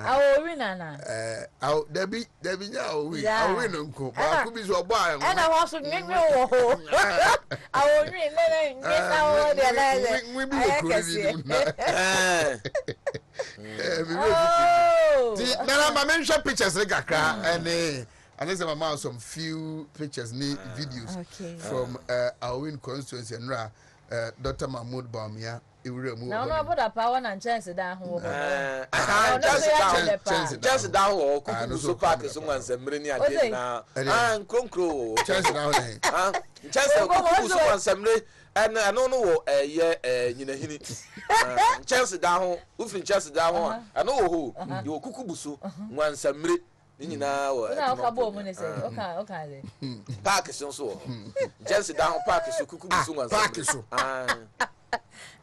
I win na. Debbie nya o win. I win nko. Ba ku bi so bo an. And I want to make me wo. I will win na I we be ko ni na. Na ma mention pictures re kakra and I think my mom some few pictures videos from our win constituency and Dr. Mahmoud Baumia. Now, no, but a power and chance down home. Just down or so park is someone Sembrina and Concro. Chance down. Chance someone Sembre and I don't know a year in a hinit. Chance down, Ufin chance down. I know who you Kukubusu, one Sembre. Now, Cabo, when they say, okay, Park is also just down park is so Kukubusu. Park is so.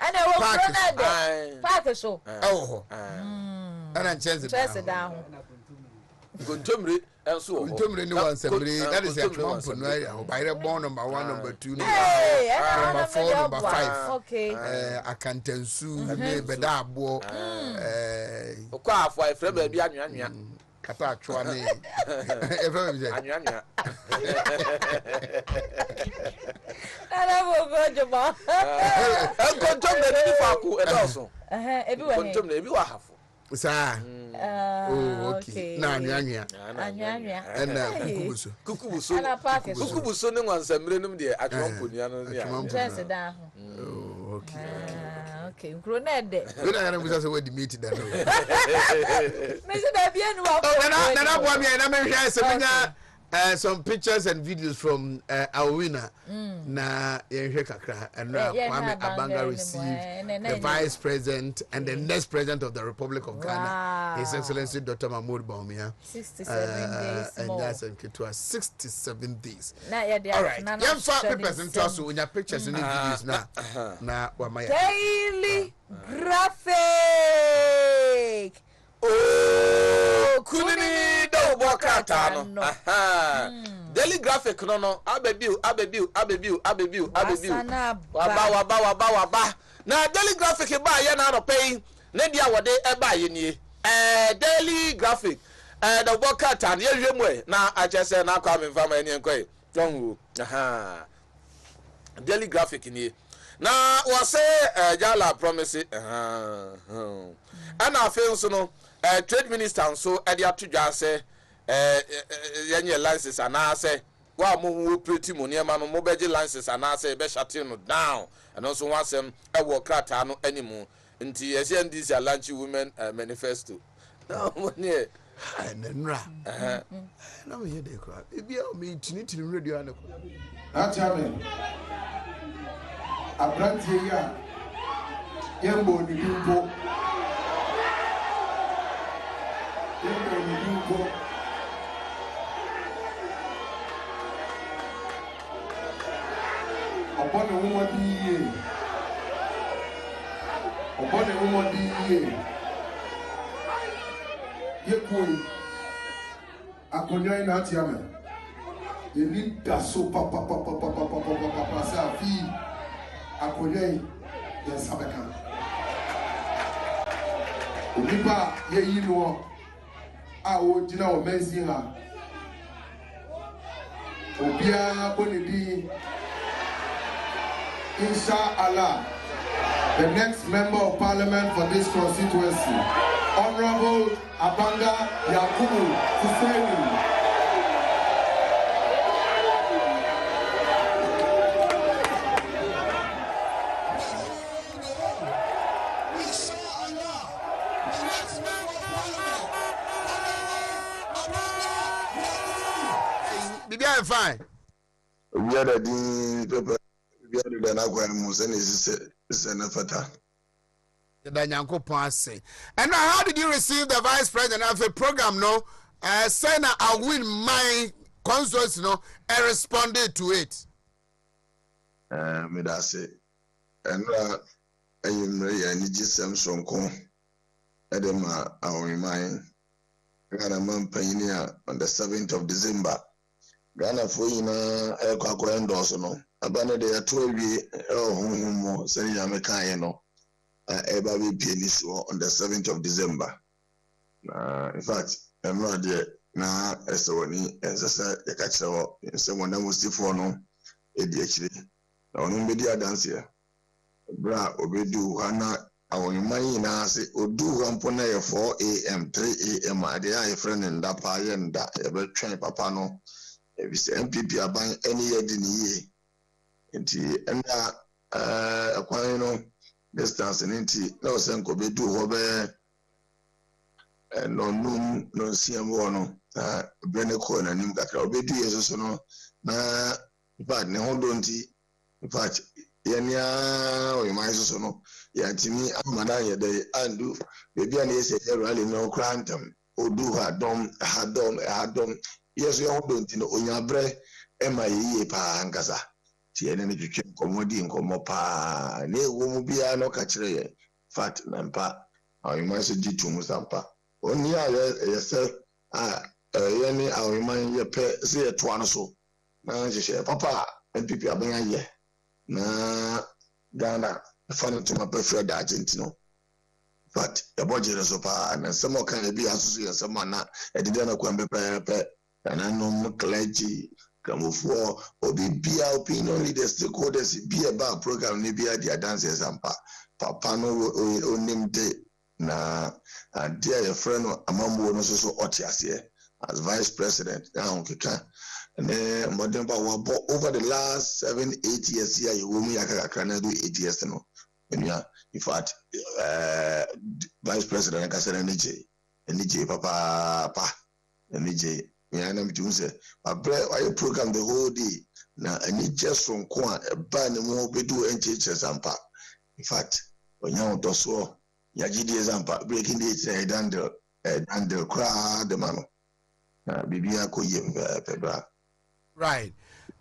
And I will park so. Oh, and I chance it down. Wontumi and so Wontumi no one somebody that is a trump by the born number 1 number 2 number 4 number 5 okay akantansu beda abo okwa afọ efre ba bi anwanwa kata atwa ne efre bi anwanwa ala bo gojoba kontom na ni faako e doso ebi wa kontom na ebi wa hafo sa okay na anwanwa na kukubuso ne nwansamre num de atwompo nia no ya just da ho okay nkro na de we na na musa so we di meet da no me se da bia nu wa na bo mi na me hwe se menya some pictures and videos from our winner na yenhwe kakra and Kwame Abanga received the vice president and the next president of the Republic of Ghana, His Excellency Dr. Mahmoud Baumia. 67 days and more. that's in 67 days. All right. Young fat papers and toss in your pictures and videos na Daily Graphic. Oh, kunini do bokata no. Daily Graphic no abebiu. Waba. Na Daily Graphic ba ye na no pay. Na dia wode e ba ye nie. Daily Graphic do bokata ye hwemu na achese na kwa memfama eni enkoe. Tongu. Daily Graphic nie. Na wase jala promise ana afen so no trade minister so e dey atudwa say yenye license ana say wa mo operate mo ne ma no mo beje license ana say be shut no down and also wasem e wo krata no animu nti SNDC launch women manifesto na mo ne nra na me hear dey kwa e bia o me tinitini radio anako Amen. Abrantie ya yembo ni bimbo Upon the woman be ye. Yekui akonya ina atiame. You need that so papa sa fi akonya yen sabeka. Onipa ye yi no a o jina o menzi ha. Obia bonidi Inshallah, the next member of parliament for this constituency, Honorable Abanga Yakubu Fufeni. Bibi fine. We are the paper. And now how did you receive the vice president of the program? No, saying I win my constituency. No, I responded to it. Me that say, and I am ready. I need just some song. Edema, I will remind Ghana man pioneer on the 7th of December. Ghana for you know, I endorse no. Abana de atwe humo sani ya mekan no eba be pianist on the 7th of December In fact, I'm not there now. As the one as I said, the catcher and someone that was still for no ADHD. Now, no media dance here. Bra, obedu, Hana, our money now say, Odu, Rampona 4 a.m., 3 a.m. I dare a friend in that pie and that ever train papa no. If it's MPP, I buy any year in the year. And acquiring distance and into no sense could be do hobe. No noon, no CM1, Beneco and him that will be 2 years or so. No, but no, don't he? In fact, Yania, or you might also know, Yantini, Amadaya, they undo, maybe an essay, really no crantum, or do had done. Yes, you don't know, on your breath, MIE pa Angasa. Tiene to check commodity and comopa, ne womubia no catcher, fat nampa, or you might say to Musampa. Only I yourself, any I remind you, say at one so. Now, she said, Papa, and people are being here. Na Ghana, funny to my preferred Argentino. But the budget is so far, and some more can be associated someone at the dinner can be prepared, and I know clergy come for or be opinion leaders, stakeholders, be about program, maybe at the dances and Papa no name day. Na dear friend Amambo no so otias here as vice president now and then modern power over the last 7-8 years here you will me akakana do 8 years no when you in fact vice president ka say NJ papa NJ me na me tun say but why program the whole day na any just from kwa e ba ne mo bedu NHS ampa in fact when you to so Yajidi example breaking the handle crowd the man. Bibia koyem pedra. Right.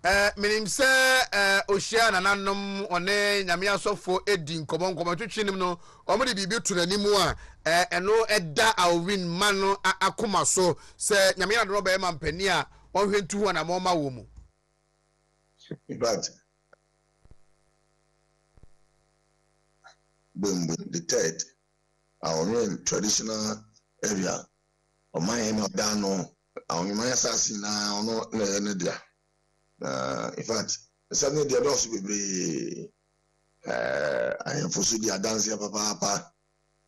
Menim say Ocean and Anum one Nyamia so for Edin Common Twitchim no or maybe be to the Nimua and no Edda I'll win Mano Akuma so say Nyamia Robert Man Penia or went to one a mama woman. But the third our real traditional area of my end of Dano, our my assassin now, no, in fact, certainly the others will be I am for Sudia dancing, papa,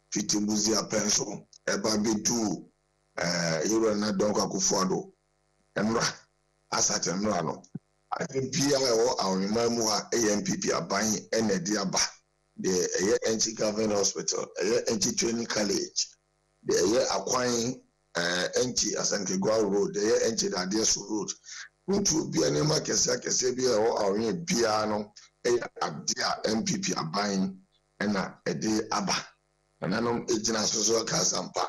fitting Buzia pencil, a baby too, you are not Donka Kufuado, and Asat and Rano. I think PIO, our remember AMPP are buying any diaba. The anti-government hospital, anti-training college, the acquiring anti-Asankegua road, the anti-Dadesu road. Which will be an Emakesabia or our piano, MPP are buying and a day abba. And I know agent social Casampa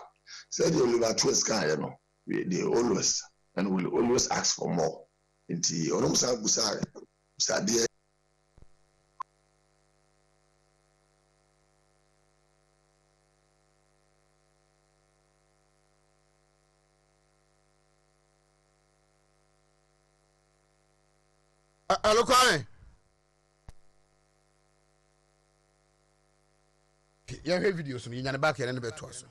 said you live at West Kayano. They always and will always ask for more. Inti Onomsa Busari, Sadia. Hello, Kwame. You have videos of me in the back and the bed to us.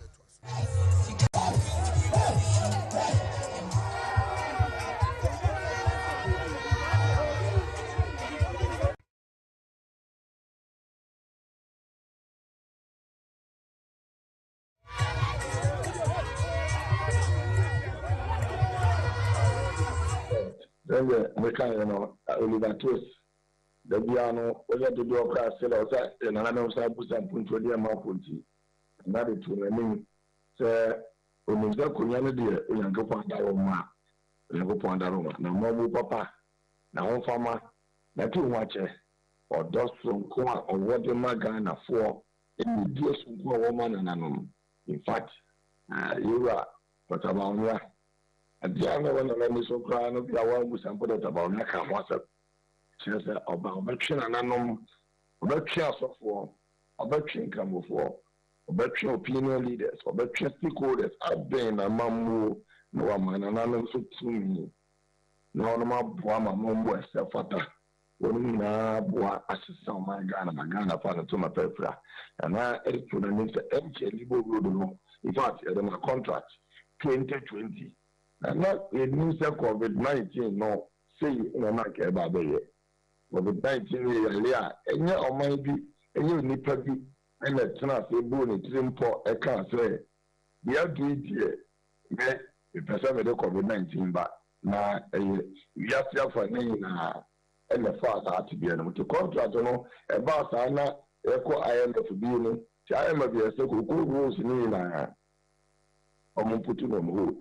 Then we can, Oliver Twist. The piano, whether to do a class, and I know some point to the amount of tea. And that is to mean, sir, when you go community, we can go on that Roma. We go on that Roma. Now, more papa, now, farmer, that you watch it, or dust from corn, or what the Magana for, in the dear woman and anon. In fact, you are, but about me. And the other one, let me so cry, no, the one with some put it about Naka WhatsApp. She said, about Betchin and Anom, Betchin for, or Betchin come before, or Betchin opinion leaders, or Betchin stakeholders, I've been a mammo, no man, and Anom so to me. No, no, my boy, my mom was a father. When I boy, assistant my Ghana, father to my paper. And I ate to the name of MJ Libo Rodo, In fact, my contract 2020. And not a new COVID-19, no, say, not care about the COVID-19 year, and yet, or maybe, and you need to be, and let's not say, boon, it's simple, I can't say. We are doing here, the person with the COVID-19, but now, we have to have a name and the father to be able to contract, about Sana, Echo Island of being, I am a circle, good rules in put on road.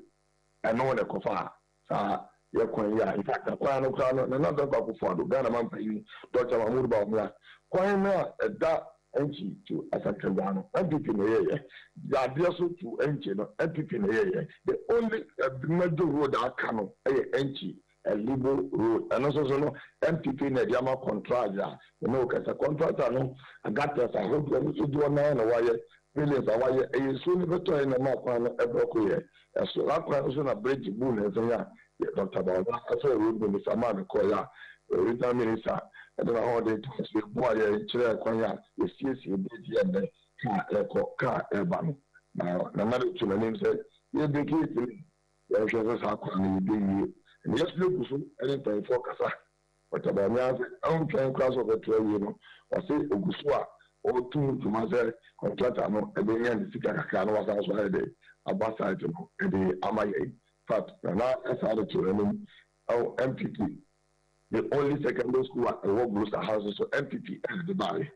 And no one a cofa. In fact, a crown of crown, another couple for the Ghana man paying Dr. Mahmoud Bamla. Quite now a dark entry to a second one, and people in the area. The idea to entry, and people in the area. The only major road I can entry. A liberal road, and also no MPP in the Yama contractor. You know, because a contractor, no, I got that. I hope you do a man or wire, millions of wire, and you soon better in the map on a block here. As so that was on a bridge boom, and so yeah, Dr. Baba, I saw a road with Mr. Man, Koya, the minister, I don't know how they told me, boy, a chair, Koya, the CC did and the car, Eban. Now, another two names said, you'll be keeping the Shazas Hakwan, you and yes, look, anything for Casa. But about me, I'm trying class of a 12, you know, or say Ogusua, or two to myself, contractor, no, and then the Sika was as well, about side, you know, and the Amaya. But now, as I had to our MPP, the only secondary school I work with the houses, so MPP and the Valley.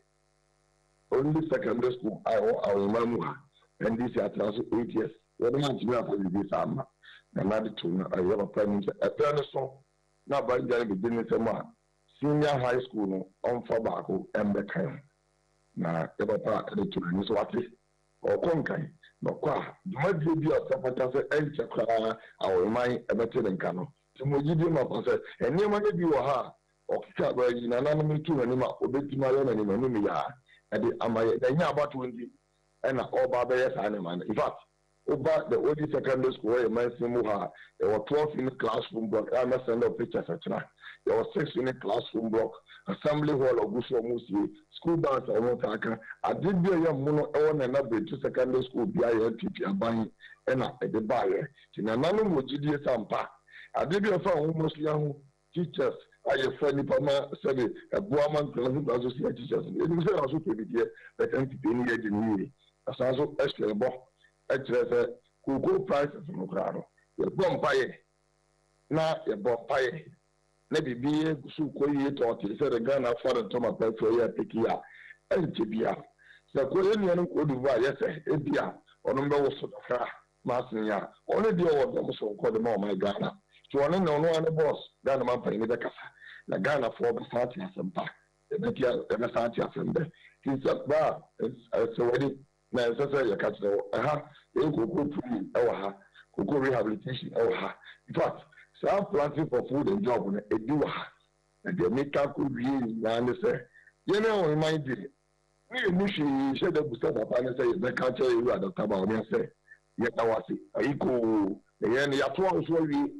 Only secondary school I remember, and this year, 8 years. We're not going to be this and added to I have a prime a parent song. Now, by the beginning of senior high school on Fabaco and the Kayan. Now, ever part of the two and what is or Conkai. No, qua, the might be a sapatasa and chakra, our mind a better than Cano. To Mojidim of us, and near my baby or her, or Cabra in an enemy to an animal, or Betty Marion and Imania, and the Amaya, they know about 20 and all barbarous animal. In fact, over the only secondary school where Mansimuha, there were 12 in the classroom block. I must send up pictures at now. There were 6 in the classroom block, assembly hall of Gusho Musi, school dance or Motaka. I did be a young mono on and up to secondary school, BILTP, and buying and at the buyer. In a non Mojidi Sampa. I did be a found mostly young teachers. I have friendly Pama said a Boaman associate teachers. It was also to be here, but MPP in the as also extra book. Actually, cocoa prices no crowd. You're bomb pie. Now, you're bomb pie. Maybe be a soup, he said a gun of foreign tomato for your pikia and tibia. So, Korean could buy, yes, a dear, or number of Massinia, only the old also called them all my Ghana. So, I know no one boss, Ghana man paying the casa, the Ghana for the Santi and back, the Metia, the Santi and the He's a bar, it's already. Now, you catch the cocoa rehabilitation. In fact, some planting for food and job a do and they make up good being and say, you know, remind you. We said that Gustav and say, the culture you are the Taba and say, yet I was equal the end of 12 sorry,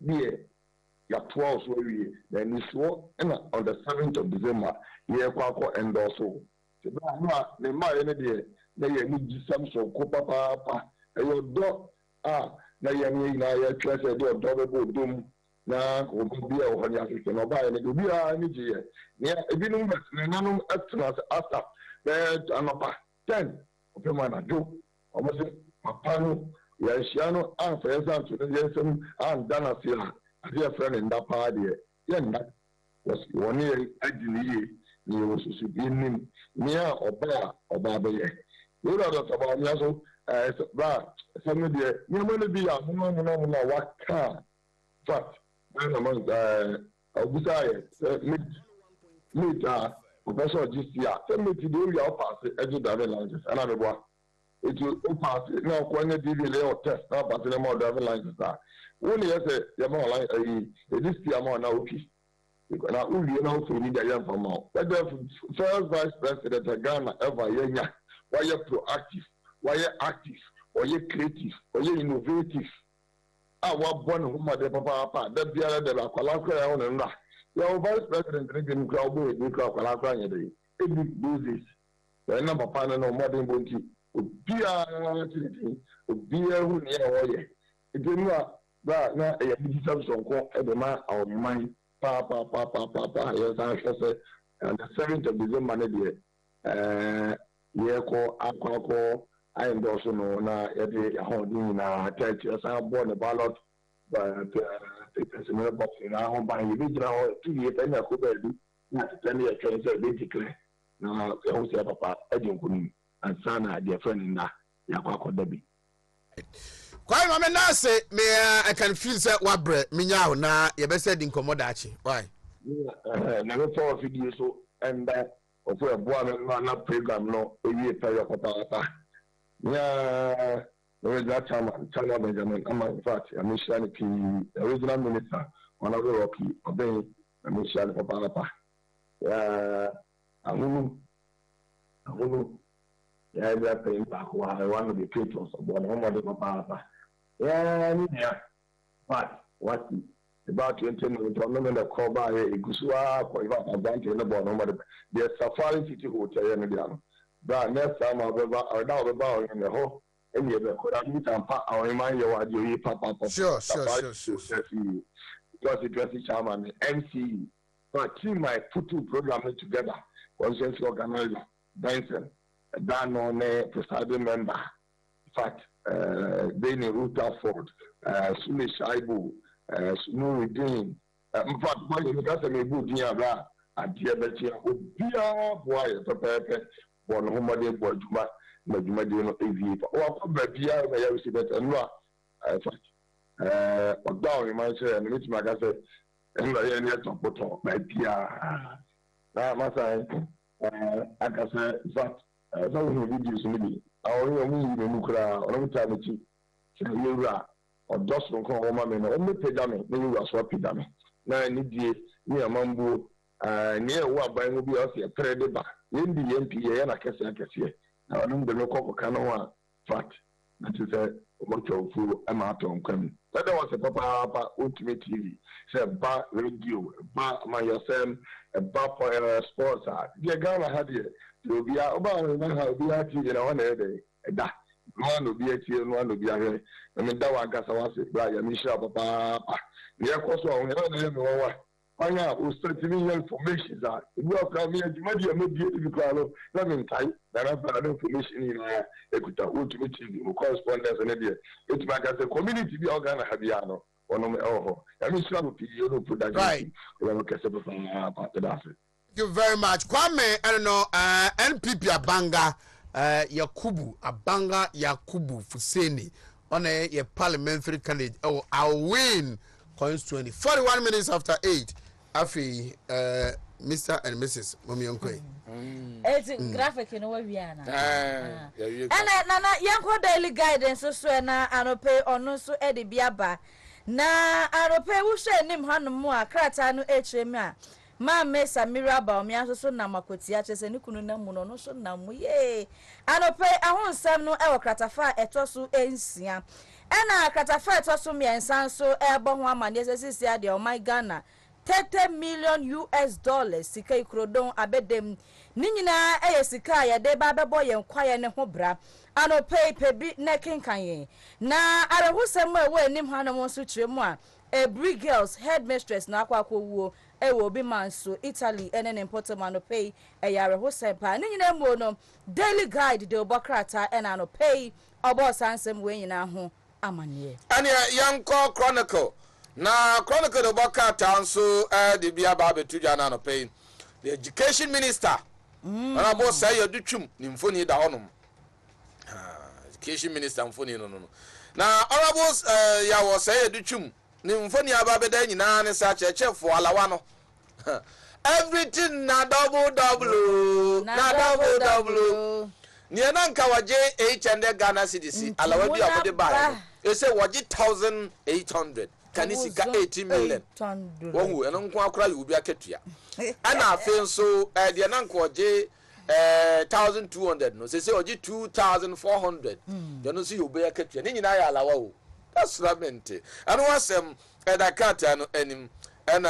dear. Ya 12 sorry, then you swore on the 7th of December, year Quaco and also. The man in the they need some so papa and your dog na ya trust a double doom na ko be a ho ya ke no ba ni bi a ni je ne ebi no nanum extras after anopa 10 ope mana do almost papa no ya shiano an for example the yesem an dana sila a friend in that party yenda was one year adini ni wo susu bi nim nia oba be ye we do about me so bra some dey ni mo le bi ya mo waka fact na mo obusaye meet professor GCA say meet the area pass edu driving license ana be boa it will pass na ko nya DVL or test na pass na mo driving license won ye say ya mo online this year mo na okay. Now, we know to need a young from now. But the first vice president of Ghana ever, why you proactive, why you active, or you creative, or you innovative. I was born whom the papa, that the other de la Calacra on that. Your vice president drinking crowd, we crowd Calacra, they do this. The number panel no more than Bunty, obia obia hu ne ya woye edenu a ba na ya digital sonko e be ma awon pa ya san hwese and the 7th of December ne de ye ko akoko I endorse no na ya de holding na church san bo ne ballot personal box na ho ban yi gira ho 2 years na ko ba du na tani ya chance be declare na ya ho se papa edin kunu ansa na their friend na ya kwa dabi kwai mama na say me I can feel say wabre minya na ye be say din komodachi why na go for video so and of a boy na program no e pay papa yeah there is that time China Benjamin in fact I'm Michelle the original minister on a rocky obey Michelle papa ahunu yeah that paying back one of the patrons of one of the papa yeah but what about 20 minutes on the call by a Gusua for a bank in the bottom of the Safari City Hotel in the but next time I'll be about in the whole any of the could have our remind you what you papa sure because it was the chairman MC but team my photo program together was just organized Benson Dan on a presiding member in fact Benny Rutherford Sule Shaibu Nuruddin in fact when you got a good year at the other boy pepe bon homade bojuma na juma de no evi o ko ba bia na ya receive it no in fact odaw man say na mit maga say no ya ne to poto ba bia na masa aka say that so we videos ni awo yo mu ni nukura o no ta mechi say yura odoso nko o ma me no o me pedame na yura so pedame na ni die ni amambu ni e wo aban mu bi o se trade ba yendi yempi ye na kese na onu de lokoko kanwa fact that is a moto fu amato nkwam that was a papa ultimate TV say ba radio ba ma yosem ba for sports the Ghana had here to be oba na ha bi ati na one dey da no bi ati no no bi ahe na me da wa gasa wa se bra ya mi sha papa ne koso o ne me wa anya o certain information that we are coming at media media to call let me type that information in ekuta ultimate TV correspondence and there it make as a community be organ habiano ono me oh I mean some video no put that right we are okay about that. Thank you very much Kwame I don't know NPP Abanga Abanga Yakubu Fuseni on a parliamentary candidate I'll win constituency 41 minutes after 8 Afi Mr. and Mrs. Momionko. It's graphic in Waviana. And Nana Yanko daily guidance so na anope ono so Eddie Biaba. Na anope wushe nim hanu mua krata no HMA. Ma mesa miraba omiaso so na makoti ya chese ni kunu na muno no so na mu ye. Anope ahonsam no ewo kratafa etosu ensia. Ena kratafa etosu miensan so ebo ho amane sesisi ade o my Ghana. $30 million sika ikrodon abedem ni nyina sika ya de ba bebo ye nkwaye ne ho bra ano pay bi ne kenkan na arehusem we nim hanom so kiremu a Every girls headmistress na akwa wuo wo bi manso Italy enen important ano pay arehusem pa ni nyina mo no daily guide de obokrata ano pay obo sansem we nyina ho amane ania yanko chronicle na chronicle the Boka town so the bia babe tuja na no pay the education minister na bo say yadutwum ni mfoni da honom education minister mfoni no na honorables ya wo say yadutwum ni mfoni ababe da nyina ne sa chefo alawa no everything na double ni na nka waje 800 Ghana cedis alawa bi abode ba e say waje 1800 kanisika 18 million wohu eno nko akora ye obi aketua ana afen so de na nko oje 1200 no say oje 2400 de no see obi aketua ni nyina ya alawa o that's lament anu wasem edakata no enim ana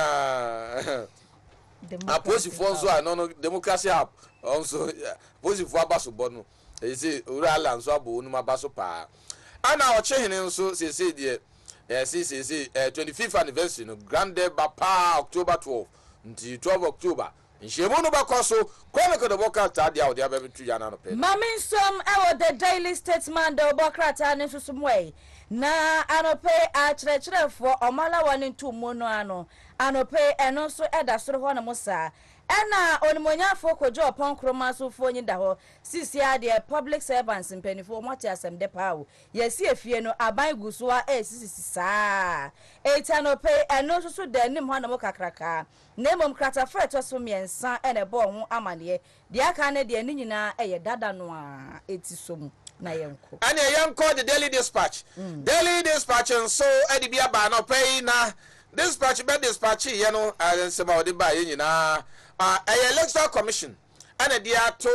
aposifo so no democracy app also aposifo abaso bono ezi ura lanso abo nu mabaso pa ana ochehene nso sese de sese 25th anniversary no grande bapa October 12 nti 12 October nhemu no bakoso chronicle the bokata dia odi abetu ya na no pe mami nsom ewo the daily statesman the bokata ne susumwe na anope a kyerɛkyerɛfo omala wani ntumu no anope eno so eda soro ho na musa ena onimonyafo kojo opon kroma so fo nyi da ho sisi ade public servants mpanifo mote asem de pawo yesi efie no aban guso a sisi saa etanope eno so de nim ho na mo kakraka na emom krata freto so miensa ene bo ho amane de aka ne de ni nyina eye dada no a etisom na yenko ane yenko the daily dispatch daily dispatch so edi bia ba no pay na dispatch be dispatch ye no nsema odi ba ye nyina electoral commission ane dia to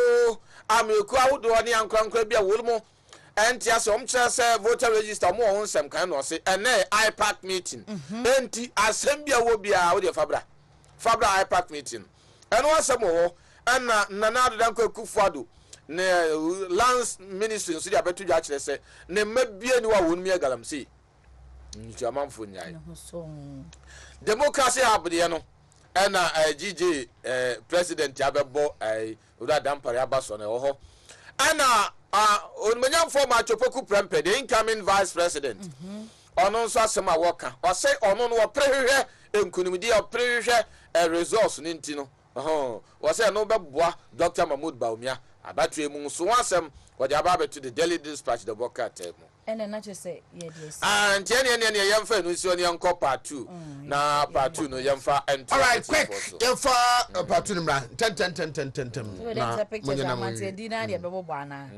ameku awodo ne ankrankra bia wolmu enti ase omkyere se voter register mo ho nsem kan no se ene ipac meeting enti asem bia wo bia wo de fabra ipac meeting eno asem ho ana nana dan kwakufuado ne lands ministry so dia betu ja kire se ne mabie ni wa wonu mi galamsi nti amanfo nyai democracy abde no ana GJ president abebo oda dampare abaso ne ho ana onmanyamfo ma chopoku prempe the incoming vice president ono nso asema woka o say ono no prehwehwe enkunimdi o prehwehwe resource ni ntino o say no beboa Dr. Mahmoud Baumia abatwe mu so wasem wode aba to the daily dispatch the boka table ene na che say yes and ene yemfa no si oni enko part 2 na part 2 no yemfa enter. All right, quick yemfa part 2 nimra 10 na pictures amate dina de bebo bana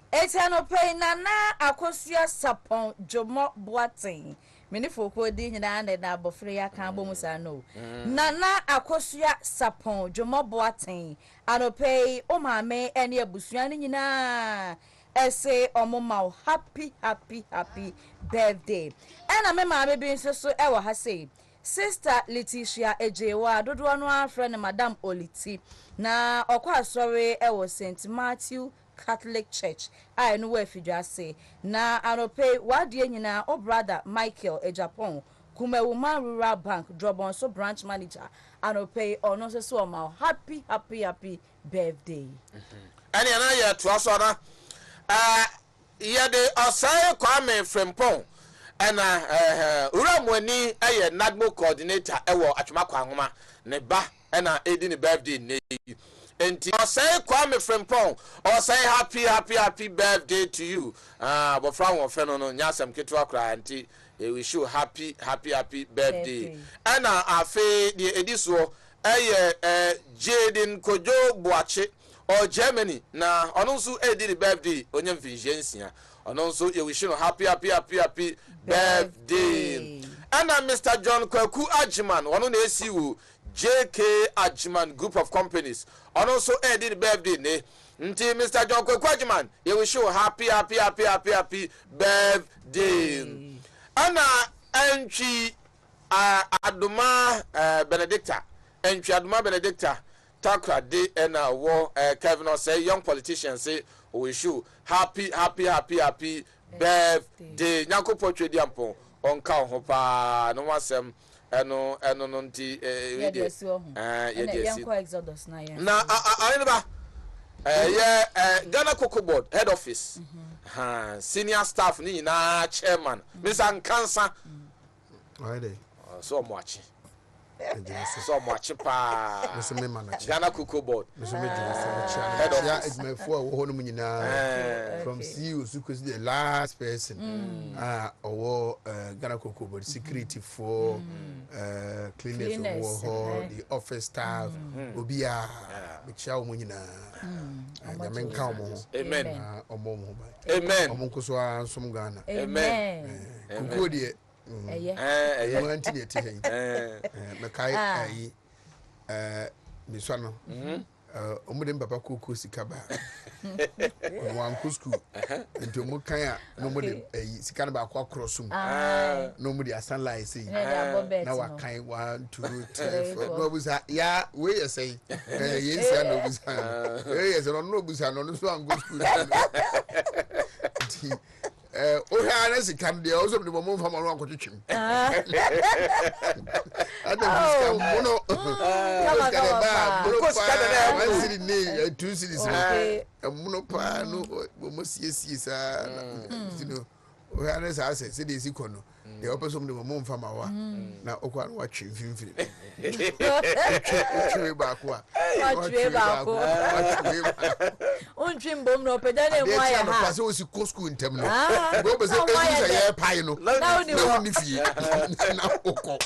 etiano pay na akosia sapon jomo boatin mini foko di nyina na abofre ya kan bo musa no nana akosia sapon jomo boatin anopay o maame ene abusua ni nyina ese omoma happy birthday ena me maame bi nso so e wo ha say sister Leticia Ejewa dodo no afre ne madam Oliti na okwa asore e wo St Matthew Catholic Church I no we fidwa say na anope wadie nyina o brother Michael Ejapon Kumewuma Rural Bank Drobon so branch manager anope ono so oma happy birthday ani ana ya to asora yede osai Kwame Frempong ana uramwani aye nadmo coordinator ewo atwumakwa ahoma ne ba ana edi ne birthday ne enti osai Kwame Frempong osai happy birthday to you bofra won fe no nyasem ketu akra enti we wish you happy birthday ana afi the ediso aye Jaden Kojo Boache or Germany na onunsu edi the birthday onyem finjensia onunsu ye wish you happy birthday and Mr. John Kwaku Ajiman onu na esiwu JK Ajiman group of companies onunsu edi the birthday ne nti Mr. John Kwaku Ajiman ye wish you happy birthday ana entry Aduma Benedicta Takra de ena wo Kevin say young politicians say we wish you happy birthday nyanko potwe diampo onka ho pa no wasem eno no nti ye yanko exodus na ye na Oheneba Ghana Cocoa Board head office senior staff ni na chairman Mr. Nkansa so much pa Ghana Cocoa Board head office my for from CEO so the last person or Ghana Cocoa Board security for cleaners the office staff obia bicha omunyina amen amen omonko so ansom Ghana amen Cocoa de want to be me kai miswano omudem papa kuku sikaba wan ku school nti omu kan a no mudem sika na ba kwa crossum no mudi asan lie say na wa kan 1 2 3 4 no busa ya we you say yes ya no busa yes no busa no so an go school Ohana sika de also the mom from one kwetwetwem adam sika mono one city ne 2 cities mono pa no mo sie sa you know Ohana sa say dey siko no the opposite the mom from wa na okwa no watwe mfimfiri watwe ba ko untwi mbom no peda ne mo aye ha so si ko school ntem no go be say e say pai no na ni fie na okọ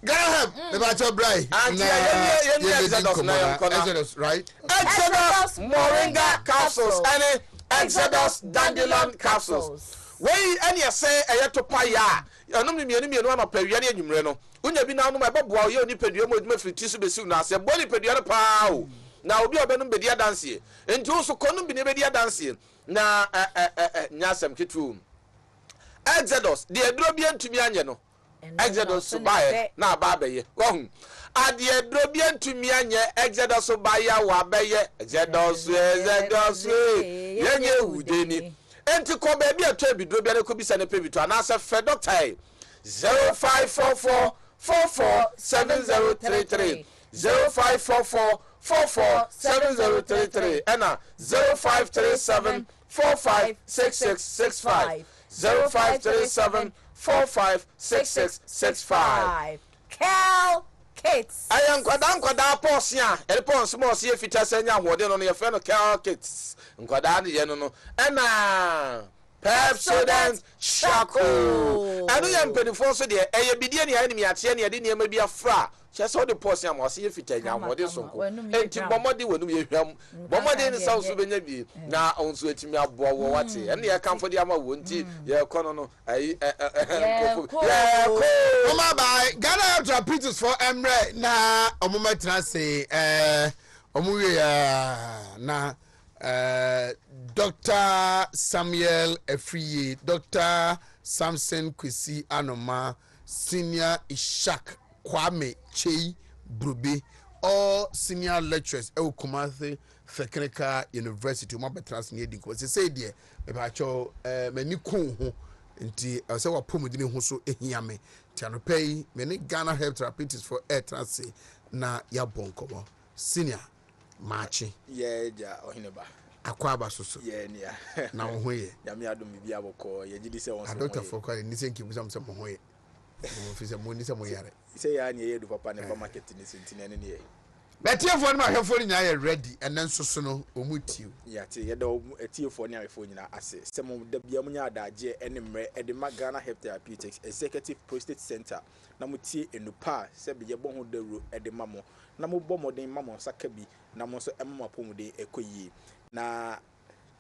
Graham, the battle bright. Exodus, right? Exodus Moringa capsules. Any Exodus dandelion capsules. Wey any say e to pa ya. Anum ni mienu na pa wiare anwumre no. Unya bi na anum e boboa ye oni pedua mo aduma friti so besi na se boni pedua pa o. Na obi obenum be dia dance. Enti so konum bi ne be dia dance. Na nyasem kitu. Exodus, the edro bi antumi anye no. Exodus subaya na babaye won adie drobi antumi anye Exodus subaya wa baye Exodus yenye udeni enti ko ba bi ato bi drobi ko bisa ne pebi to anase fe doctor 0544 447033 0544 447033 ena 0537 456665 0537 456665 Cal Kits. I am kwada portion e pon small see fita sanya hode no ye fe no Cal Kits nkwada ne ye no na Pepsodent Shako anu ye mpedifo so de eye bidie ne ya ne miate ne ye de ne ma bi afra chese de portion ma see fita nya hode so ko enti bomode wonum ye hwam bomode ne saw so benya bi na onso atimi abo wo wate ene ye kamfo de ama wo nti ye kono no ayi Mama bye Ghana have to repeat for Emre na omuma trance omuye na Dr. Samuel Efriye, Dr. Samson Kwesi Anoma, Senior Ishak Kwame Chei Brube, all senior lecturers at Kumasi Technical University. My betrayals near the course. Say, dear, about your many cool nti ase wa pomu dini ho so ehiame tiano pay many Ghana health therapists for air transit na ya bonkomo senior machi ye ja Oheneba akwaba soso ye nia na wo hoye ya me adom bibia boko ye gidi se won so doctor for kwali ni senki busam se mo hoye mo fi se mo ni se mo yare se ya ni ye du papa ne ba market ni sentine ne ne betiefo no ma hwefo ni nya ready and then soso no omutiu ya te ye do etiefo ni awefo nyina ase se mo da bia mo nya adaje enemre edema Ghana Health Therapeutics Executive Prostate Center na mo tie enupa se be ye bo ho dawro edema mo na mo bo moden ma mo saka bi na mo so emma pomuden ekoyi na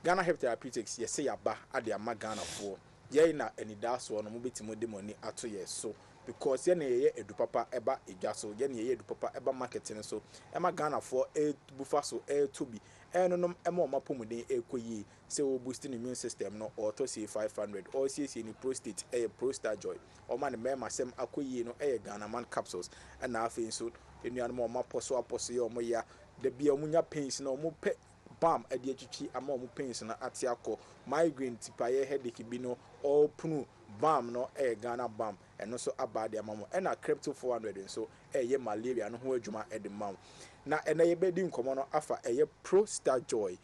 Ghana Health Therapeutics ye se yaba ade ama Ghana fo ye na enidaso no mo betimo de moni ato ye so because ye na ye edu papa eba edwa so ye na ye edu papa eba marketing so ema Ghana for bufa so tobi enonom ema omapomuden ekoyi se o boost the immune system no or to say 500 or say ni prostate prostate joy o man mema sem akoyi no Ghana man capsules na afi so enuan mo maposo aposo ye omo ya de bia omunya pains na omo pe bam ade atwitwi ama omo pains na ate akọ migraine tipaye headache bi no all punu bam no Ghana bam eno so abade amamo na crypto 400 so ye malaria no ho adwuma de mam na ena ye bedi nkomo no afa ye prostate joy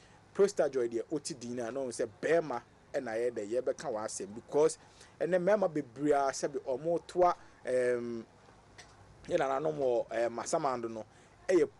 de otidina no se bema na ye de ye beka wa asem because ene mema bebria se be omo toa ye na no mo masamando no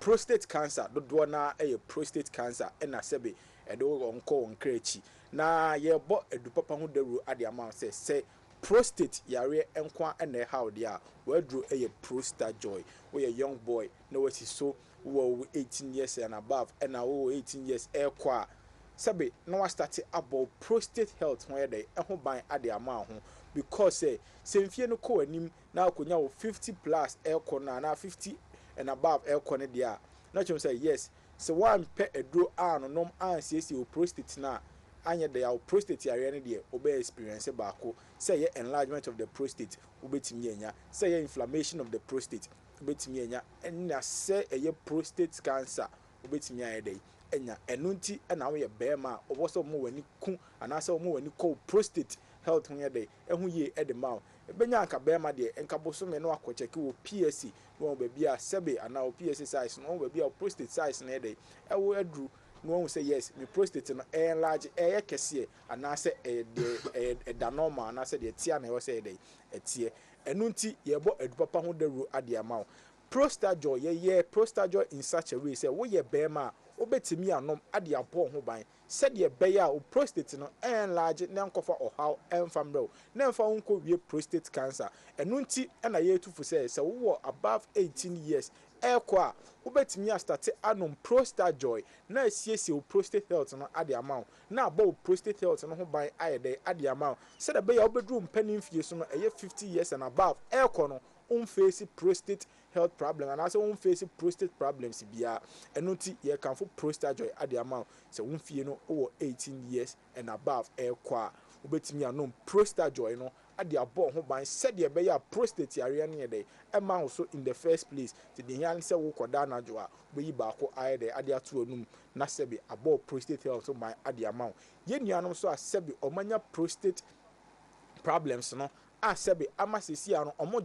prostate cancer dodo na prostate cancer na sebe edo onko onkrachi na ye bo edu papa ho dawru ade ama se prostate yare enkwa na how dia wadru prostate joy we a young boy no wasi so wo 18 years and above and wo 18 years kwa sebe na wa start about prostate health ho ye dey ho ban ade ama ho because se mfie no ko anim na akonya wo 50 plus aircon na 50 and above aircon dia na chom say yes so one pe edro an nom an siesie o prostate na anya de ya prostate area ne de obe experience baako say enlargement of the prostate obetimi anya say inflammation of the prostate obetimi anya na say prostate cancer obetimi anya dey enya enunti na wo ye bema oboso mo wani ku anase mo wani ko prostate health ho ye dey ehu ye e de ma ebenya anka bema de enka boso me no akocheki wo PSC no ba bia sebe ana wo PSC size no ba bia prostate size na dey ewo adru no say yes me prostate no enlarge kese anase de da normal anase de tia na wo say dey etie enunti ye bo edupapa ho daru ade ama prostajoy ye prostajoy in such a way say wo ye bema obetimi anom ade abo ho ban said ye beya o prostate no enlarge na nkofa ohaw enfamro na emfa nko wie prostate cancer enunti na ye tufu say wo above 18 years ekwa obetimi start anom prostajoy na asiesie o prostate health no ade amount na abo prostate health no ho ban ayede ade amount said the beya obedru mpanin fie so no 50 years and above ekwa no face prostate health problem and also face prostate problems bia enunti ye kan for prostajoy ade amount so fie no over 18 years and above ekwa obetimi anom prostajoy no ade abo ho ban said ye be ya prostate area ne dey ema so in the first place to the yan say wo koda na jo a be yi ba ko ayede ade ato anum na sebi abo prostate health so ban ade amount ye nuanom so asebi omanya prostate problems no asebi amasisi ano omo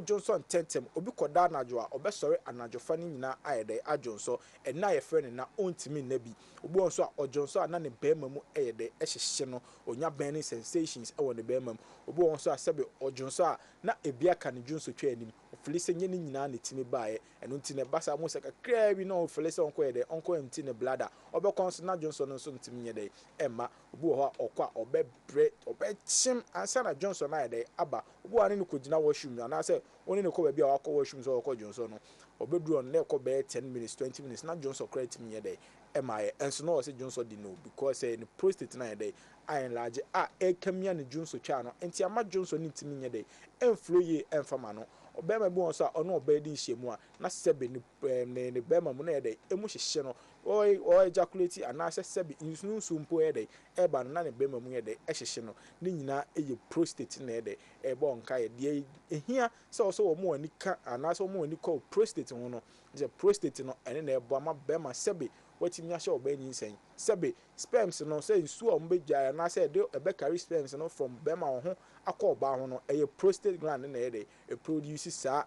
Johnson tentem obi koda anajo a obesore anajo fani nyina ayede ajonso ena ye frɛ ne na ontimi na bi obi onso a ojonso ana ne bema mu eyede ehyehye no onya burning sensations ewo ne bema mu obi onso a sebe ojonso a na ebia ka ne junso twa anim ofilise nye ne nyina ne timi baaye eno nti ne basa mo saka kra bi na ofilise onko yede onko empty ne bladder obekonso na Johnson no so ntimi nye de emma obi ho a okwa obebre obechim ansa na Johnson na yede aba obi wane ne kogina washroom na se oni ne ko ba bia wakọ washroom so okọ Johnson no obedru on na ko be 10 minutes 20 minutes na Johnson credit me yede emaye enso no se Johnson di no because the prostate na yede iron large ekamia ne Johnson cha no enti ama Johnson ni timi yede enflo ye enfama no obema bi won so ono obedi nhyiemu a na sebe ne bema mu na yede emu hyehye no o ejaculate anase sebe nsu mpo yede eba na ne bema mu yede ehyehye no ne nyina eye prostate na yede ebo nka ye ehia so wo mu ani ka anase wo mu ani ko prostate ho no the prostate no ene na ebo ama bema sebe watimi ahye obani nsen sebe sperms no say nsu o mbegya na say de ebe carry sperms no from bema ho akọ oba ho no eye prostate gland na yede e produce sa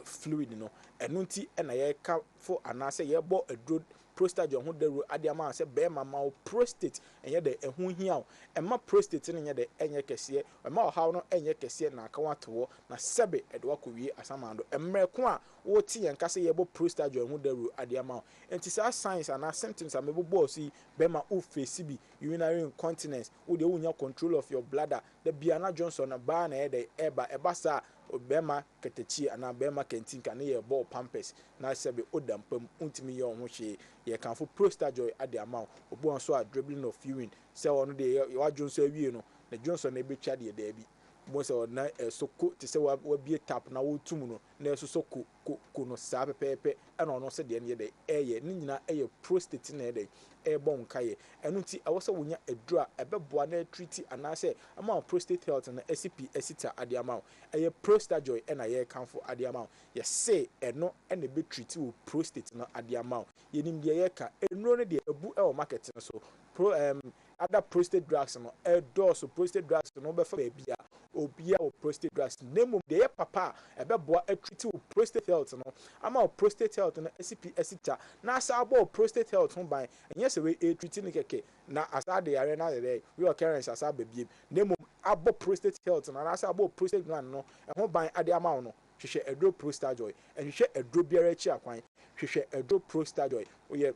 fluid no enunti na ye ka fo anase ye bo adro prostate ho daru ade ama say bema ma prostate enye de ehu hia o ema prostate no nye de enye kese ema ohaw no enye kese na aka wato na sebe ede wakowie asamando emreko a wo ti yen kase ye bo prostate ho daru ade ama enti sa signs and symptoms am bo boss bema o face bi urinary incontinence wo de wonya control of your bladder the biana Johnson na ba na ede eba sa obema ketechi ana bema kentinka ne ye ball pampers na sebe odampam untimi ye ho hwe ye kan fo prostajoy ade amount obo onso a dribbling of urine se ono de wa Johnson awie no na Johnson na ebetwa de da bi mo se na soko te se wa bie tap na wo tum no na so soko ko no sa pepepe ana ono se de ne de eye ni nyina eye prostate na de bon kaye enunti awose wonya edura ebeboa na treat anase ama prostate health na SCP esita ade ama eye prostajoy na ye kanfo ade ama ye say eno na be treat wo prostate na ade ama ye nim de ye ka enuro ne de ebu e market no so other prostate drugs no dose prostate drugs no be fa bia obia o prostate drugs name de papa ebeboa treat wo prostate health no ama prostate health na SCP esita na asa abo prostate health ho ban enye se we treating keke na asade yare na de we occurrence asaba biem name abo prostate health na asa abo prostate gland no ho ban ade ama no hwehwe edro prostajoy hwehwe edro biara chi akwan hwehwe edro prostajoy oye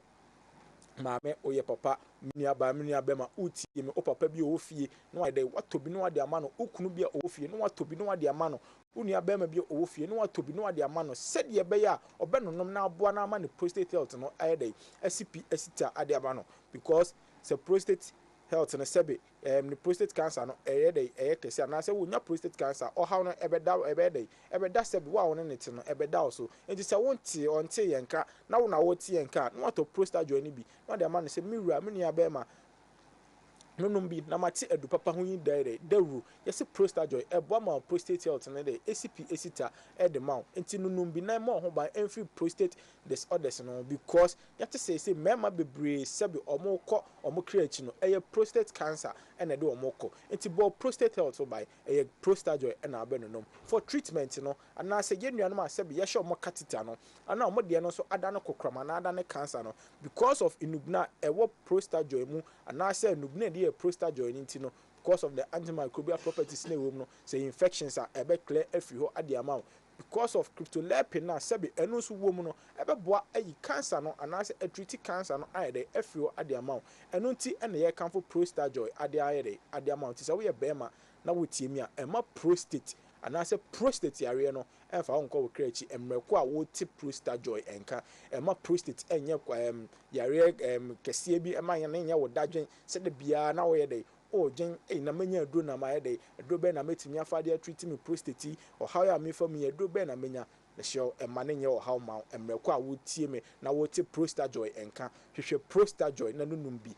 maame oye papa minia bema uti me o papa bi o fie no ade watobi no ade ama no okunu bi o fie no watobi no ade ama no unia bema bi o fie no watobi no ade ama no sede be ya obenonom na aboa na ama ne prostate health no ayede SCP esita ade ama no because the prostate health no sebe the prostate cancer no kese na say wonya prostate cancer or how no ebeda sebe wa won ne te no ebeda also enti say wonte onte yenka na wo na wote yenka na wato prostate join bi na de ma no say miwura me nua be ma no bi na mate edu papa ho yin daru yesi prostate joy ebo ma prostate health na de ACP esita de ma enti no bi na ma ho ba every prostate disorders no because yate say mema bebre sebe omoko create no prostate cancer and de omoko enti bo prostate health by prostate joy na abeno for treatment no ana say yenua no ma sebe ye hye omo catheter no ana omo de no so ada no kokkrama na ada ne cancer no because of inubna ewo prostate joy mu ana say inubna de prostate joy into no because of the antimicrobial properties in the womb no say infections are ebe clear every ho ade amount because of cryptolipin na sebi enu so wom no ebe boa ayi cancer no and as a treat cancer no aye dey every ho ade amount enu nti ene ye kan for prostate joy ade aye dey ade amount say we ye bema na wotie mi a ema prostate and as a prostate area no emfa wonko wo krechi emreko a wo ti prostate joy enka ema prostate enye yare kese bi ema ye na wo dadwen se de bia na wo ye dey o gen na menya aduro na ma ye dey aduro be na metimi afade treat me prostate or how ya me for me aduro be na menya the show ema na nye o how ma emreko a wo tie me na wo ti prostate joy enka hwehwe prostate joy na nunum bi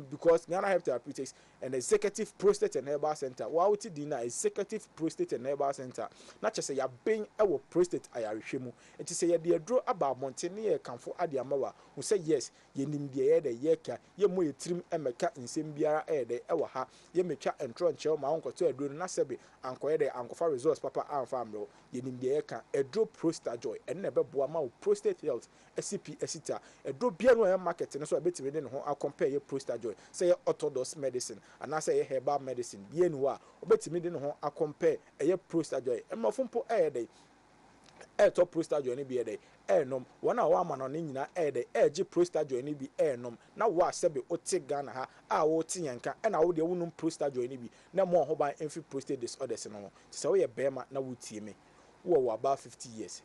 because Ghana Health Therapeutics and Executive Prostate and Herbal Center wa wo ti di na Executive Prostate and Herbal Center na chese ya ben ewo prostate ayarehwe mu enti se ye de aduro aba montene ye kanfo ade amawa wo say yes ye nim de ye de ye ka ye mo yetrim emeka nsem biara de ewo ha ye metwa entro nche ma onkoto aduro na sebe ankoye de ankofa results papa amfa amro ye nim de ye ka aduro prostate joy enne be boa ma prostate health SCP esita aduro bia no market no so betimi de ho compare ye prostate joy say ye orthodox medicine and I say herbal medicine bia no a obetimi de ho compare ye prostate joy emafumpo dey top prostate joy ni bi dey nom wona wa ma no nyina dey gi prostate joy ni bi nom na wa sebe ote Ghana ha a wo te yanka na wo de wonum prostate joy ni bi na mo ho ban enfi prostate disorders no say we ye bema na wotie me wo about 50 years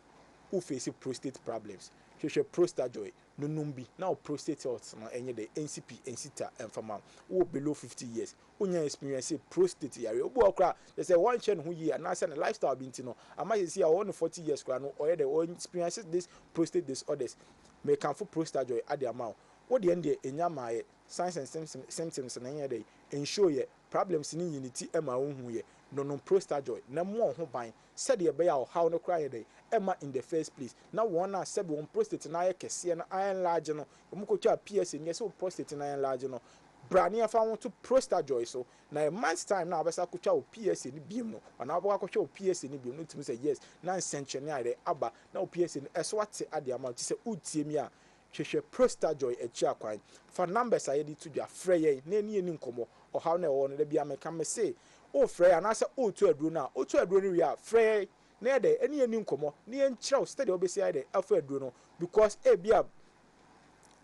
who face prostate problems hwehwe prostate joy nunum bi na prostate health no enye de NCP ensita enfama wo below 50 years unya experience prostate yare obu okra they say one chen hu yi na say lifestyle bi ntino ama you see a 40 years kra no or the experience this prostate disorders may can for prostate joy at the amount what the end enya maaye signs and symptoms na enye de ensure ye problems ni unity ema wo hu ye no prostate joy na mo ho ban said ye be ya how no cry dey ema in the first place na one na said one prostate na ye kese na iron large no mo ko twa PSA ni so prostate na iron large no brani afa won to prostate joy so na a month's time na abesa ko twa o PSA ni biem no na abaka ko twa o PSA ni biem no timi say yes na senchene ade aba na o PSA ni eso ate ade ama ti say utie mi a hwehwe prostate joy echi akwan fa numbers ayedi to dwa frɛ ye na ni nkomo o how na wo no da bia me kan me say o frɛ ana say o to aduro na o to aduro ni wi a frɛ na de eni nkomo ni enkyerɛw steady obesi ade afa aduro no because e bia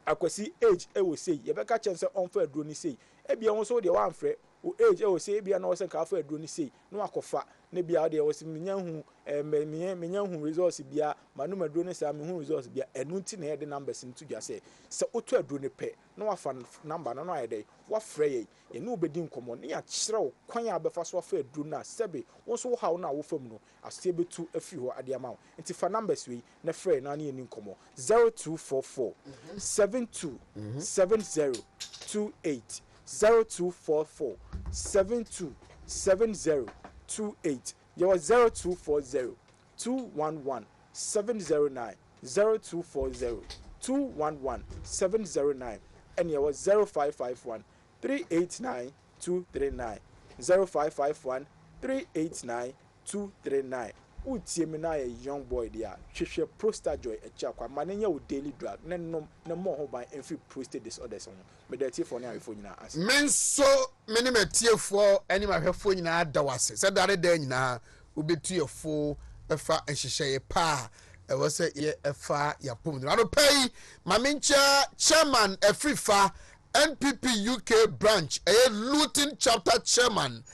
akwasi age e wo say ye beka chen say on fa aduro ni say e bia won so de wan frɛ o age e wo say e bia na wo say ka fa aduro ni say no akofa ne bia de wo say menya hu results bia manu aduro ni say me hu results bia enu nti na ye de numbers ntu dwa say se oto aduro ni pɛ na wa fa number na no ayede wa frɛ ye ye no obedi nkomo ne ya kyerɛw kwan a befa so fa aduro na sebe won so hawo na wo fam no ase betu afi ho ade ama nti fa numbers we na frɛ na ne ni nkomo 0244 72 7028 0244 72 7028 your 0240 211 709 0240 211 709 and your 0551 389 239 0551 389 239 utie me na young boy dia hwehwe prostate joy echa kwa manenya wo daily drug na nom na mo ho ban every prostate disorders on me da tie for na afo nyina as men so meni metie for ani ma hwefo nyina da wase se dare da nyina obetie fo efa enhyehyeye pa e wo se ye efa yapom no ano pay mamencha chairman Afrifa NPP UK branch Luton chapter chairman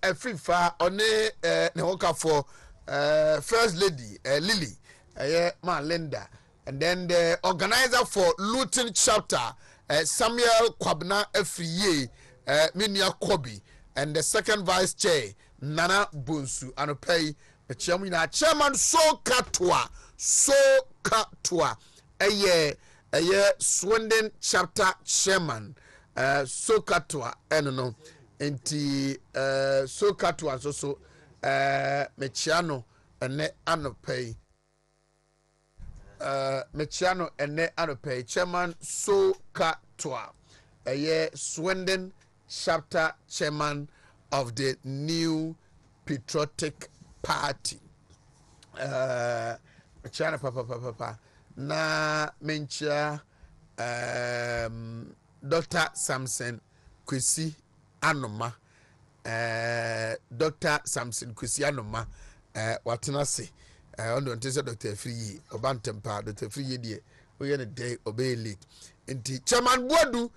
Afrifa one ne hoka for first lady Lily ma Linda, and then the organizer for Luton chapter Samuel Kwabna Efriye, Minia Kobi, and the second vice chair, Nana Bunsu, and pay the chairman, So Katwa, a year, Swindon chapter chairman, So Katwa, and no, enti So Katwa, so Mechiano, and ne anopay. Mechiano and ne anopay, chairman So Katwa, a year Swindon chapter chairman of the New Patriotic Party. Mechiano papa na mencha Dr. Samson Kwesi Anoma, Dr. Samson Kwesi Anoma, watenase on the Dr. Free Obantempa, Dr. Free die we a day obey late. Inti Chairman Bodu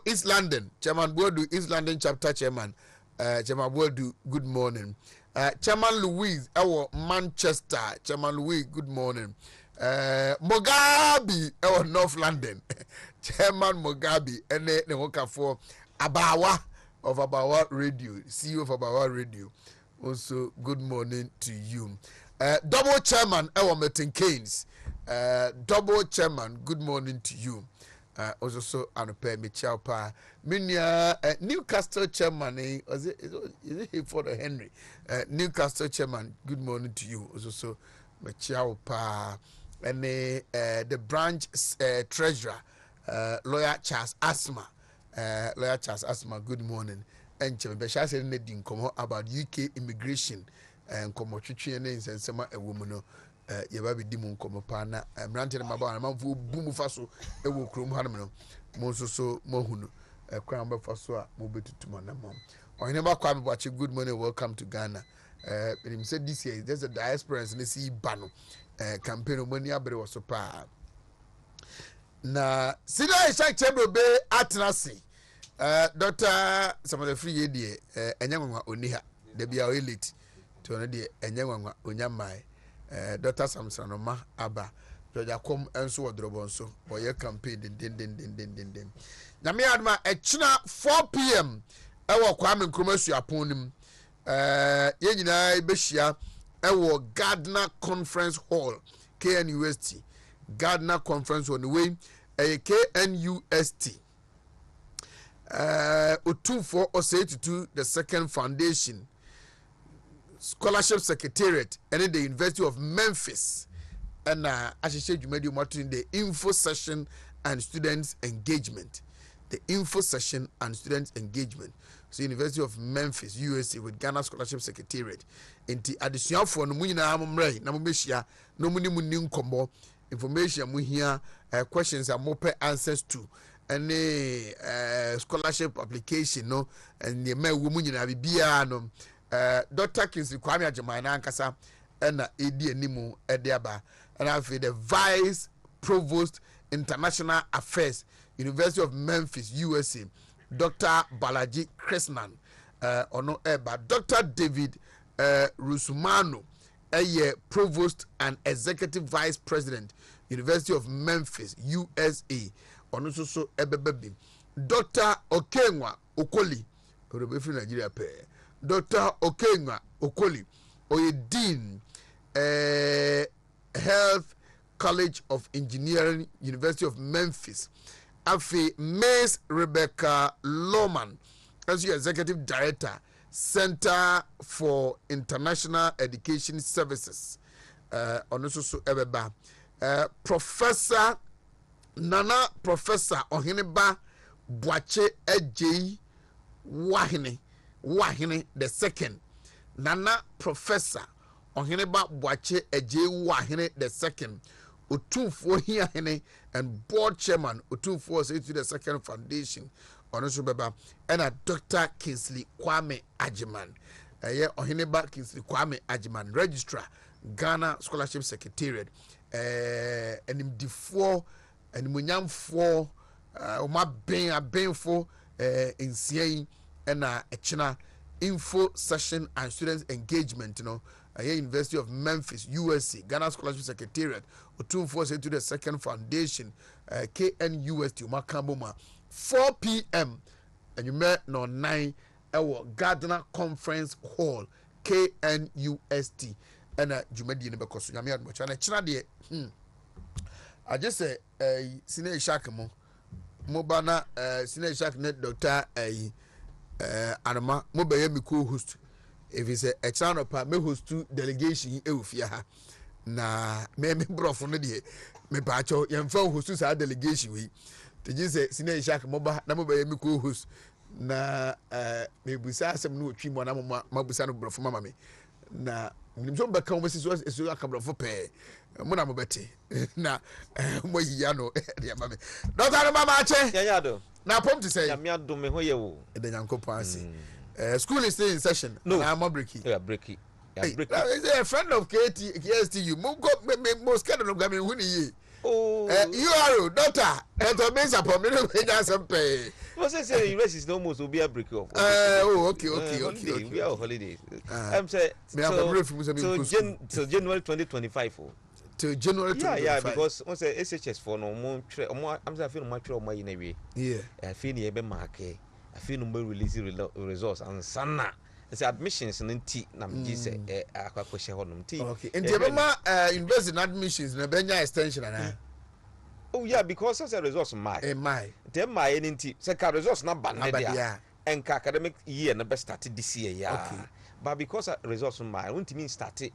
East London, Chairman Bodu East London chapter chairman, Chairman Bodu, good morning. Chairman Louise Manchester, Chairman Louise, good morning. Mugabe North London, Chairman Mugabe, and the worker for Abawa of Abawa Radio, CEO of Abawa Radio. Also, good morning to you. Double Chairman Metin Keynes, Double Chairman, good morning to you. Also, so Anope Michel Pa, Minia Newcastle Chairman, is it here for the Henry? Newcastle Chairman, good morning to you. Also, so Michel Pa. And the branch treasurer, lawyer Charles Asma, good morning. And Chemebesha said anything come about UK immigration and Komotri and Sema a woman, Yababi Dimon Komopana, and Rantan Maba, and Mavu Bumufaso, a will crum Hanamano, Monso Mohunu, a crown Bafasua, Mobitu to Manamon. Oheneba Kwame watching good morning, welcome to Ghana. He said this year there's a diaspora and they see Bano. Campaign of money abere was so pa na sida isha chebro be atnasi Dr. some of the free idea enyanwa oniha de bia elite to no de enyanwa onyamai Dr. Samsonoma aba joja kom enso wodrobo nso boye campaign din na me adma echina 4 p.m. ewo Kwame Nkrumah aponim ye nyina behia ewo Gardner Conference Hall KNUST Gardner Conference on the way KNUST Otumfo Osei the second foundation scholarship secretariat and the University of Memphis and Asiedu medium in the info session and students engagement so University of Memphis USA with Ghana Scholarship Secretariat inti addition for no munyina amomre na momehia no muni nkombo information mu hia questions are more answers to any scholarship application no and the me wo munyina bibia no Dr. Kinsley Kwame Ajimana ankasa na edi animu ediaba and after the Vice Provost International Affairs University of Memphis USA Dr. Balaji Krishnan ono eba Dr. David Rusumano Provost and Executive Vice President University of Memphis USA ono so ebebebi Dr. Okenwa Okoli orebefi Nigeria pe Dr. Okenwa Okoli oye Dean Health College of Engineering University of Memphis Afi Miss Rebecca Lohman as your Executive Director Center for International Education Services onosusu ebeba Professor Oheneba Boache Ejei Wahine the second Nana Professor Oheneba Boache Ejei Wahine the second Otumfo Hiahene and board chairman Otumfo Osei the second foundation onosu beba and Dr. Kinsley Kwame Ajiman Oheneba Kinsley Kwame Ajiman registrar Ghana Scholarship Secretariat and him D4 and munyamfo oma ben abenfo in and echina info session and students engagement University of Memphis, USC, Ghana Scholarship Secretariat, Otumfuo to the Second Foundation, KNUST, Makamboma, 4 p.m. and you met no 9 Gardner Conference Hall, KNUST, and Jumedi in Bekosu. Yamiad Mochana Chinadi. I just say, Sine Shakamo, Mobana, Sine Shaknet, Doctor, Anama, Mobayemi co-host. If it's a channel pa me host to delegation eufia na me brofo no de me pacho yemfa host to sa delegation we te say sine shak moba na moba yemi ko host na me busa asem no twi mo na mabusa no brofo mama me na nimso be kan wesi so aka brofo pe mo na mo beti na mo yiya no de mama doctor mama ache ya do na pom to say ya me adom me ho ye wo e de nyankopon ase. School is still in session. No, I'm not breaking. Yeah, breaking. Yeah, hey, a friend of KSTU. Most kind of gaming who ye. Oh, you are doctor. Doctor means upon me to pay some pay. What's I say? The rest is almost will be a break off. Okay. We are holidays. I'm saying so January 2025. To January 2025. Yeah, because once SHS for no more. I'm saying I feel much more in a way. Yeah, I feel you be market. I feel no more releasing results and sana. It's admissions and tea. Nam G say a question on tea. Okay. And the invest in admissions in a Benya extension. Oh yeah, because as a resource my. Then my NT. Second resource not bad. Yeah. And academic year never started this year. Yeah. Okay. But because resource my, I want mean started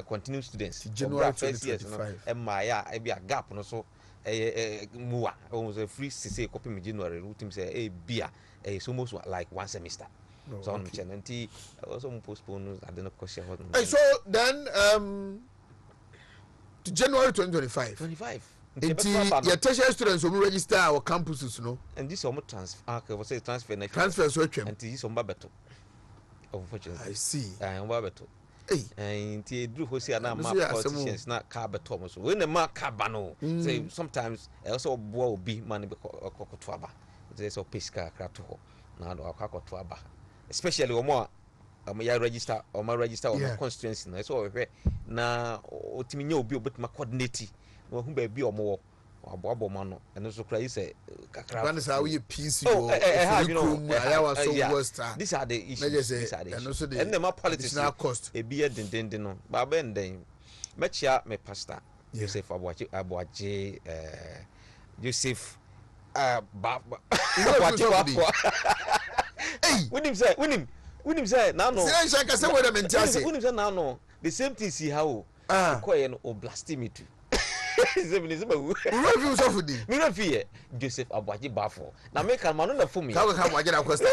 continue students. January 2025. And my I be a gap no so. Mua almost a free CC copy in January. Routine say a beer. It's almost like one semester. No, so okay. On and also postpone. I don't know question. So then, to January 2025. 25. Your tertiary students will register our campuses, no. And this almost transfer. Say transfer. Transfer so and this is on Babeto. Unfortunately, I see. I'm Babeto. And do Hosea now, my politicians not carbetom. So when the mark cabano, say sometimes also will be money because Cocotuaba. There's a pisca cratoho. Now, Cocotuaba. Especially or more. My register or my constituency. I saw now, Timino be a bit my coordinating. Well, who may be or more. Or Mano, and also cry say, That is how you piece you know. These are the issues. And also the more politics now cost a beard and no. Baben then Metcha me pastor. Joseph Abuaji, Joseph Win him say now no. The same thing see how oblasti me too. Joseph Abuaji Bafo. Now make a man on for me. How come I get a question?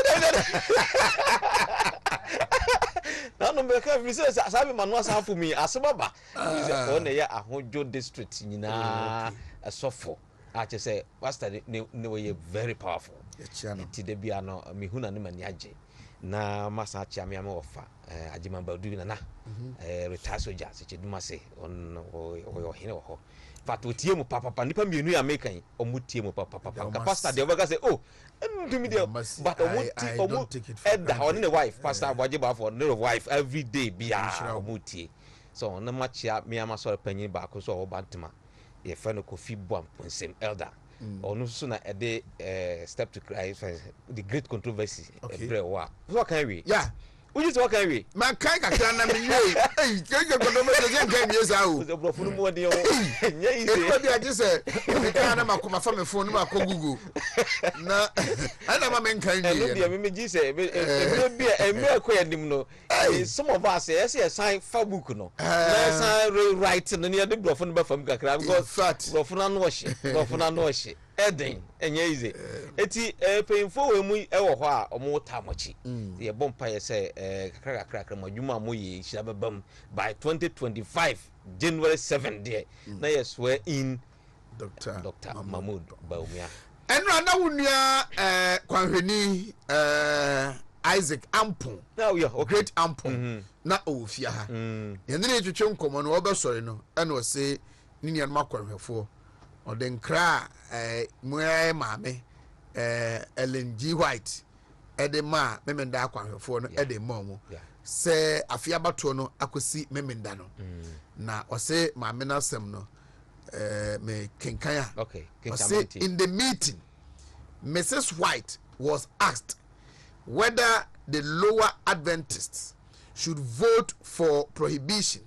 Now, no, because Sabi man was half for me as a baba. On a Hojo district in a soft. I just say, what's that? No, you're very powerful. Tidebiano, Mihuna Nimaniaje. Na Massa Chamiamo offer. Ajimamba doing na retire soldier, such a dumase on or hino. But with Tiemo Papa, Nipa Munu are making or Mutiemo Papa. Pastor, the other say, oh, to me, but I won't take it. Edda, on the wife, Pastor Wajiba for no wife every day be a muti. So, no much me, I'm a sort of penny back or Bantama. A fellow coffee bump when same elder. Or no sooner a day step to cry the great controversy. What can we? Yeah. We just walk away. My kind of can I mean, hey, you can years out. The Brofun more dear. I just said, I can't my family phone, my Google. No, I never mean kind of images. Maybe a mere some of us say a sign for Bukuno. I write near the Brofun from Gakra because fat Brofun wash it, Brofun wash it. Edding and easy. Eti painful when we ever or more tamachi. The bumpire say cracker Majuma Muyi Shababum by 2025, January 7th day. Now you swear in Dr. Mahmoud Baumia. And Rana Quanheni Isaac Ampon. Now we are great Ampon. Not Ofia. And then you chunk on over sorry no, and was say Ninian Macron for. Or then cry, Mame, Ellen G. White, Edema, Memenda Quan for Eddie Momo. se afiabato no akosi memenda no na ose maame na asem no me kenkaya okay ose in the meeting Mrs. White was asked whether the lower Adventists should vote for prohibition.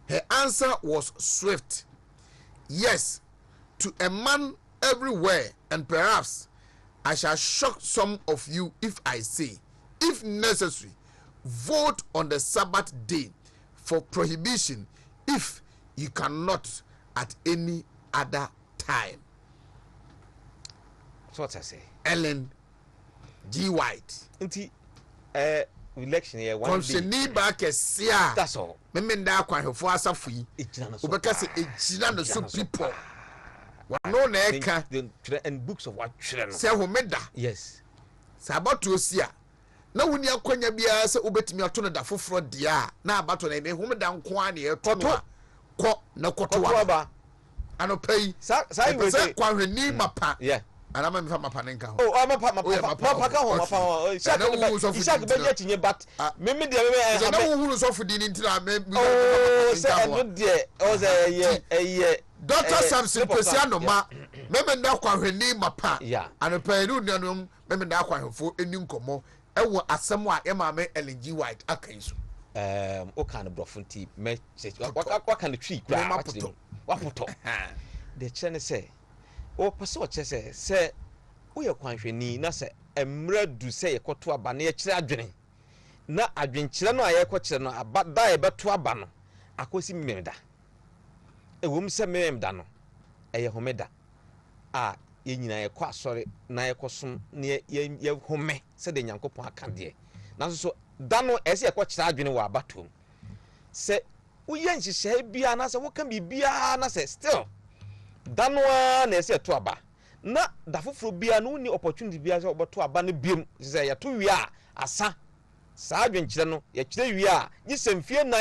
Her answer was swift. Yes, to a man everywhere, and perhaps I shall shock some of you if I say, if necessary, vote on the Sabbath day for prohibition if you cannot at any other time. That's what I say. Ellen G. White. Election here one day. That's all. Memenda akwanhefo asafu yi. Obeka se ejina no so people. No na eka and books of what children. Say homeda. Yes. Sabato osia. Na wuni akwanya bia se obetimi ato no da foforo dia na abato na homeda nko a na eto ko na kotowa ba. Anopai. Sai we say kwanhwani mapa. Yeah. Anama mfa mapa nenka ho. Oh, mapa ka ho mapa. Ishak be get nye but me de me na wo huru so fudi ni ntira me. Oh, say no de. Oh say Dr. Samson Kwesiano ma me na kwahwani mapa. Anopai nu nuanom me na kwahwefo eni nkomo ewo asem a ema Ellen G. White akan so. O kan brofunti me what can the tree cry wapoto. The chene say o pese o chese se wo ye kwanhwani na se emra du se ye koto aba na ye kire adwene na adwenkyire no aye ko kire no abada ye beto aba no akosi mmemda ewom se mmemda no eye homeda a ye nyina ye kwa asore na ye kosom na ye home se de nyankopon aka de na so da no ese ye ko kire adwene wa abatom se wo ye nhihye bia na se wo kan bibia na se still danwa na ese to aba na da foforo bia no ni opportunity bia se oboto aba no biem se ya to wi a asa saa adwenkyire no ya kire wi a gisemfie na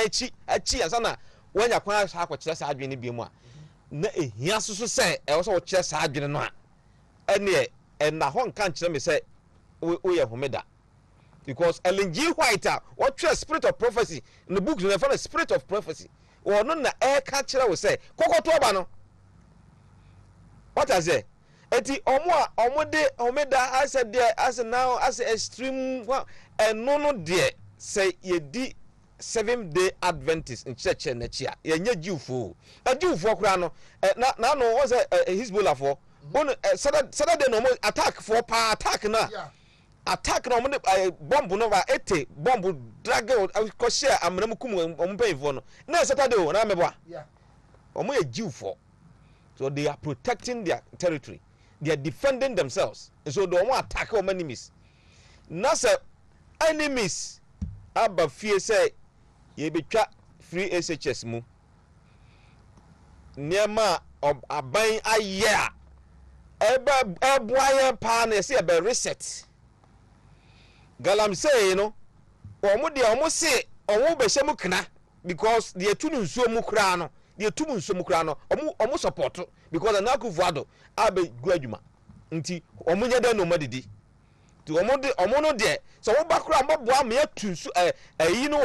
achi asa na wanya kwan sa akokire saa adwene biem a na ehia soso se e wo so wo kire saa adwene no a ene na ho nka nkire me se wo ye homeda because Ellen G. White what spirit of prophecy in the books we find a spirit of prophecy or no na e ka kire wo se kokoto aba no. What I say? Eti omode omeda I said there as now as extreme and no there say ye di 7-day Adventist in church na chia ye nya Jewfo a Jewfo kra no na no was Hezbollah for on Saturday no attack for pa attack na attack no bomb no va ete bomb drag ko share amram kum ompayfo no na Saturday o na mebo omo ye Jewfo. So they are protecting their territory. They are defending themselves. And so they won't attack our enemies. Nasa enemies aba fear say ye be twa free SHS mu. Niema aban aya. Eba ebuaye pa na say be reset. Galam say you know, omo de omo say omo be hye mu kna because they tunu nsuo mu kra no. The two months no omu support because na Akufo-Addo abe guadwuma nti omu nya dan no madidi ti omu no de so wo bakura mboboa me atunsu yi no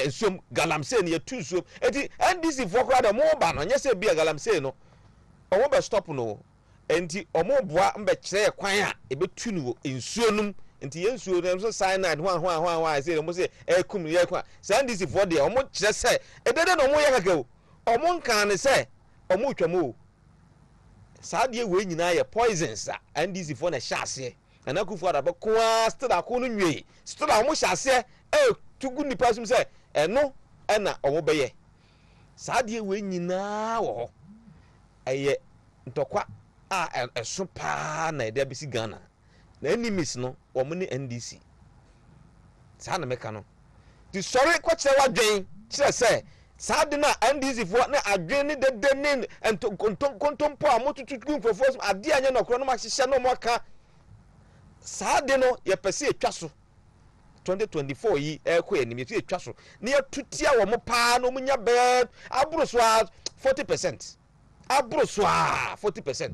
nsuom galamsey ne atunsu enti NDC for kura de mo ba no nya se bia galamsey no omu be stop no enti omu boa mbe kire kwan a ebetu no nsuonum nti yensuo no so cyanide ho say mo say kum ye kwa NDC for de omu kire se edede no mo ye kakao omon kan se omo twamo saade we nyina ye poisons and this for na hyase na Akufo-Addo abekwa stada ko no nwe stada omo hyase tugu nipa sum se eno na omo beye saade we nyina wo eye ntokwa eso pa na ede bisi Ghana na enemies no omo ni NDC sa na meka no ti sori kwa kire wadwen kire se Sad na NDC for na adwene de denin and kontompo amotutu mfofo ade anya no kro no mahye no moka sad no ye pese etwa so 2024 yi ekọ enim ye etwa so na ye tutia wo mo pa no munya be aburo so 40% aburo so 40%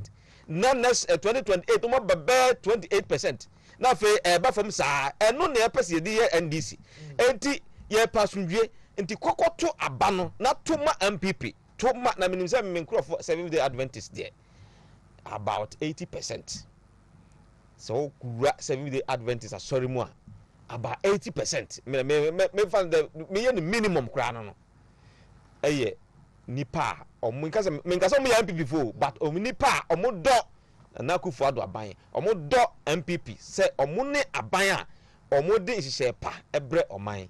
na next 2028 mo be 28% na fe ba fam sa eno na ye pese ye di NDC enti ye pasundwe nti kokoto abano na to ma MPP to ma na minim say me nkrofo 7th Day Adventist there about 80%. So kura 7th Day Adventist sorry mu about 80%. Me find the me minimum kura no. Eye nipa omunkasa menkasa mu MPP before but omnipa omodo na kufu ado aban omodo MPP say omune aban a omode nhihye pa ebre oman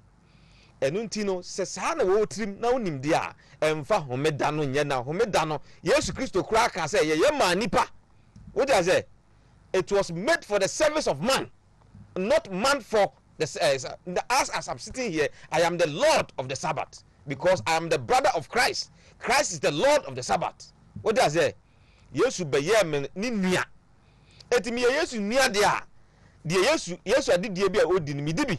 enu ntino se saa na wo trim na wonim de a emfa homeda no nye na homeda no Yesu Kristo kura ka say ye ma nipa what does say it was made for the service of man not man for the as I'm sitting here I am the Lord of the Sabbath because I am the brother of Christ. Christ is the Lord of the Sabbath. What does say Yesu be ye men ni nua etimi Yesu nua de a de Yesu adi de bi a odi ni midibi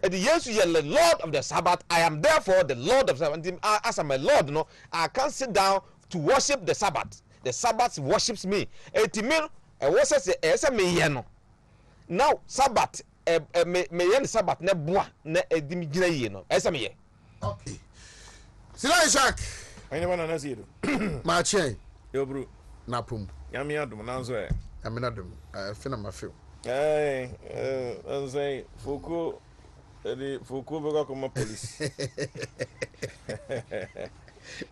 the Yesu ye the Lord of the Sabbath. I am therefore the Lord of the Sabbath. As I'm a Lord, no, I can't sit down to worship the Sabbath. The Sabbath worships me. Etimi what says me ye no. Now Sabbath me ye Sabbath ne boa ne edimi gina ye no. Esa me ye. Okay. Sila Ishak. Anyone on Asiedu? Ma chain. Yo bro. Napum. Yami adum nanzo e. Yami nadum. Fina ma feel. Hey, I'm saying Foucault bega comme police.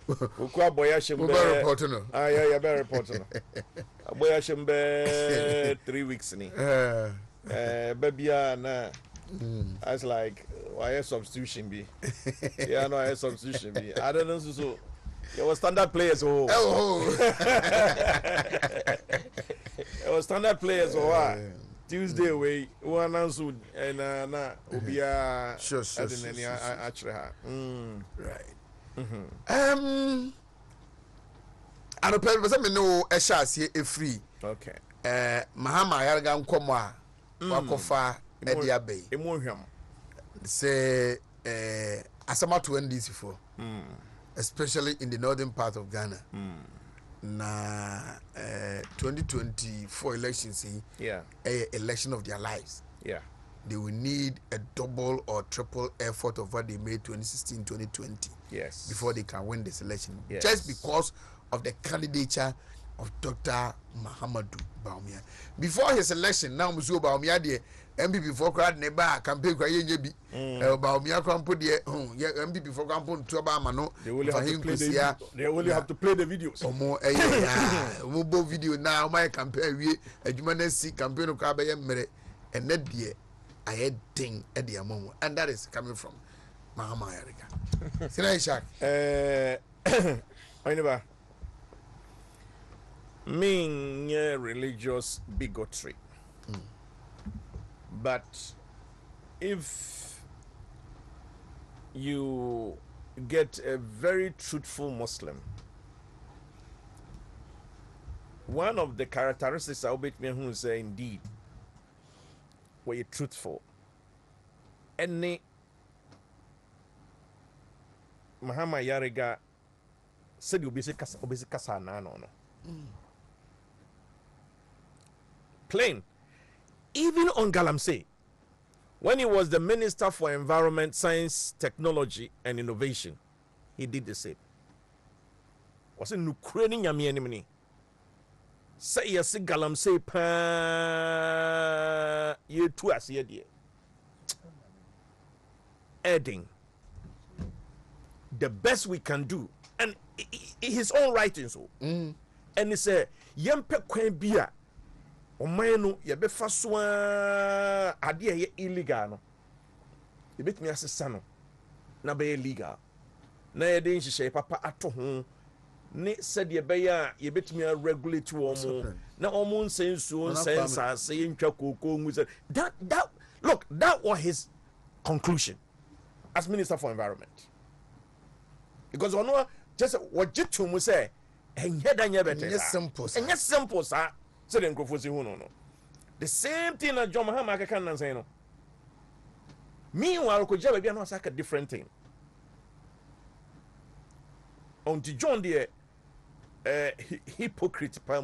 Foucault boya shembe. Report no. Ah yeah, be report no. Boya shembe 3 weeks ni. Babia na. I was like, why substitution be? Yeah, no, I substitution be. I don't know so. There was standard players oh. There was standard players oh. Tuesday we one answer and na obia sure actually right I don't pay me no e sha se e free okay mahama yarga nkomo a wakofa e dia bay emu hwam say asamato NDC for especially in the northern part of Ghana na 2024 elections election of their lives. They will need a double or triple effort of what they made 2016 2020 before they can win this election, just because of the candidature of Dr. Mahamudu Bawumia. Before his election, now Musu Bawumia the MPP for crowd neba campaign kwa yenye bi Bawumia krampo de MPP for krampo ntuaba mano they only have to play the videos omo mo video na my campaign wie adwuma na si campaign ko abaye mmere ene de aye ding e de amon and that is coming from Mahama Yarika. Sina Ishak Oheneba mean religious bigotry. But if you get a very truthful Muslim, one of the characteristics I'll bet me who say indeed were you truthful. Any Mahama Yariga said you be kasa na no. Plain. Even on Galamsey, when he was the Minister for Environment, Science, Technology, and Innovation, he did the same. Was in Ukrainian yami enemy. Say yes, Galamsey pa ye tu Asiedu. Adding the best we can do, and his own writing so. And he said, "Yempe kwen bia." Omano ye be faswa ade ye illegal no ye betimi asesa no na be illegal na ye de nhihye papa ato ho ne said ye be ya ye betimi regulate wo mo na omo nsensuo nsensa se ye ntwa kokko ngu said that look that was his conclusion as Minister for Environment, because ono just what jitu mu say enye da nye better enye simple sa. So then go for no. The same thing that John Mahama can say no. Meanwhile, could you be a different thing? On to John the hypocrite pa.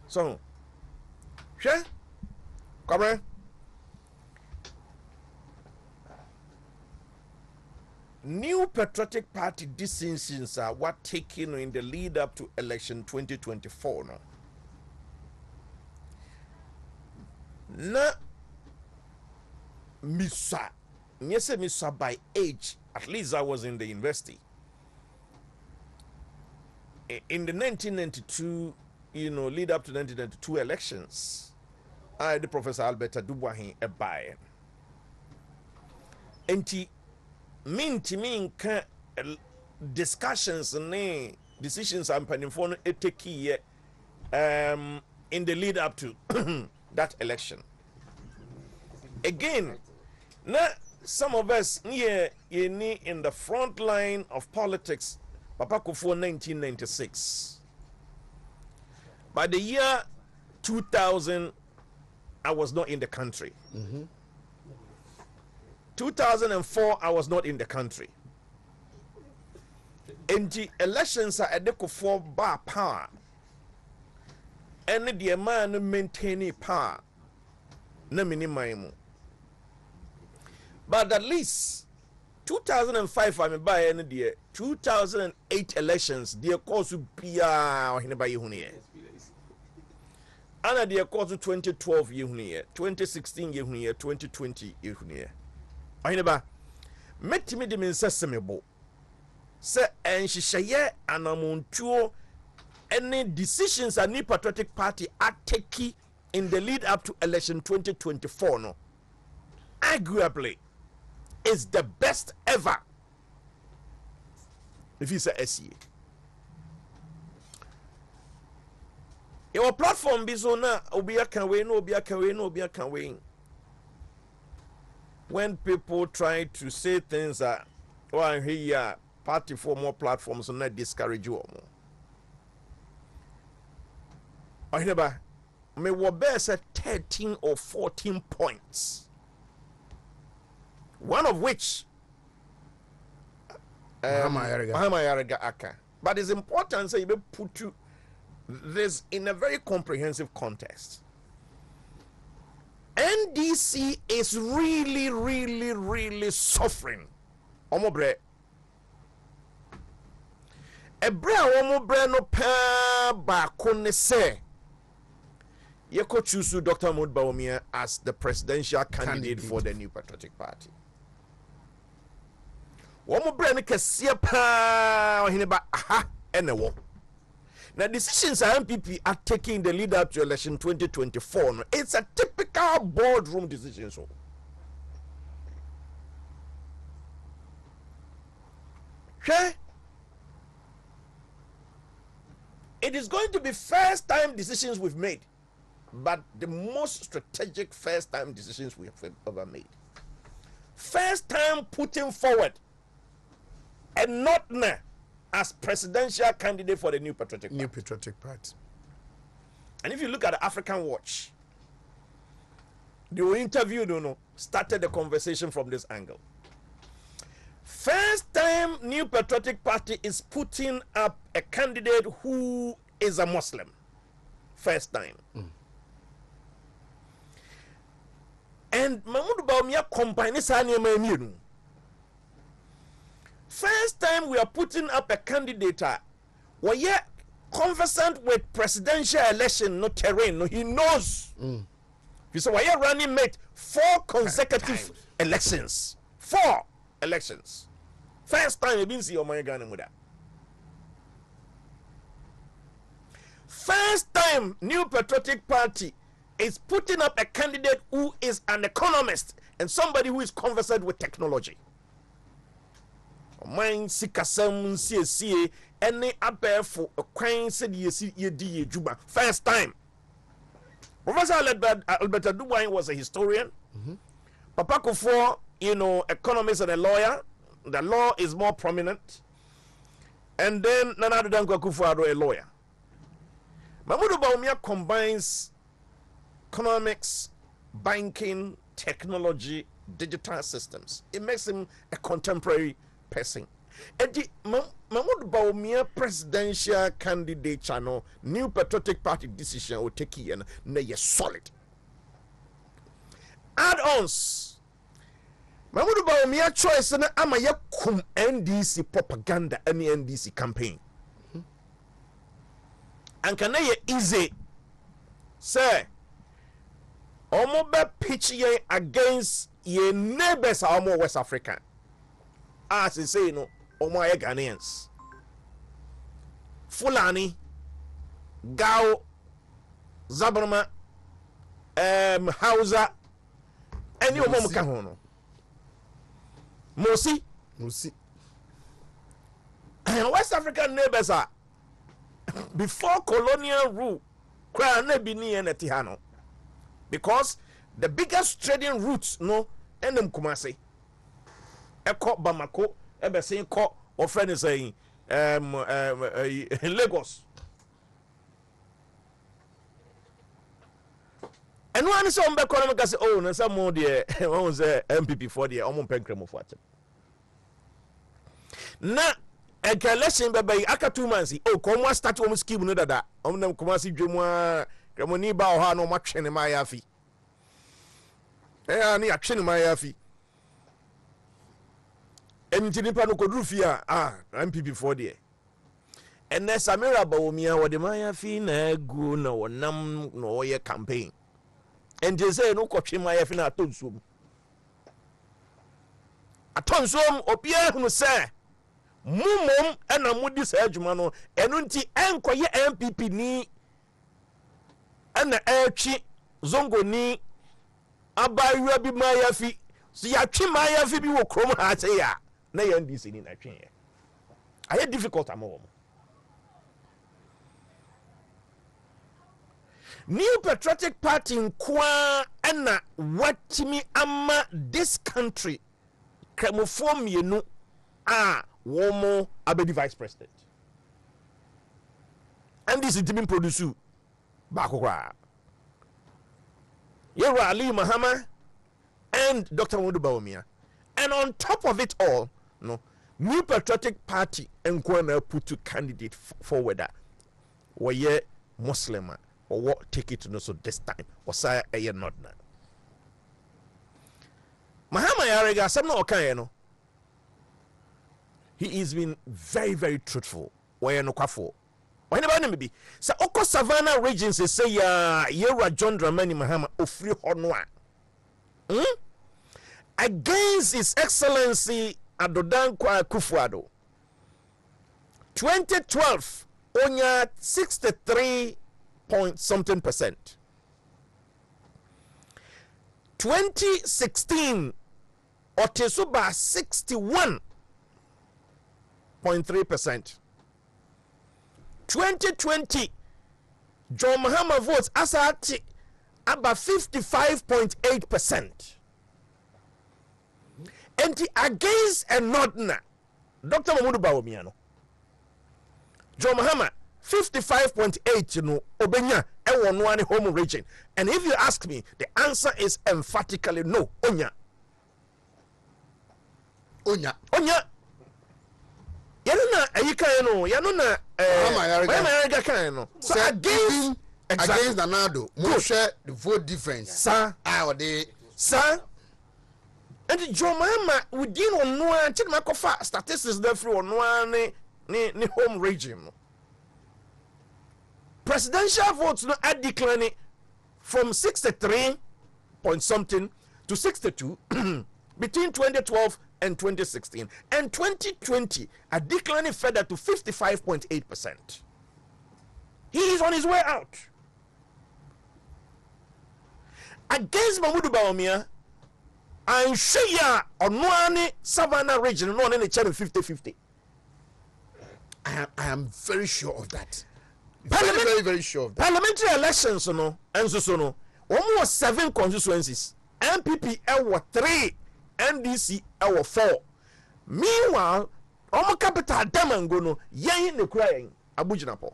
So, share, come New Patriotic Party decisions are what taken in the lead up to election 2024 now. Na misa, nyese misa by age. At least I was in the university. In the 1992, lead up to 1992 elections, I had Professor Albert Dubois a buy. And mean discussions and decisions I'm planning for a take in the lead up to that election. Again, now some of us here in the front line of politics, Papa Kufuor 1996. By the year 2000, I was not in the country. 2004, I was not in the country. And the elections are at the Kufuor bar power. And the man maintaining power. No minimum. But at least 2005, I'm by any year. 2008 elections, the course would be Oheneba Yehunie. And the course 2012 Yehunie, 2016 Yehunie, 2020 Yehunie. Oheneba, met me the minsesemebo. Say, and she share an amontuo any decisions a New Patriotic Party are taking in the lead up to election 2024. No, arguably, is the best ever. If you say SCA, your platform be so now, Obia can win, Obia can win, Obia can win. When people try to say things that, oh, here, party for more platforms, and not discourage you more. Oheneba, may we best at 13 or 14 points. One of which Mahama Aka. But it's important that you put this in a very comprehensive context. NDC is really suffering. Omobre. Ebra omobre no pa ba kone se. Yeko choose Dr. Mahmoud Bawumia as the presidential candidate for the New Patriotic Party. Womo brand kesiye pa Oheneba aha enewo. Now decisions MPP are taking the lead up to election 2024. No, it's a typical boardroom decision. So okay. It is going to be first time decisions we've made, but the most strategic first time decisions we have ever made. First time putting forward and not as presidential candidate for the New Patriotic Party. And if you look at the African Watch, the interview started the conversation from this angle. First time New Patriotic Party is putting up a candidate who is a Muslim. First time. And Mahmoud Bawumia combines an first time we are putting up a candidate where you conversant with presidential election, no terrain, no, he knows. You say, why you running mate 4 consecutive elections. 4 elections. First time you been see your money gun with that. First time New Patriotic Party is putting up a candidate who is an economist and somebody who is conversant with technology. Mine sikasem CSA any abel for a crane said ye juba. First time. Professor Albert Dubois was a historian. Papa Kufuor, economist and a lawyer. The law is more prominent. And then Nana Dankwa Kufuor, a lawyer. Mahmoud Bawumia combines economics, banking, technology, digital systems. It makes him a contemporary person. And the Mahmoud Bawumia presidential candidate channel, New Patriotic Party decision will take you and they are solid. Add-ons. Mahmoud Bawumia choice na ama ye kum NDC propaganda and NDC campaign. And can ye easy say omo be pitch ye against ye neighbors omo West African. As they say no omo ye Ghanaians. Fulani, Gao, Zabrama, Hausa, any omo ka ho no. Mosi. West African neighbors are before colonial rule, because the biggest trading routes no and them Kumasi. Eko Bamako, ebe saying ko or friend is saying Lagos. And one is on back on say, oh, no, some more dear, one was MPP for the Omon Penkremo for it. Na a election by aka 2 months. Oh, come on, start on scheme no that. Them Kumasi Jumwa, Gramoniba or Hano Maction in my yafi. Eh, any action in my yafi. And Tinipano Kodrufia, MPP for the. And there's Samira Bawumia, what the Maya fi na go no nam no ye campaign. And they say no coach in my fina tonsum. A tonsum opia who say mumum and a moody surgeon and unti enquire MPP ni and the airchi zongo ni abayu bi maya fi so ya twi maya fi bi wo krom ha say ya na ya ndisi ni na twen I had difficult amom. New Patriotic Party in Kwa and Wontumi ama this country Kremofom yenu womo abedi vice president. And this is being produced Bakokra. Yera Ali Mahama and Dr. Mahmoud Bawumia. And on top of it all, no, New Patriotic Party and Kwa put two candidates forward that were ye Muslim. Or what take it to know so this time or say a year not now. Mahama Yarega, some no okay, no. He is been very, very truthful. Why no kwafo? Oheneba maybe. Sa Oko Savannah Regency say Yera John Dramani Mahama ofri honwa. Against His Excellency Adodankwa Kufuado. 2012 onya 63 point something percent. 2016 Otesuba 61.3%. 2020 John Mahama votes asati about 55.8%. And against and not na Dr. Mahmoud Bawumia John Mahama 55.8 you know obenya e won one home region. And if you ask me, the answer is emphatically no. Onya yanuna ayika no yanuna Yarega kan no so against Nanado mo share the vote difference sir sir and John Mahama within on no anti makofa statistics there free on one ni home region. Presidential votes no are declining from 63 point something to 62 between 2012 and 2016, and 2020 are declining further to 55.8%. He is on his way out. Against Mahmoud Bawumia, I'm sure ya on one Savannah region, no one in the channel 50-50. I am very sure of that. Very sure of that. Parliamentary elections, no, and so no. Almost 7 constituencies. MPP were 3, NDC were 4. Meanwhile, Omo capital Damango no yen ne crying Abujinapo.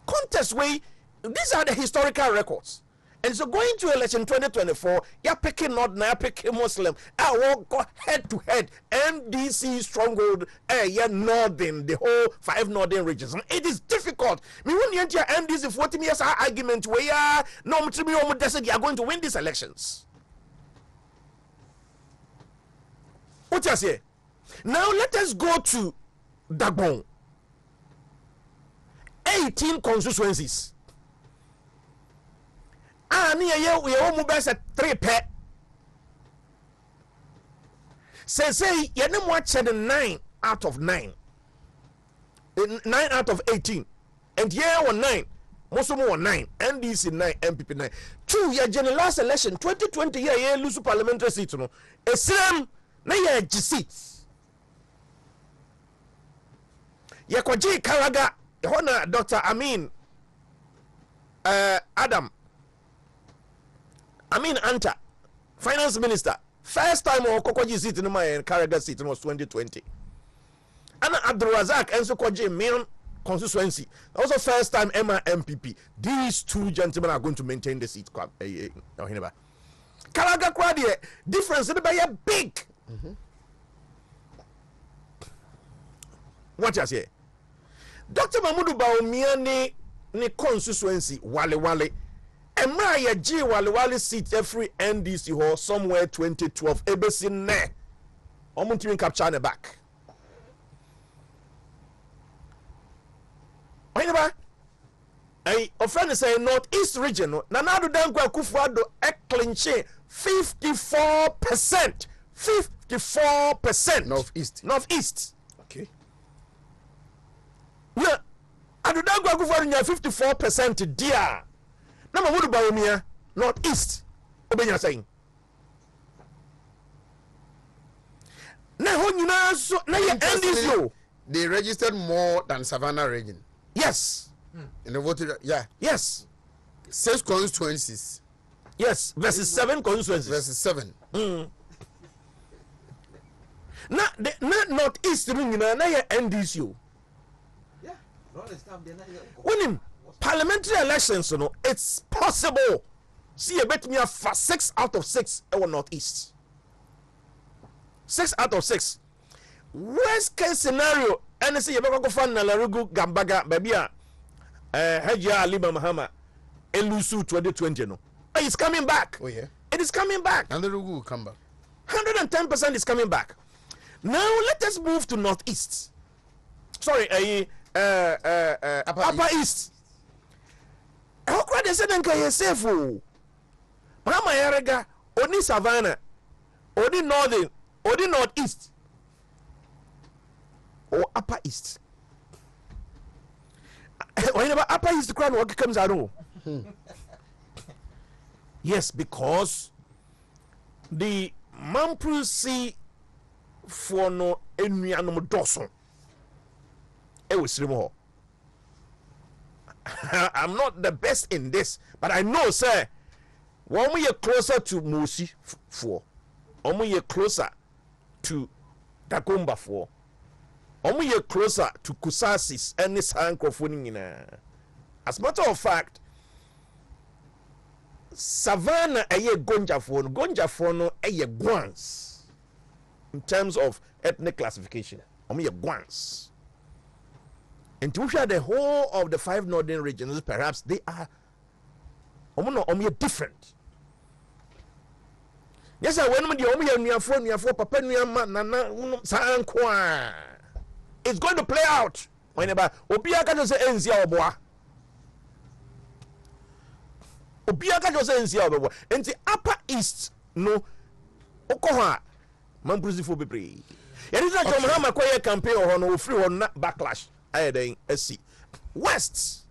Contest way, these are the historical records. And so going to election 2024, you're picking not now, picking Muslim. I will go head to head. NDC stronghold, you're northern, the whole 5 northern regions. It is difficult. Me when you enter NDC 40 years argument where no you're going to win these elections. What you say? Now let us go to Dagbon. 18 constituencies. Near you, we almost at 3 pet. Say, you know what? 9 out of 9. 9 out of 18. And here on 9. Most of them were 9. NDC 9, MPP 9. 2 year general last election 2020 year lose parliamentary seat no. A same na year G seats. Ye kwaji Karaga hona Dr. Amin Adam Amin Anta finance minister first time o kokwaji seat no my Karaga seat was 2020. Ana Abdulrazak enso kwaji million constituency. Also first time MPP. These 2 gentlemen are going to maintain the seat. Oheneba. Karaga kwadi difference in the big. What you say? Dr. Mahmoud Bawumia ni constituency wale. Emra ya G wale seat every NDC hall somewhere 2012. Ebesi ne. Omuntimi capture ne back. Oheneba, a offender say Northeast region, Nanadu Dankwa Kufuado clinching 54%. 54%. Northeast. Okay. Yeah, Adu Dankwa Kufuado 54% dear. Nama Mudu Bawumia, Northeast. Obenya saying. Na honyina so na ye NDC. They registered more than Savannah region. Yes. In the voted, yeah. Yes. 6 constituencies. Yes. Versus 7 constituencies. Versus 7. Na Northeast ring na ye NDC. Yeah. When parliamentary elections, it's possible. See a bet me for 6 out of 6 our Northeast. 6 out of 6. Worst case scenario. And say you go find Nalarugu Gambaga babia Hajia Alima Mahama Elusu 2020 no. It's coming back. Oh yeah. It is coming back. Nalarugu will come back. 110% is coming back. Now let us move to Northeast. Sorry, Upper East. How could they say then can you safe? Mama Yarega, Oni Savannah, Oni Northern, Oni Northeast. Or Upper East. Whenever Upper East crown what comes out. Yes, because the Mampru see for no any animal doson. It was remote. I'm not the best in this, but I know, sir, when we are closer to Musi for, when we are closer to Takumba for. Omu ye closer to Kusasis and this microphone in as a matter of fact, Savannah a ye Gonja phone a ye Guans in terms of ethnic classification. Omu ye Guans. And to share the whole of the 5 northern regions, perhaps they are omu ye different. Yes, I went with the omu ye phone, papa nana sankwa. It's going to play out. Whenever Obiaka just say Enzia Oboa. Obiaka just say Enzia Oboa. And the Upper East, no, Okoha, Mampuzi for Bibri. It is like John Hama campaign or no free or not backlash. I had SC. West.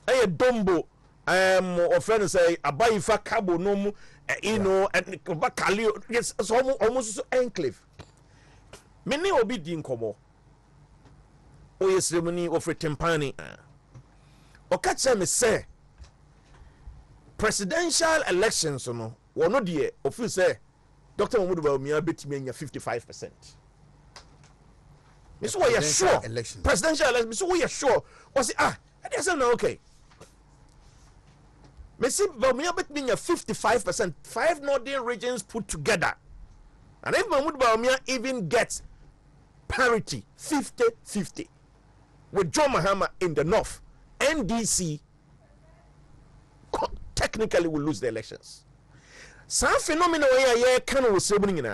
I had Dombo. I am offended say Abaifa Cabo Nomu, and Bakalio. Yes, it's almost enclave. Many obi di nkomo o yesemani of Timpani o catch me say presidential elections no wono de ofi say Dr. Mahmoud Bawumia betimi anya 55%. Me so we sure election. Presidential election me so we sure was I say no okay. Me see Bawumia betimi anya 55%, 5 northern regions put together. And if Mahmoud Bawumia even gets parity 50-50 with John Mahama in the north, NDC technically will lose the elections. Some phenomena where can was happening in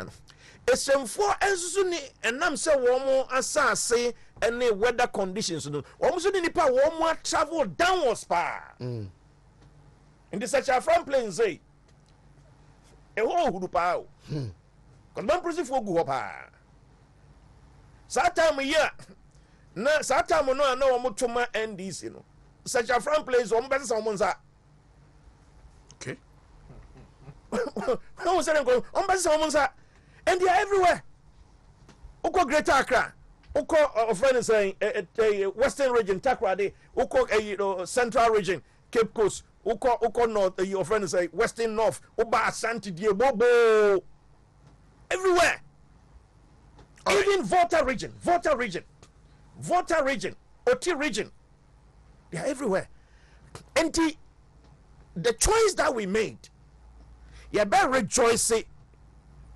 esemfo ensusu ni enam se wo asase any weather conditions no wo so ni nipa wo travel downwards pa in the such a from plane say e ho hudu pa o kon ban presi fo gu ho pa sata me ya na sata mo no na wo toma NDC no such a from place wo be se wo nsa okay no say go wo be se wo nsa and they are everywhere. Uko Greater Accra, Uko friend is saying Western region, Takrade, Uko Central region, Cape Coast, Uko North, your friend is saying Western North, Uba Asante Bobo, everywhere. Even Volta region, Oti region, they are everywhere. And the choice that we made, you better rejoice.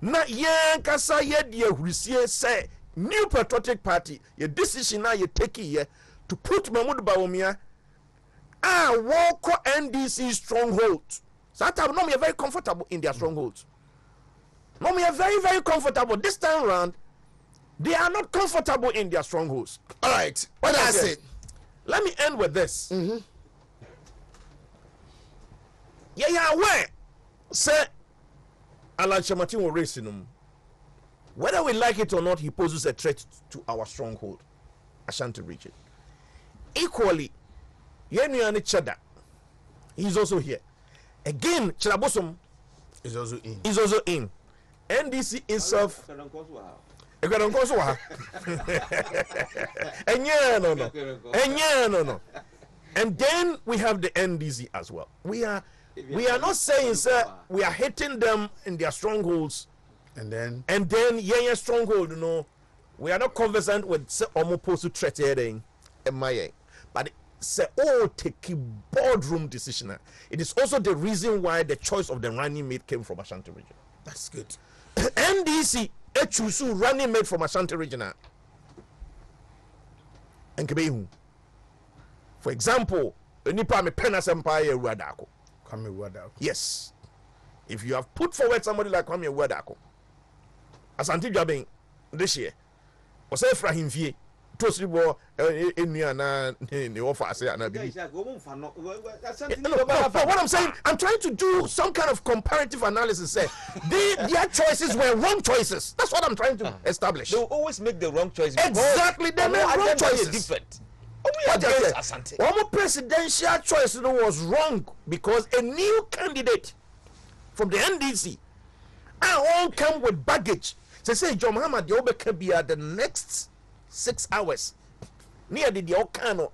Na yen kasa ye de ahurisie say new patriotic party your decision na you take here to put Mahmoud Bawumia walk NDC stronghold. So that time no me very comfortable in their strongholds. No me very very comfortable this time around. They are not comfortable in their strongholds. All right. What I say? Let me end with this. Yeah, where say Alan Shamatin will race him. Whether we like it or not, he poses a threat to our stronghold, Ashanti region. Equally, Yenuani Chada, he's also here. Again, Chadabosom is also in. NDC itself. No. And then we have the NDC as well. We are not saying, sir, we are hitting them in their strongholds. And then stronghold, we are not conversant with almost threatening MIA. But say take boardroom decision. It is also the reason why the choice of the running mate came from Ashanti region. That's good. NDC choose running mate from Ashanti region. And Kebehu. For example, Nipa me Penas Empire Wadako. Kwame Wadako. Yes. If you have put forward somebody like Kwame Wadako, Asante Jabin this year, was say for him fee, Tosibo in the offer say and what I'm saying, I'm trying to do some kind of comparative analysis. Say their choices were wrong choices. That's what I'm trying to establish. They will always make the wrong choice. Exactly, they make wrong choices. Different. One presidential choice was wrong because a new candidate from the NDC all come with baggage. Say John Muhammad the Obe can be at the next 6 hours near the Okano.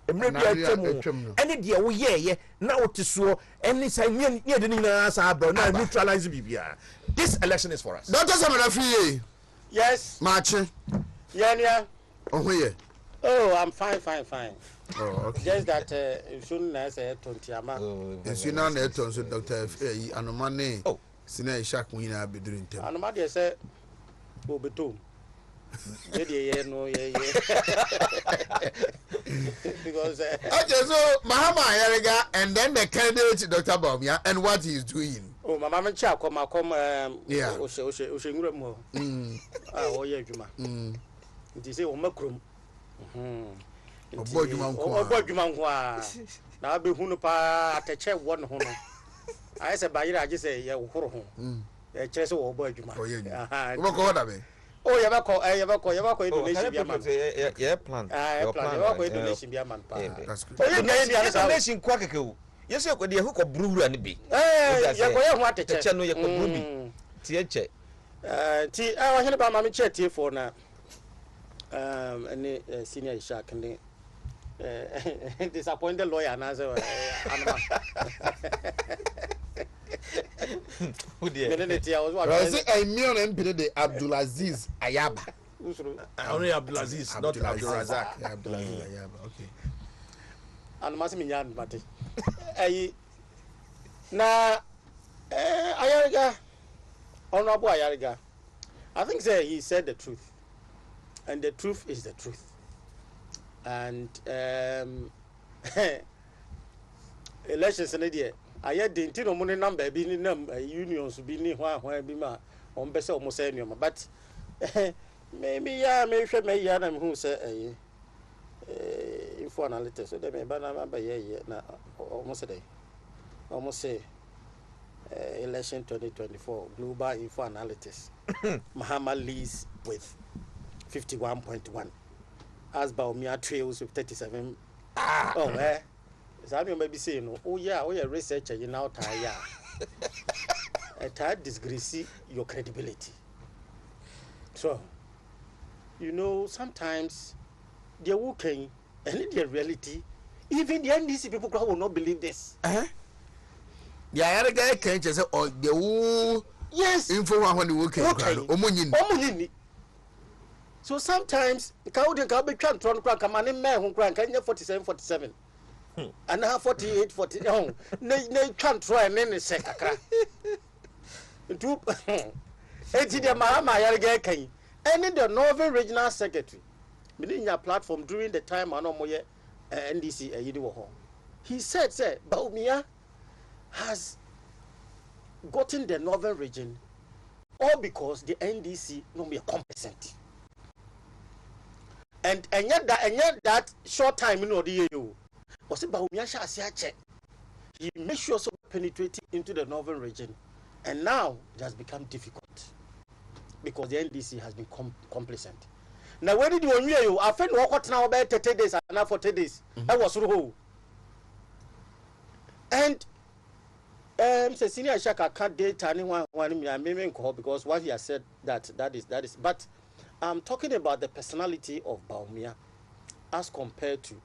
And any dear we now to so any sign near the now neutralize BBR. This election is for us. Dr. Samarafi. Yes. Marching. Yeah. Oh yeah. Oh, I'm fine. Oh, okay. Just that soon as 20 ama. Yes, you know that also Dr. Anomane. Oh, Sina Ishak Wina be doing them. Anomane say Obetum. Because okay, so Mahama Ayariga and then the candidate Dr. Bawumia and what he is doing. Oh, my mama cha come yeah. Oshengura mo. Oh yeah, Juma. It is a woman. Obo Juma nko na be hunu pa ateche won ho no I say bayira age say ye horo ho e kire say wo obo adwuma wo ko hoda be oh ye ba ko Indonesia bia man yeah plan your plan ye ba ko Indonesia bia man pa that's good Indonesia kwa keke wo ye say ko de ho ko bruwura ne bi ye ko ye ho ateche no ye ko bru bi tie che ti Oheneba ba ma me che tie for na any senior Ishak and disappointed lawyer and as who did I million MP the Abdulaziz Ayaba. Only Abdulaziz, not Abdulrazak. Abdulaziz Ayaba, okay. And Masimian Mati. Na Ayariga, Honorable Ayariga, I think he said the truth. And the truth is the truth. And elections in the year, I had the internal money number being unions be ni why be ma on be say almost any but maybe yeah maybe me ya na me hu say info analytics so dem be na ba ye na almost say election 2024 global info analytics Mahama leads with 51.1 as Baumia trails with 37 Samuel may be saying oh yeah researcher you now tire it disgrace your credibility. So you know sometimes they're working and in their reality even the NDC people will not believe this. The other guy can't just say, oh, the woo. Yes. Info when you work. Omunyin. So sometimes, the cow be trying to crack a man in man who crank 47. And now 48, 40. No, they can't try and then say, two 80 the Mahama Yarga and in the Northern Regional Secretary, within your platform during the time I know more NDC Asiedu. He said, Baumia has gotten the northern region all because the NDC no be competent. And yet that short time you know the year was about he made sure so penetrating into the northern region and now it has become difficult because the NDC has been complacent. Now where did you know I found what now about 30 days and now 40 days I was whole and say senior Shaka can't date anyone because what he has said that is but I'm talking about the personality of Baumia as compared to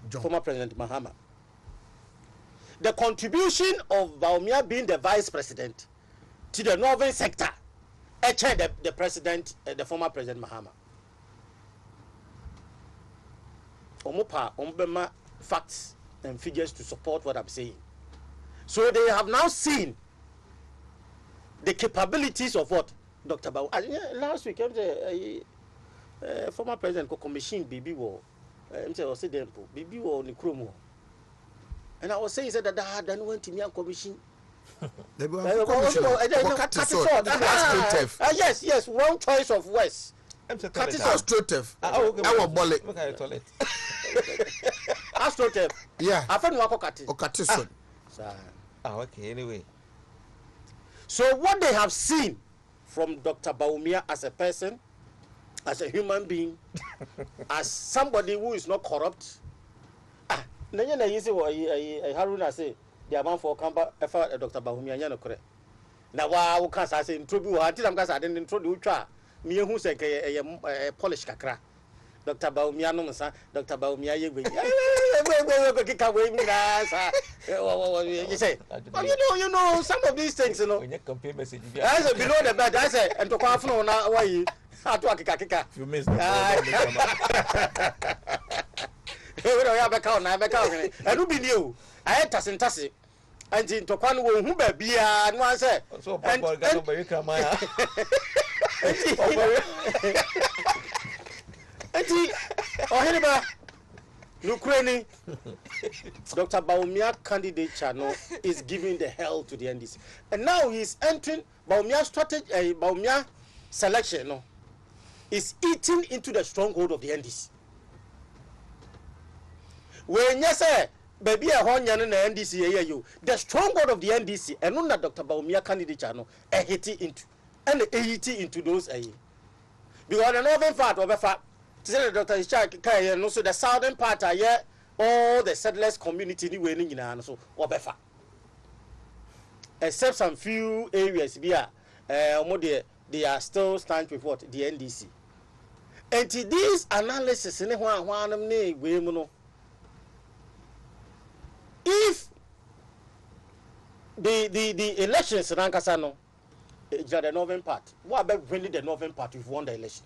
former President Mahama. The contribution of Baumia being the vice president to the northern sector the president the former President Mahama. Ombema facts and figures to support what I'm saying. So they have now seen the capabilities of what Dr. Bau. Last week, former president commission BB war, BB war on the Chromo. And I was saying that I don't want to be a commission. Yes, wrong choice of words. Astroturf. Our bullet. Astroturf. Yeah. I found Wakati. Okay, anyway. So what they have seen from Dr. Baumia as a person, as a human being, as somebody who is not corrupt. Nanya you say Haruna say the amount for Kamba Dr. Baumia no correct. Now why can't I say introduce until I'm going to introduce me who say a Polish kakra. Dr. Baumia no sa Dr. Baumia you say you know some of these things you know I say below the bed I say and to come from now why you have to kika you missed the and who be new I had tassing and in to one who be no answer so Oheneba Ukraine Dr. Baumia candidate channel is giving the hell to the NDC. And now he's entering Baumia strategy Baumia selection is eating into the stronghold of the NDC. When you say baby a honya na NDC you the stronghold of the NDC and not Dr. Baumia candidate channel hit into and into those because the northern part of the Dr. Ishak no so the southern part are here all the settlers community ni winning in so obefa except some few areas they are still stand with what the NDC and this analysis in if the elections in Ankasano the northern part what about winning the northern part if won the election.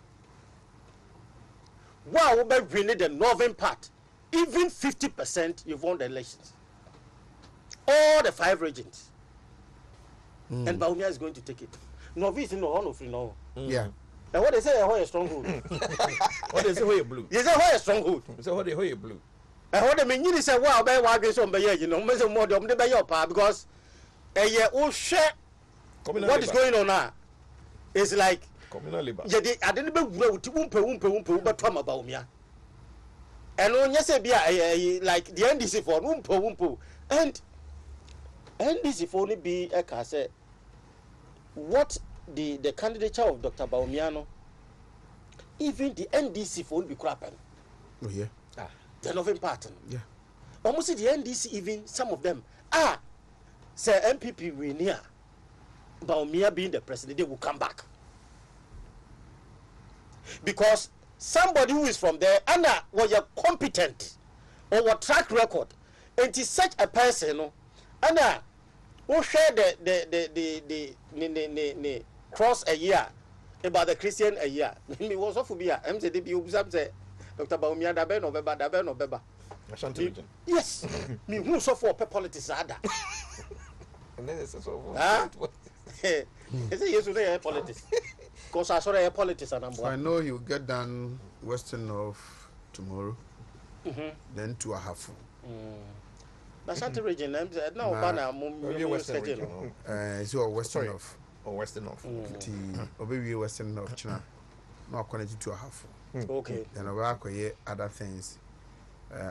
Wow, about winning the northern part, even 50%, you've won the elections. All the 5 regions. And Baumia is going to take it. Novice in no. Yeah. And what they say, a stronghold. What they say, where blue? They say, where stronghold. So what they where blue? And what they mean, you say, wow, by what they say, you know, more than the Bayopa, because a year will share what is going on now is like communal labor. Yeah, I didn't be wumpe about me. And on yes, like the NDC for wumpo, and NDC for only be a case. What the candidature of Dr. Baumiano, even the NDC for be crapping. Oh yeah. They're not important. Yeah. Almost the NDC, even some of them say MPP we near Baumia being the president, they will come back. Because somebody who is from there and was competent or what track record, and is such a person, and who share the cross a year about the Christian a year. Me was off be a MZD Dr. Baumia Dabe no beba. Yes, me who so for politics ada. And then it's so is it yesterday politics? Because I saw a politics and I know he will get done western of tomorrow. Then to a half. The Shanty region, no banner, western region. So western of or western of. Obey western of China. No connected to a half. Okay. Then I other things.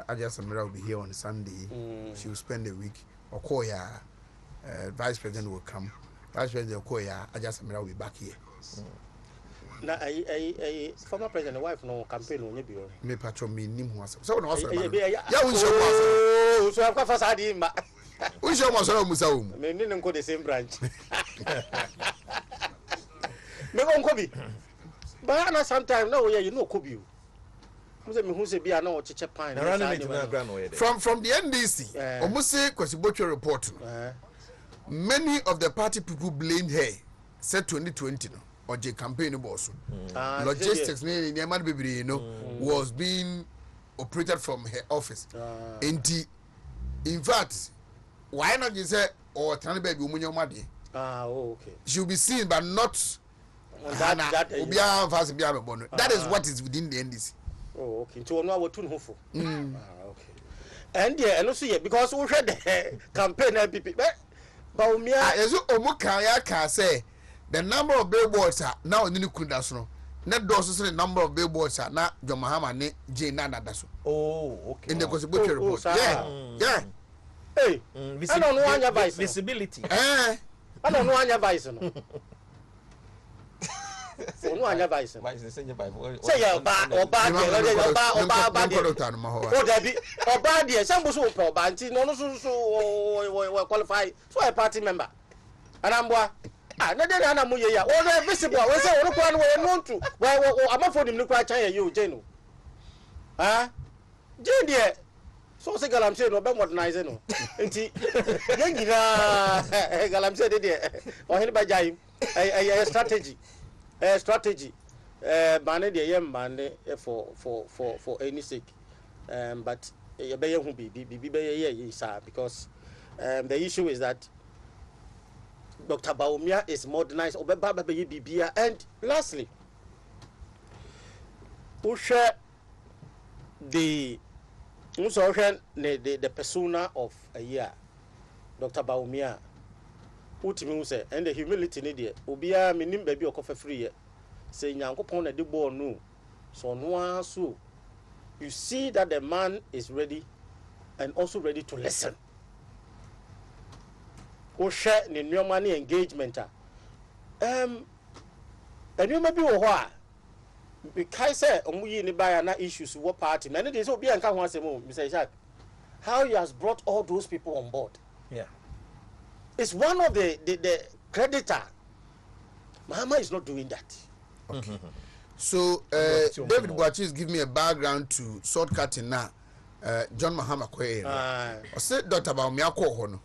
Aja Samira will be here on Sunday. She will spend a week. Okoya, Vice President will come. Vice President Okoya, Aja Samira will be back here. Na a former president wife no campaign on you. Me patron me nim ho asem. So no also. Yeah, we show mo. So I have first adi ma. We show mo so musa wo. Me ni nko the same branch. Me go nko bi. But na sometimes no you know ko bi o. Mo say me hu say bia na o cheche pan. From the NDC, Omuse Kwasibotwe report. Many of the party people blamed her. Said 2020 no. Or the campaign boss. Logistics was being operated from her office. In fact, why not you say or tell baby okay. She'll be seen but not that is what is within the NDC. Oh, okay. So no what hopeful. Okay. And yeah, and also because we had the campaign MPP. But me Omuka say the number of billboards are now in the Kundaso. Net doors the number of billboards are now John Mahama ne Jane Nadaso. Oh, okay. In the Kwasibotwe report. Yeah. Hey, I don't know your vice. Visibility. I don't know your vice. So no your vice. Say your bad or bad or bad. Some was so bad. No, so qualify. So a party member. And I'm what. Na dey na mu ye ya o na visible we say o kwa no we no ntu we amafo nim no kwa chan ye o jenu jenu de so se galamse no be modernize no enti ye ngira galamse de Oheneba jai strategy man de ye man for any sake but ye be ye hu bibi be ye sir because the issue is that Dr. Baumia is modernized. And lastly, who share the persona of a year, Dr. Baumia, who to me say, and the humility needed, Ubia minim baby or coffee free, saying, Yanko Pon a debo no. So no so you see that the man is ready and also ready to listen. Who share the new money engagement. And you may be a because say we ni buy na issues what party. Many days will be and once a more, Mr. Isaac. How he has brought all those people on board. Yeah. It's one of the creditor. Mahama is not doing that. Okay. So David Boachi is giving me a background to shortcutting now. John Mahama Kwe. I said Dr. Baumia Kohono.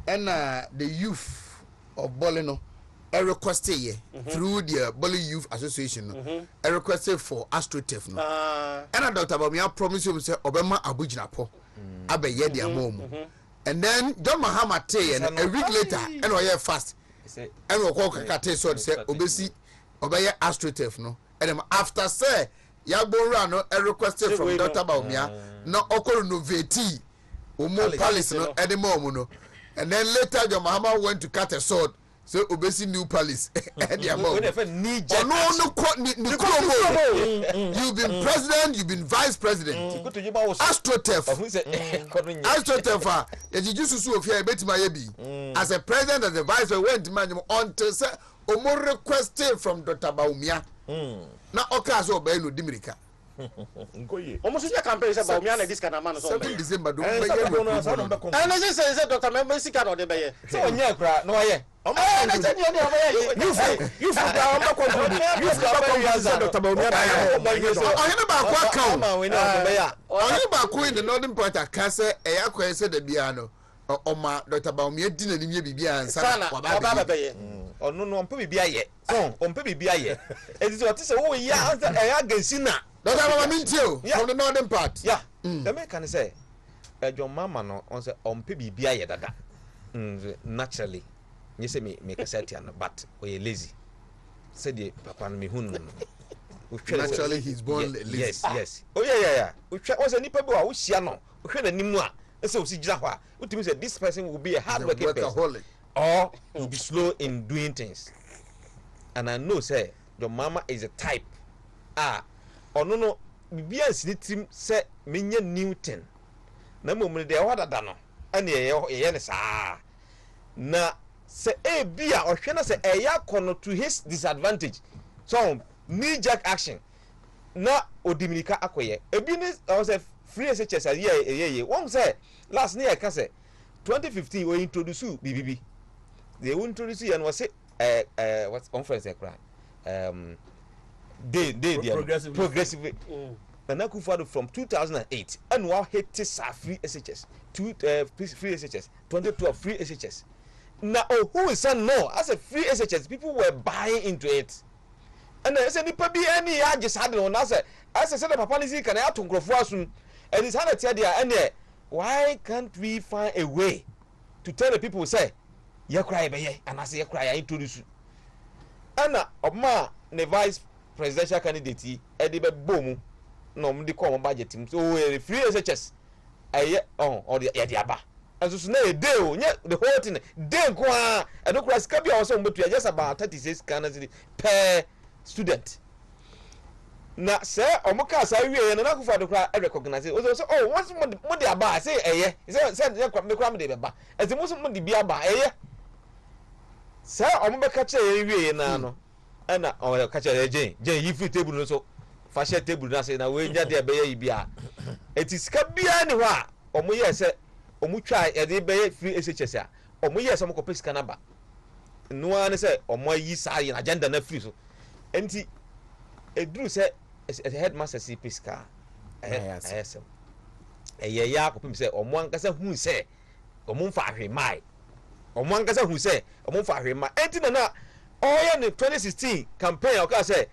And the youth of Bolino requested through the Boli Youth Association requested for AstroTurf. And Dr. Bamia promised him say Obama Abujinapo Abe Yedi Amom. And then John Mahama Tay and a week later and we fast. And we call Kakate so say Obesi Obey AstroTurf no. And after say Yaborano requested from Dr. Bamia no Okoro no Veti Umo Palace no anymore no. And then later, John Mahama went to cut a sword. so obesi new palace and the amount you've been president, you've been vice president. Astrotef you just so fear bet my as a president, as a vice president, went until say omo requested from Dr. Baumia na okazo be no dimirika almost your campaign say Baumia na this kind of man so 7 December do and I say Dr. Member Sika no dey be so onye kra no ye you Dr. Baumia Oheneba ko in the northern part akase eya ko say da bia no Oma Dr. Baumia di na nimye bibia ansa wa ba ye ono no ompe bibia ye so ompe bibia ye enti o tese wo ya ansa eya gansina Dr. Baumia mintio from the northern part yeah the man can say John mama no on say ompe bibia ye dada naturally you say me cassette and but we lazy said the papa no me hunu naturally he's born lazy yes oh yeah we was a nipa bi wa wo hia no wo hwe na nimu a say o si gira ho a utimi say this person will be a hard working person or will be slow in doing things and I know say your mama is a type ono no bibia nsini tim say menye Newton na momre de ho dada no ane ye ne saa na say bia ohwe na say eya kono to his disadvantage so knee jerk action na odiminika akoye ebi ni say free SHS ye one say last year ka say 2015 we introduce BBB they will introduce and was say what's conference cry they progressively and Akufo from 2008 and wow hit free SHS free SHS 2012 free SHS now who is saying no as a free SHS people were buying into it and then say nipa bi any ya just had no na say as I said papa nisi can ya to nkrofo asun and it's hard to tell there and why can't we find a way to tell the people say you cry be ye and I say you cry I introduce and oma the vice presidential candidate e dey be bomu no mdi ko budget so free SHS or the aba and so na e dey o the whole thing dey ko a and no cross ka bia o so mbetu just about 36 Ghana per student na say omoka sa wie na Akufo do kra recognize so once mo dey aba say say me kra me dey beba as mo dey bia aba say omobeka che wie na no na o ka che jen yi free table no so fa share table na say na we nya dey be yi bia etisika bia ni ho a omo ye say omo twa e dey be free SHS a omo ye say omo ko pesika na ba no an say omo yi sa yi agenda na free so enti edru say a headmaster see pesika ayesem ya ko pim say omo ankasa hu say omo mfa ahwe mai omo ankasa hu say omo mfa ahwe mai enti na in the 2016 campaign okay say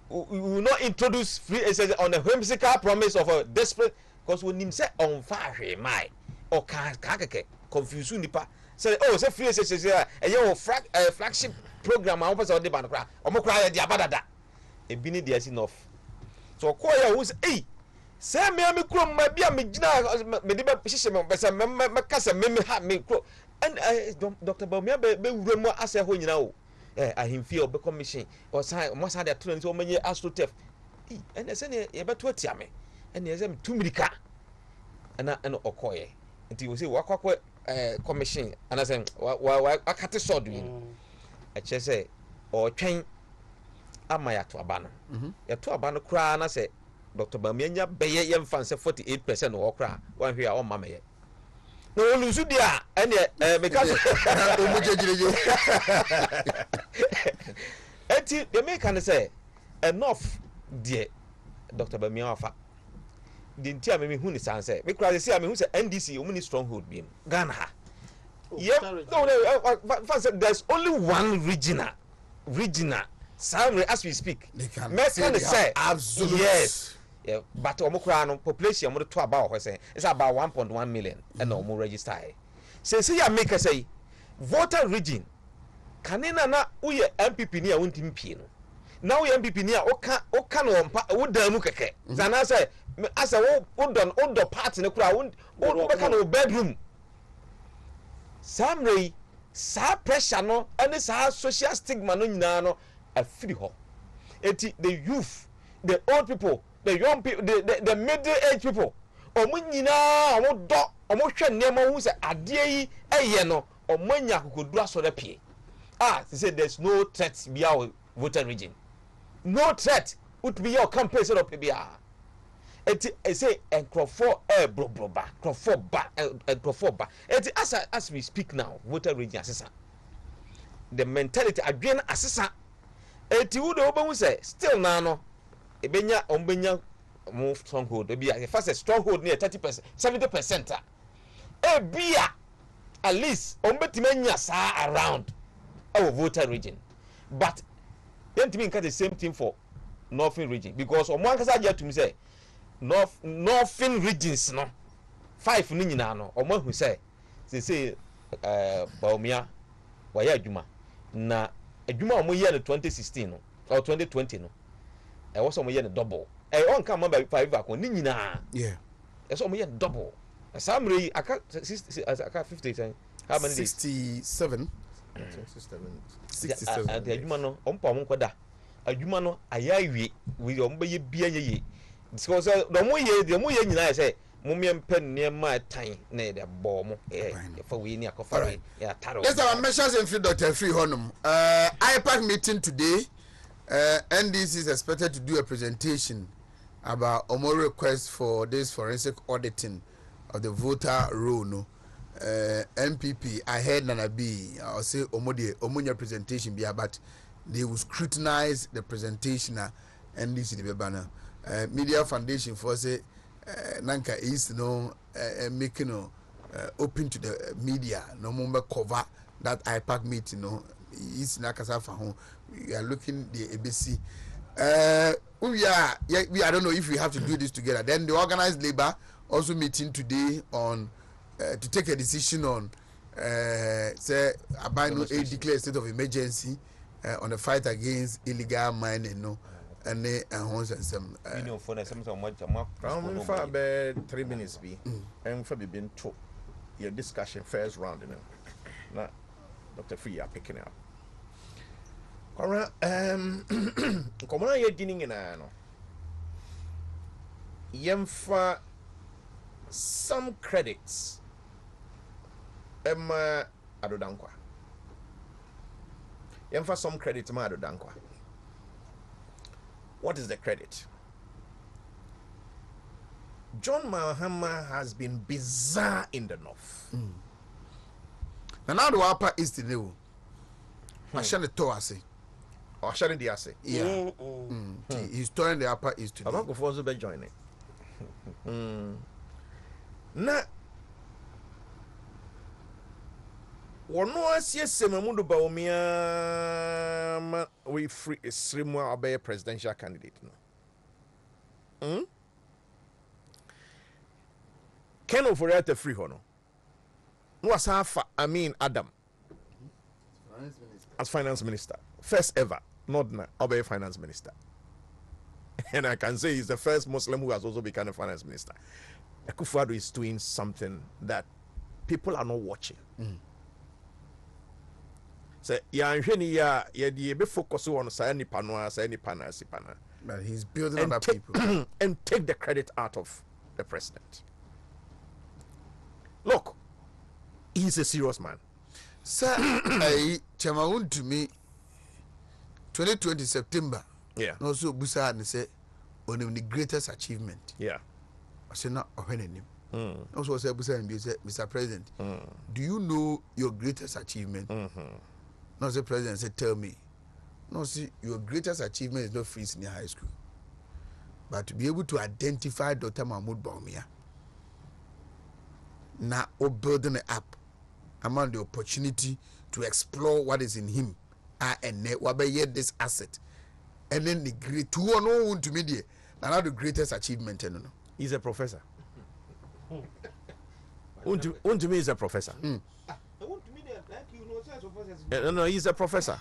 we will not introduce free SHS on a whimsical promise of a desperate because when him say on fire my or kakeke confuse nipa say say free SHS flagship program I want to the ban cry omo cry the abadada e bi ni dey enough so ko ya who say say me krom ma bia me gina me de be hihye me say me kasa me ha me kro and Dr. Baumia be wure mo ase ho nyina o ahimfie obe commission or say mo say dey tro nti o menye Astrotef and say ne ye beto atia me and ye say me tumirika and okoye nti we say wakwa commission and I say wa akate sword wi a che say o twen amaya to abano ya to abano kra na say Dr. Baumia nya beye ye mfa say 48% o kra wan hwe a o mama ye no lose dia and because omujejire eti the make can say enough dear Dr. Baumia afa the ntia me hu ni san say me kra say me hu say NDC omuni stronghold bi Ghana ha there's only one regional Samre as we speak they can say absolutely yes. Yeah, but omokra no population mo to about ho say it's about 1.1 million and omo register say ya make say voter region kanina na uye MPP ni a wontim pie no na uye MPP ni a oka no wo dan mu keke zana say asa wo don party ne kura wo beka no bedroom Samre sa pressure no and sa social stigma no nyina no afiri ho eti the youth, the old people, the young people, the middle age people omo nyina omo do omo hwe nneema hu se ade yi eye no omo nya kokodu asore pie they say there's no threat be our voter region, no threat would be your campaign set up bia eti say enkrofo brobroba enkrofo ba eti as we speak now voter region asesa the mentality adwen asesa eti wo de obahu say still na no ebenya ombenya move stronghold ebia first stronghold near 30%, 70% ebia at least ombetimenya sa around our voter region, but then to me the same thing for northern region because omo ankasa je to me say northern regions no 5 ni nyina no omo hu say Baumia waya adwuma na adwuma omo ye no 2016 no or 2020 no e wo so omo ye no double on come number 5 akon ni nyina yeah e so omo ye double samre aka 50 how many days 67 the adwuma no ompa mo nkoda adwuma no ayawie we omba ye bia ye because the mo ye nyina say mo mempe nneema tan na de bo mo fa we ni akofa ya taro. Yes, our measures in Dr. Free Honum. IPAC meeting today. NDC is expected to do a presentation about Omo request for this forensic auditing of the voter roll. No, MPP. I heard Nana B. I'll say Omonia presentation be but they will scrutinize the presentation. NDC the banner. Media Foundation for say Nanka is making open to the media. No more cover that IPAC meeting. No, is Nakasa for home. We are looking the ABC. I don't know if we have to do this together. Then the organized labor also meeting today on to take a decision on say Abano A declare state of emergency on the fight against illegal mining. No, and they and some. For about 3 minutes be and for being to your discussion first round. Now, Dr. Free are picking up. Kora komona ye dining in ano yemfa some credits adodankwa yemfa some credits adodankwa. What is the credit? John Mahama has been bizarre in the north. And now the upper east in the I shall to us. Or sharing the assay. Yeah. He's touring the upper east today. I'm not going to join it. Na wono asie semamudu Baumia we free stream obey presidential candidate no. Ken Oforiate free hono. No asafa Adam as finance minister. First ever, not now, obey finance minister. And I can say he's the first Muslim who has also become a finance minister. Akufo-Addo is doing something that people are not watching. So be focus on sipana. But he's building other people. And take the credit out of the president. Look, he's a serious man. Sir, Chamaun to me 2020 September. Yeah. Also Busa and say one of the greatest achievement. Yeah. I said not Oheneba. Also say Busa and say Mr. President, do you know your greatest achievement? No, the president said, tell me. No, see, your greatest achievement is not free senior high school. But to be able to identify Dr. Mahmoud Baumia, now building it up among the opportunity to explore what is in him and what this asset. And then the great two or no one to media. Now the greatest achievement. No. He's a professor. Wontumi is a professor. No, he's a professor.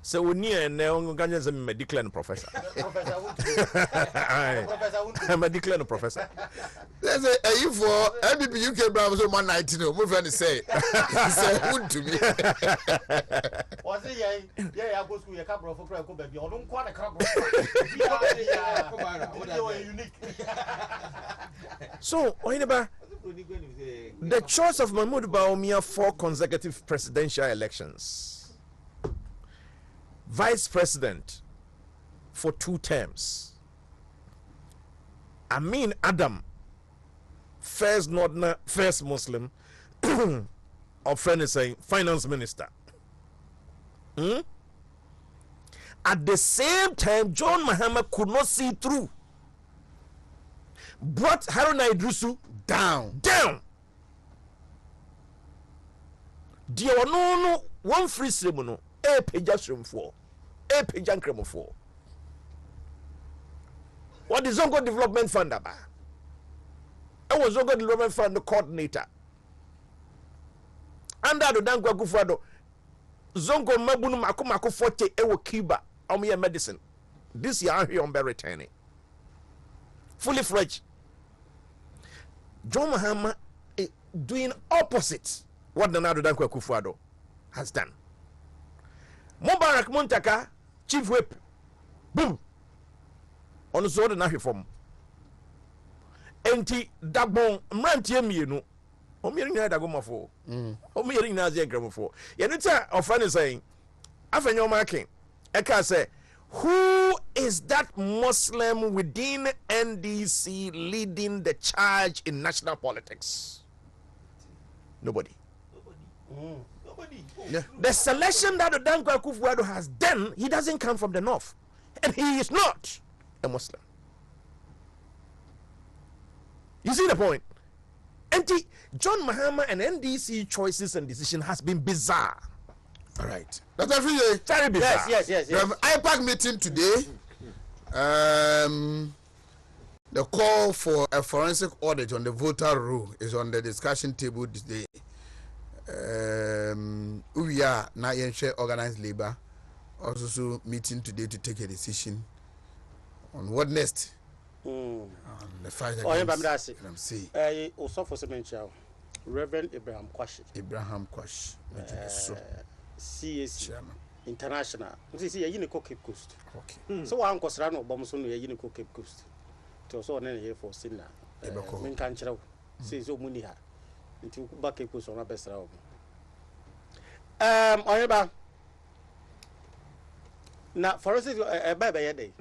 So we need a medical professor. I'm a declared professor. There's a you for MBP UK Brown was 119. Move on to say. Say good to me. Was it yeah, I go school, a couple of baby. I don't quite a couple. Unique. So, Oheneba, the choice of Mahmoud Bawumia for consecutive presidential elections. Vice President for 2 terms. Amin Adam, first Northerner, first Muslim, or friend is saying finance minister. At the same time, John Mahama could not see through. Brought Haruna Idrisu down. Dear no one free semono, a pejasrum for. A pejancremo for what is Zongo Development Fund about? I was Zongo Development Fund the coordinator. Under the Dangwa Gufado Zongo Mabunu Makumako Forte Ewo Kiba Omia medicine. This year here on returning. Fully fledged. John Mahama is doing opposite what the Nado Dankwa Kufuado has done. Mubarak Muntaka, Chief Whip, boom, on the sword and a form. Enti Dagbon, Mrantium, you know, Omiring Dagoma for, Omiring Nazia Grammo. Yanita of friend is saying, after your marking, Eka say, who is that Muslim within NDC leading the charge in national politics? Nobody. Yeah. The selection that the Dankwa Kufuado has done, he doesn't come from the north. And he is not a Muslim. You see the point? And John Mahama and NDC choices and decision has been bizarre. All right. Dr. Friye. Very bizarre. Yes. IPAC meeting today. The call for a forensic audit on the voter roll is on the discussion table today. We are now organized labor also meeting today to take a decision on what next. On the fight against Reverend Abraham Kwashi. CAC International. You see, you Cape Coast. Okay. So I'm concerned about Bomson, you Cape Coast. To so on here for Sinna. Min can't say so many. Into back Cape Coast on a best round. Oheneba. Now, for us, a baby day.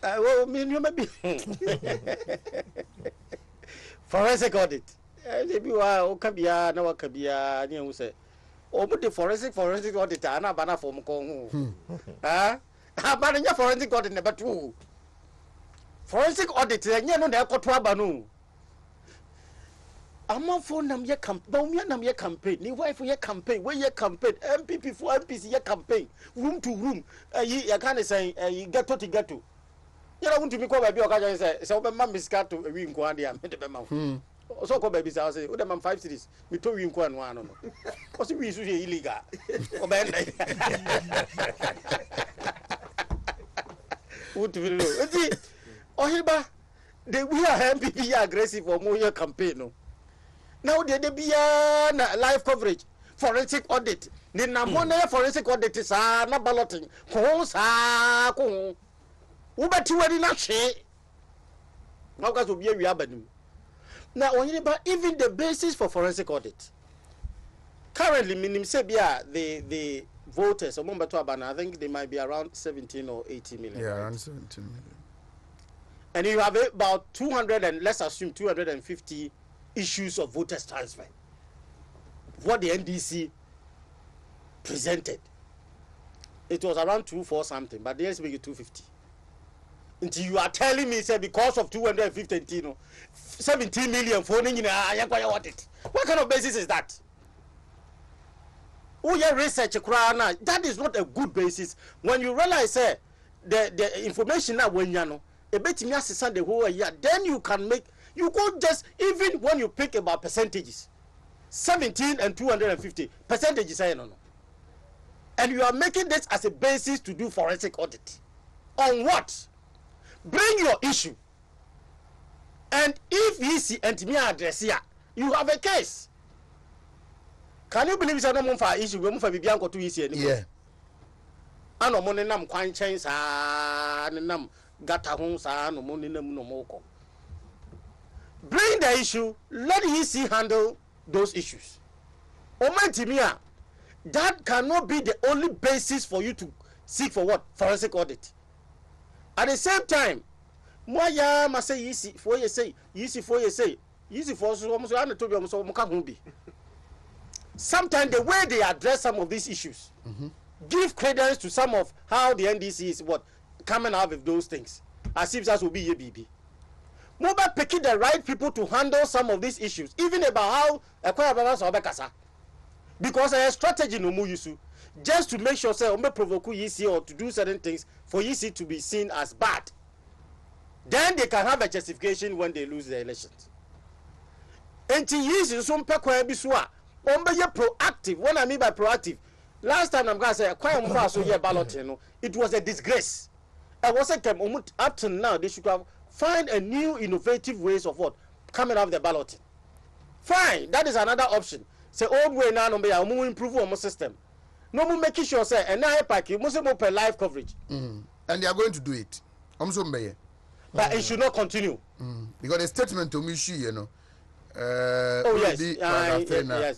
Well, me, you may be forensic audit. Maybe you can be a no Kabia, you say, oh, but the forensic audit, and a banner from Congo. But in your forensic audit number 2. Forensic audit, and you know, they're called Trabanu. I'm on phone nam ye campaign. Ni wife for your campaign. Where your campaign? MPP for MPC your campaign. Room to room. You can't say you get to. You don't want to be called by your guy. Say so. My mom is got to we in Kwandi. I'm the mom. So called baby. I say, "Oh, the mom 5 cities. We told you in Kwan one. No, because we usually illegal." What do we do? Oheneba, we are MPP aggressive for more your campaign. No. Now there be a live coverage, forensic audit. The number forensic audit is not balloting. Now, even the basis for forensic audit. Currently, the voters, I think they might be around 17 or 18 million. Yeah, around 17 million. And you have about 200 and let's assume 250 issues of voters transfer. What the NDC presented, it was around 240 something, but they make it 250. Until you are telling me, say, because of 250, 17 million for it. What kind of basis is that? Oh, yeah, research that is not a good basis. When you realize the information now when you know a bit me the whole year, then you can make. You go just, even when you pick about percentages, 17 and 250 percentage is saying no. And you are making this as a basis to do forensic audit. On what? Bring your issue. And if he see and me address here, you have a case. Can you believe it's a no for issue? We move for Bibianco to easy. Yeah. Ano money nam kwan chains nam gata homes no money nam no moko. Bring the issue, let EC handle those issues. Omentimia, that cannot be the only basis for you to seek for what? Forensic audit. At the same time, Moya must say easy for you say, easy for you say, easy for us almost be. Sometimes the way they address some of these issues give credence to some of how the NDC is what coming out with those things. As if that will be a BB. Mobile picking the right people to handle some of these issues, even about how a balance or because a strategy no more use just to make sure say provoke EC or to do certain things for EC to be seen as bad. Then they can have a justification when they lose the elections. And to use in some biswa, proactive. What I mean by proactive, last time I'm gonna say it was a disgrace. I wasn't up to now they should have find a new innovative ways of what coming out of the balloting. Fine, that is another option. Say old way now, no improve our system. No more making sure say and now pack you must more per live coverage. And they are going to do it. But it should not continue. Because the statement to me, you know.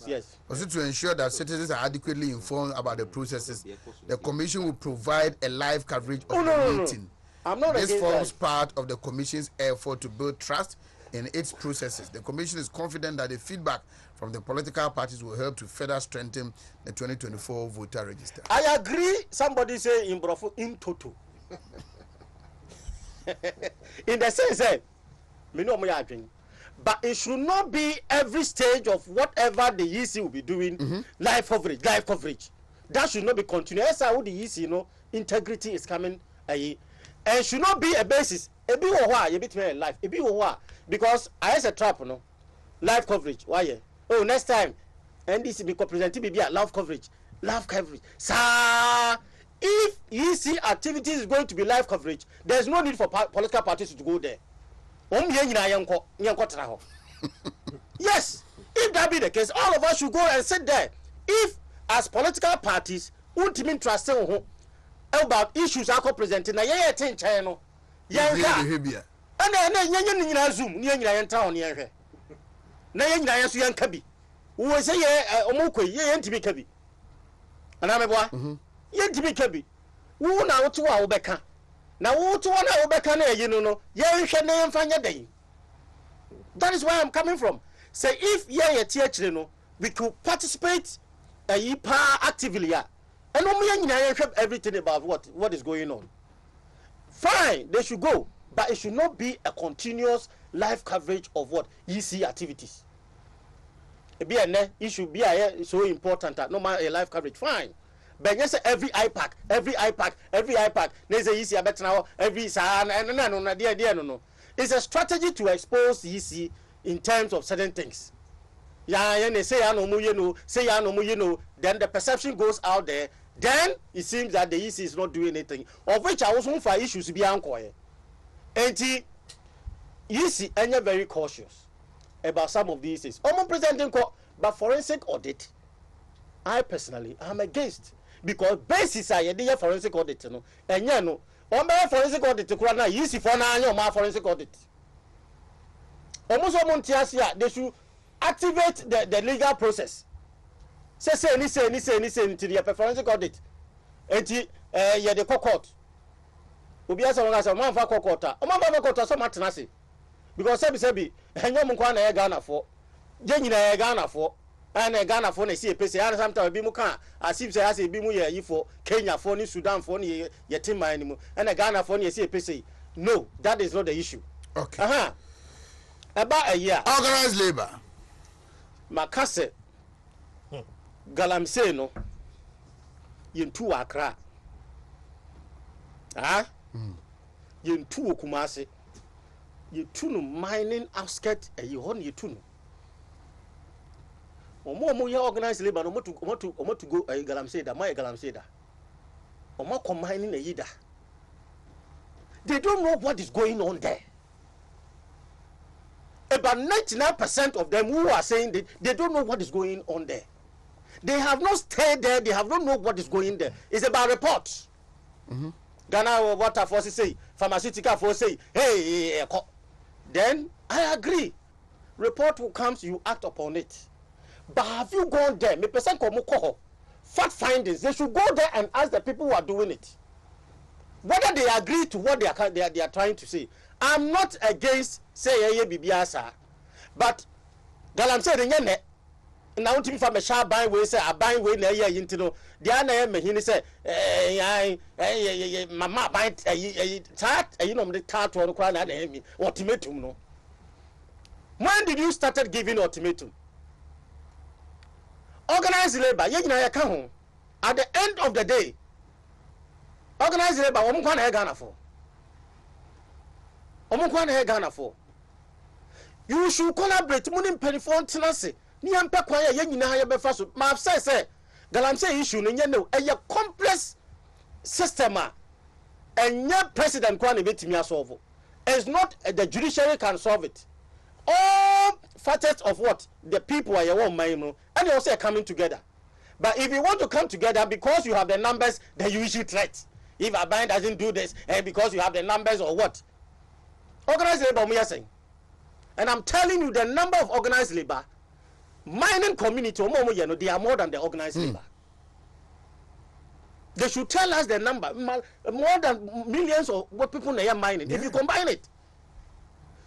Yes. Also to ensure that citizens are adequately informed about the processes, the commission will provide a live coverage of the meeting. This forms part of the commission's effort to build trust in its processes. The commission is confident that the feedback from the political parties will help to further strengthen the 2024 voter register. I agree. Somebody say in Brofo in total. In the sense that me know my opinion. But it should not be every stage of whatever the EC will be doing live coverage. That should not be continuous. That's how the EC, integrity is coming. And should not be a basis. A bit of you bit me life. A bit of because I has a trap, live coverage. Why? Oh, next time, NDC be represented be a live coverage. Sir, if EC activities is going to be live coverage, there's no need for political parties to go there. Yes, if that be the case, all of us should go and sit there. If, as political parties, Wontumi trust about issues are presented, na ye tin channel. Behavior. And then Zoom, near town near. Na ye nyina so yanka bi. Wo say ye omokwe ye ntimi ka bi. Ana me boa? Ye ntimi ka bi. Wo na wo to a wo beka. Na wo to na wo beka na ye no ye hwe na ye mfanya dan. That is where I'm coming from. Say if ye tie no, we could participate actively ya. And everything about what is going on. Fine, they should go, but it should not be a continuous live coverage of what EC activities. It should be so important that no matter a live coverage. Fine, but yes, every iPack. There's a EC now. Every no. It's a strategy to expose EC in terms of certain things. Then the perception goes out there. Then it seems that the EC is not doing anything, of which I was on for issues to be unquiet. And EC are very cautious about some of these things. I'm presenting but forensic audit, I personally am against, because basis are the forensic audit, and forensic audit to EC for now, forensic audit. Almost they should activate the legal process. Say to the forensic audit. Enti the court. Obi asa won asa man fa court. O man fa court so matenase. Because sebi enyo mu kwa na Ghana for. Je nyina Ghana for. And Ghana for na see pese. And sometimes bi mu kan asip say asa bi mu ye for Kenya for ni Sudan for ni ye team ni mu. And Ghana for ni see pese. No, that is not the issue. Okay. About a year. Organized labor. Makase Galamsey no yentu Accra yentu Kumasi yentu no mining outskirt hon yentu no Omo ya organized labor no to go galamsey da, my galamsey da. Omo combining a yida. They don't know what is going on there. About 99% of them who are saying that they don't know what is going on there. They have not stayed there. They have not know what is going there. It's about reports. Ghana water forces say, pharmaceutical forces say, hey. Then I agree. Report will come, you act upon it. But have you gone there? Me person komo fact findings. They should go there and ask the people who are doing it whether they agree to what they are trying to say. I'm not against say bibiasa, but galamsey de nyene na untimi fa me sha ban we say aban we na ye yintino de ana me hini say mama ban tat no me tat one kwa na me ultimatum no. When did you started giving ultimatum? Organized labor ye nyina ye ka ho. At the end of the day, organized labor wo mkwa na Ghana for. Omukwa na Ghana for. You should collaborate muni mpelifon tenase. Ni ampe kwa ye nyina ye befa so. Ma say galamsey issue no nye no a complex system and president kwa na betimi solve. It's not the judiciary can solve it. All facets of what the people are your mind and they also coming together. But if you want to come together because you have the numbers, then you issue threats. If Aban doesn't do this, and because you have the numbers or what? Organized labor, we are saying. And I'm telling you, the number of organized labor, mining community, they are more than the organized labor. They should tell us the number, more than millions of what people are mining, if you combine it.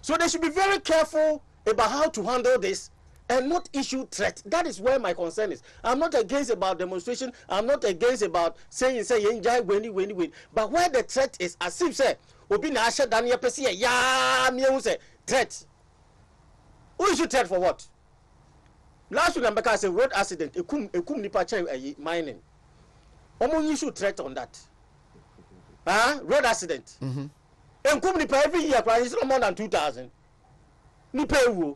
So they should be very careful about how to handle this and not issue threats. That is where my concern is. I'm not against about demonstration. I'm not against about saying when. But where the threat is, as if say, Obi na asha Daniel Pesi ya me say threat. Who issue threat for what? Last week Ambeka say road accident. Ekum nipa chen mining. Omo issue threat on that. Road accident. Ekum nipa every year price is no more than 2,000. Nipa ewo.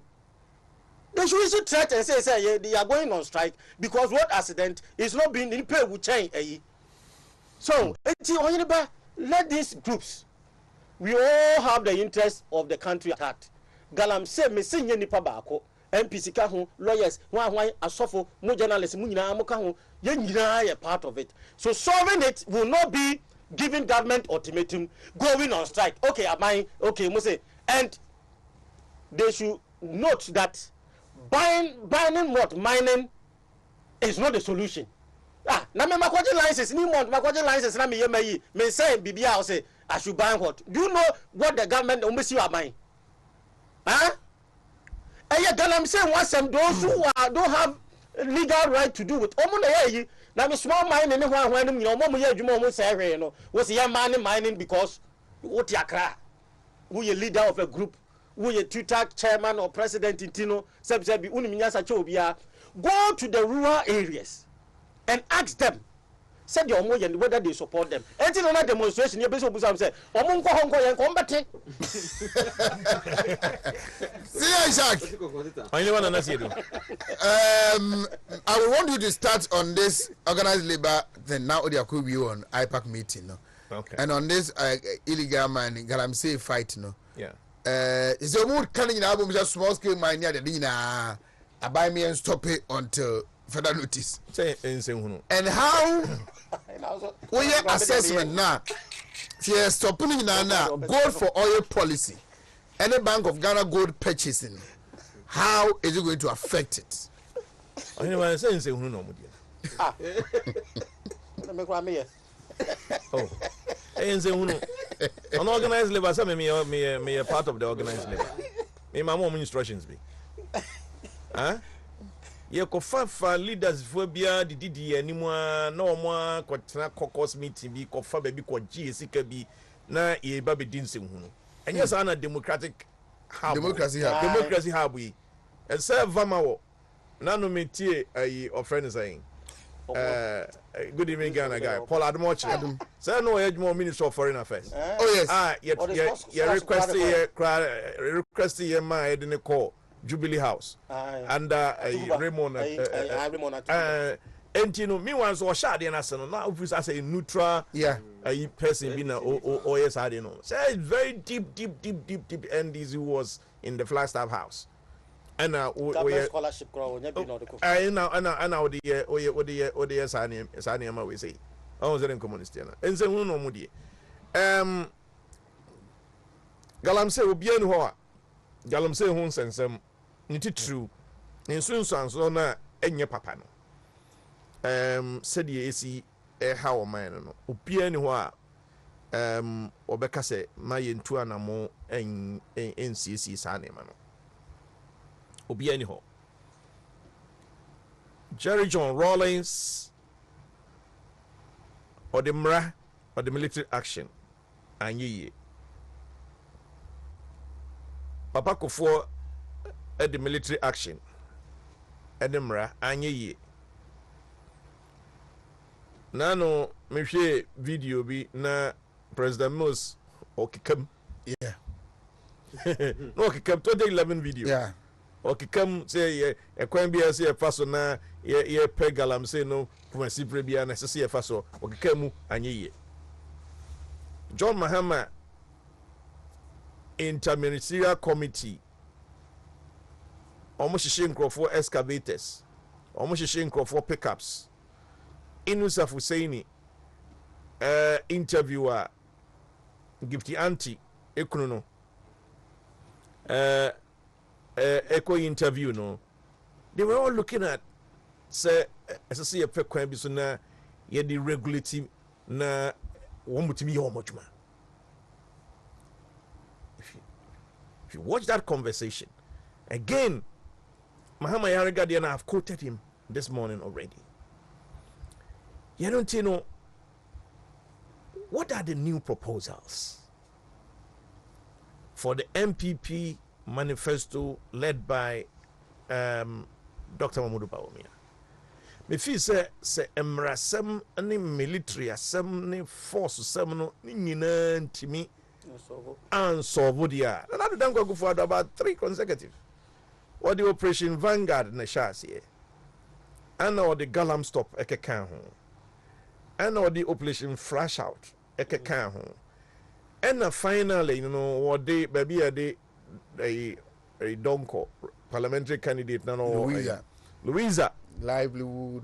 They should issue threat and say they are going on strike because road accident is not being repaired with change. So, Oheneba, let these groups, we all have the interest of the country at heart. Galamsey me sinye nipa baako, MPC ka ho, lawyers, wan asofo, mo journalists, mo nyina mo ka ho, ye nyina ye part of it. So solving it will not be giving government ultimatum, going on strike. Okay, mo say, and they should note that banning what mining is not the solution. Na me makwaje license ni month makwaje license na me yemayi me say bibia o say I should ban what? Do you know what the government almost you are buying? Galamsey wants them those who don't have legal right to do it. Omo na ye na me small mining ni hwan ni omo ye adwuma omo say hwe no. We say mining because what yakra. Who ye leader of a group, who ye Twitter chairman or president in Tino, go to the rural areas and ask them, said your moyen whether they support them. And in another demonstration, your bishop was say, Omunko Honko and combat. See, Isaac. I want you to start on this organized labor, then now they are cool view on IPAC meeting. No? Okay. And on this illegal mining, Galamsey fight, no. Yeah. Is the mood coming in album just small scale mine near the dinner? I buy me and stop it until further notice. And how? What your assessment now? Yes, stopping in now. Gold for oil policy. Any Bank of Ghana gold purchasing. How is it going to affect it? Oh, unorganized labor. Some me a part of the organized labor. Me my mom instructions be. Ye ko fa leaders for bia didi animo na omo kwatena caucus meeting bi ko fa baby ko gi sika bi na ye ba be din sem hunu. Enye sa na democratic hub. Democracy hub yi. E say vama wo. Na no metie ayi offend saying. Good evening, Ghana guy. Paul Admochi. Say no more Minister of Foreign Affairs. Oh yes. You requested your man in the call. Jubilee House under Raymond and you know me once or shot in as now if I say neutral a person being or yes I don't know. So it's very deep and this was in the Flagstaff House. And now scholarship I now the Saniama we say. I was in communist and say no mudi. Galamse obian ho Galamse ho sensem niti true. Nsun so na enye papa no. Said ye how man no obian ho a obeka se maye ntu anamo en NCC sanema no. Obian ho. Jerry John Rawlings or the MRA or the military action and ye Papa Kofo at the military action and the MRA and ye Nano me video be na President Mos okikam no okikam 2011 video okikam say e kwan bia say e faso na ye pegalam say no prince bia na say e faso okikamu anyeye John Mahama interministerial committee omo hihye nkrofo excavators omo hihye nkrofo pickups Inusaf Husseini interviewer Gifty Auntie ekunu no echo interview no they were all looking at say as I see a kwan bi so na ye the regulating na womutimi ye omojuma. If you watch that conversation again, Mahama Yarega and I have quoted him this morning already. You don't know what are the new proposals for the MPP manifesto led by Dr. Mahmoud Bawumia. Me feel say emrasem any military asem ni force asem no ni nyina ntimi and solve dia. Na do dan go for about 3 consecutive. What the Operation Vanguard na shasi and or the Galam stop ekekan ho. And or the Operation Flash Out ekekan ho. And finally, you know, what they baby a donko parliamentary candidate no Louisa livelihood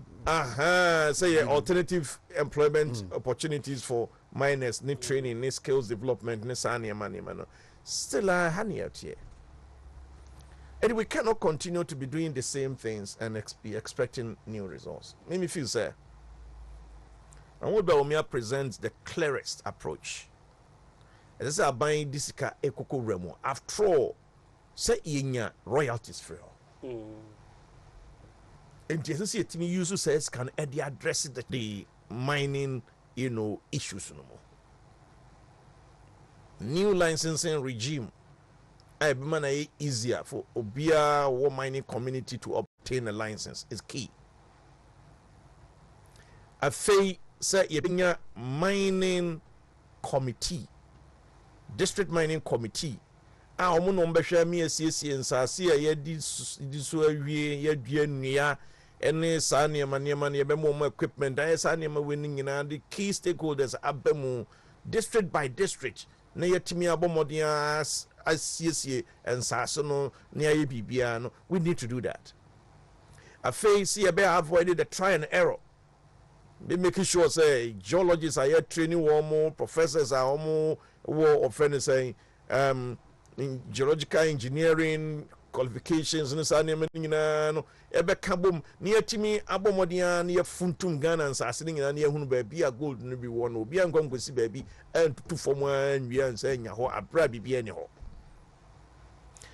say alternative employment opportunities for minors, need training, need skills development, need sania money man. Still honey out here. And we cannot continue to be doing the same things and be expecting new results. Make me feel say and what Bawumia presents the clearest approach. As I buying this car ekoko remo. After all, say yenya royalties for all. And Jesus said to me, usually says can address the mining, you know, issues no more. New licensing regime. I be easier for Obia war mining community to obtain a license is key. I say yenya mining committee. District mining committee omo no mbehwa mi asiesie nsase ye di so awie ye dua nnua ene sa niema ne be mo equipment ay sa niema weni nyina the key stakeholders abemu district by district na yetimi abomodin asiesie nsase no ne aye bibia no we need to do that. I face see be avoid the try and error. They making sure say geologists are here training more professors are more war friends saying in geological engineering qualifications and so no ebe kabom na yatimi abomodia na yafuntum Ghana nsase nyina na yahunu ba bia gold no bi wo no bia nkwankwasi ba bi antutu fom anwia nsa nya ho abra bibia ne ho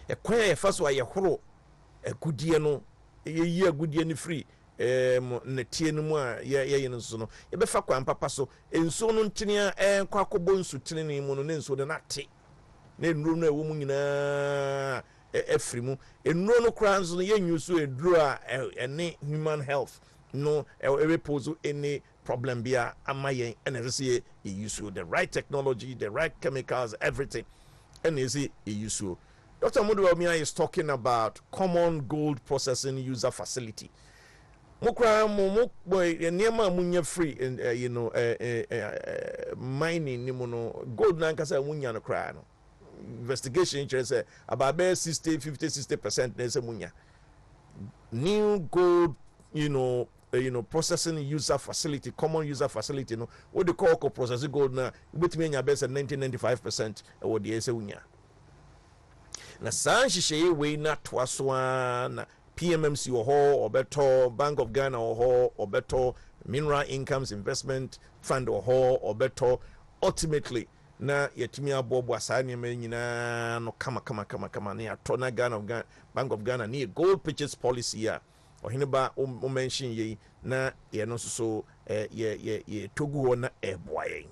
e kwan ya faso aye horo agudie no ye agudie ni free na tie no mu a ye no so no e be fa kwan papa so enso no ntene kwa akobo nsu tene mu no ne nso de na te na enuro no ewo mu nyina efrimu enuro no kra nso no ye nyusu eduro a ene human health no e pose any problem bia amayen and as say you use the right technology, the right chemicals, everything and is it you use Dr. Muduomia is talking about common gold processing user facility. Mukra mo niema munya free mining nimuno gold na nkasa munya no kra no. Investigation interest about 60% na munya. New gold, processing user facility, common user facility, what they call processing gold now, with me best at 95% what the unya. Na san shishe we na twaswa PMMC or better Bank of Ghana or better Mineral Incomes Investment Fund or better ultimately na yetimi abobo asanye nyina no kama na atona Ghana Bank of Ghana ni gold purchase policy ya Oheneba o mention ye na ye no so ye togu na eboye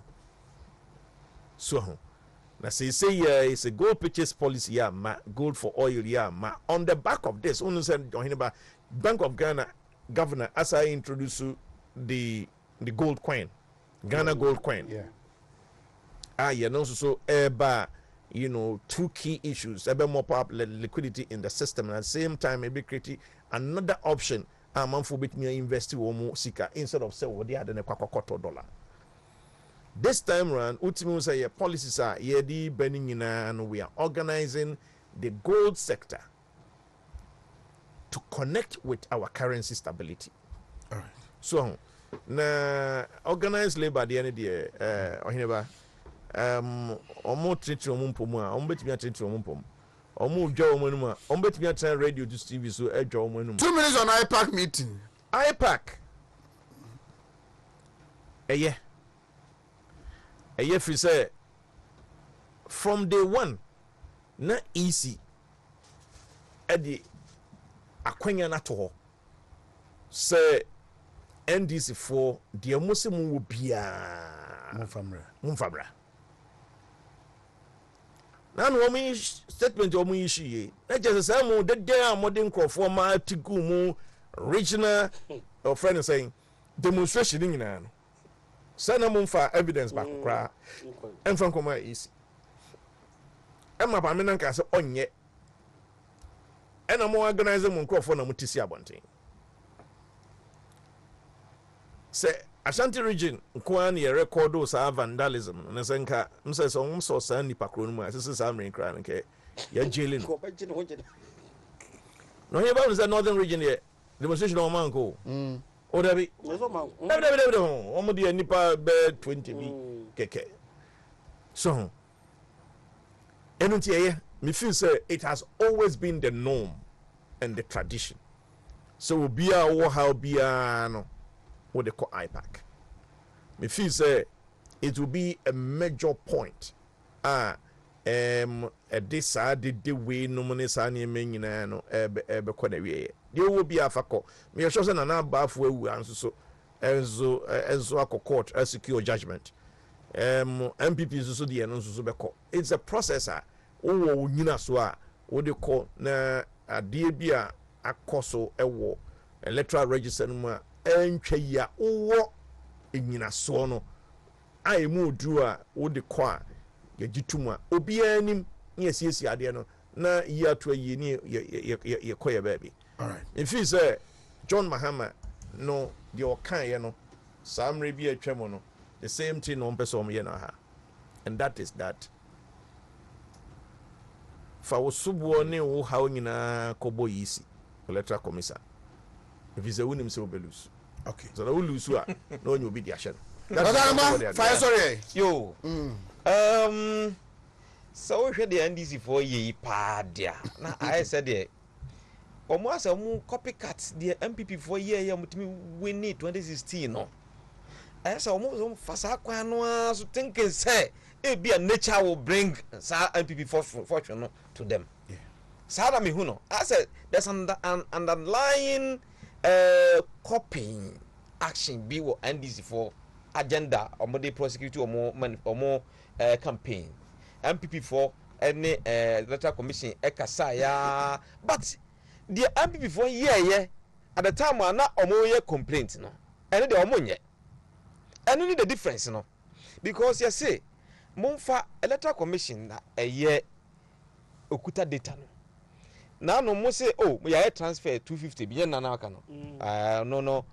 so na say it's a gold purchase policy ya ma gold for oil ya ma on the back of this unu said Oheneba Bank of Ghana governor as I introduce the gold coin Ghana gold coin so two key issues more liquidity in the system and at the same time maybe create another option man for bit me invest more sika instead of say what they had in a $1 this time around ultimately say policies are the burning and we are organizing the gold sector to connect with our currency stability. All right. So na organized labor the end there Oheneba omo treat omo pomu a omo betimi treat omo pomu omo dwa omo numa omo betimi attend radio to TV so edwa omo numa 2 minutes on IPAC meeting. IPAC eye free say from day one na easy edi akwanya na to ho say NDC for the Muslim will be Mumfamra. Now, woman statement of me issue. Not just a samo the day modern crop my Tigumu regional or friend saying demonstration in an. Sanamum for evidence back cry and from Coma is. And my permanent castle on yet. And I'm more organizing on crop for Namutisia Bunting. Say Ashanti region kwani ya record sa vandalism na senka mse so sa ni pakro mu asese sa mren kra nke ya jailing no here ba the northern region here demonstration on man ko o da bi o mo di nipa be 20 bi keke so enunti me feel say it has always been the norm and the tradition so bia wo how bia no what they call IPAC. Me feel say it will be a major point. This side the way no money sani menyina no ebe kwa na wie. There will be a fako. Me sure say na ba fu ewu anso so enzo akọ court secure judgment. MPP so the no so beko. It's a process wo nyina so a what they call na ade bia akoso ewo electoral register no entwa ya wo enyina so no ai mu duru a wo de kwa ya gituma obi anim ne asiesi ade no na yi ato yi ni ye koye baby. All right. If you say John Mahama no the okan ye no samre bi atwam no the same thing no person ye na ha, and that is that fa wo subo ne wo ha nyina kobo yisi electoral commission. If you say we say we lose. Okay. So we lose no one will be the action. Fire sorry. Yo. So we the NDC for ye pa dia. Na I said there. Almost a mu copycat the MPP for ye mutimi win 2016 no. I say almost fasa kwa no so thinking say it be a nature will bring sa MPP fortune to them. Yeah. Sa me hu no. I said there's an underlying copying action be what NDC for agenda or more prosecute or more campaign MPP for any electoral commission ekasaya but the MPP for yeah at the time na omo complaint no and the omo nye and only the difference no because you say monfa electoral commission na okuta data no na no mo say oh ya transfer 250 bi na na aka no no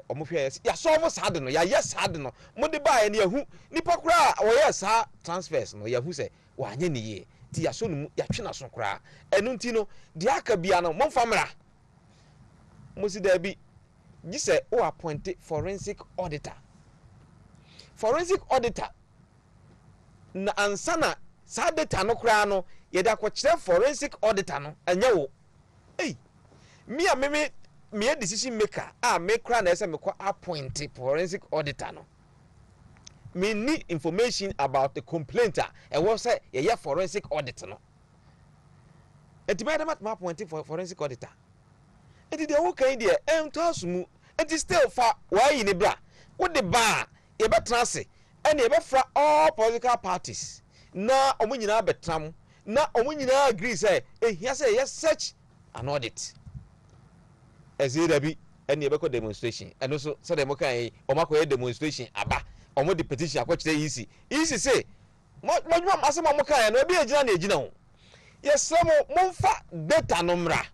omo hwe ya so mo sad no ya yes sad no mo de ba ya na yahu nipa kura o ya sa transfers no yahu say wa anye ni ye ti ya so no ya twe na so kura enu nti no de aka bia no mo famra mo si da bi gi say o appoint forensic auditor na ansana sa data no kura no ye da ko kire forensic auditor no anya wo me a decision maker me kura na ese me ko appoint forensic auditor no me need information about the complainant e was say ye forensic audit no enti by the mat ma appoint for forensic auditor enti de wo kan de to asumu enti still fa why ni bra wo de ba ye betra se ene ye befra all political parties na omo nyina betram na omo nyina agree say ehia say yes search an audit Asiedu bi ene ye beko demonstration eno so say dem kan o makoye demonstration aba omo de petition akwakyere easy say mo asem mo kan no e bi agina na agina ho yes mo mfa data no mra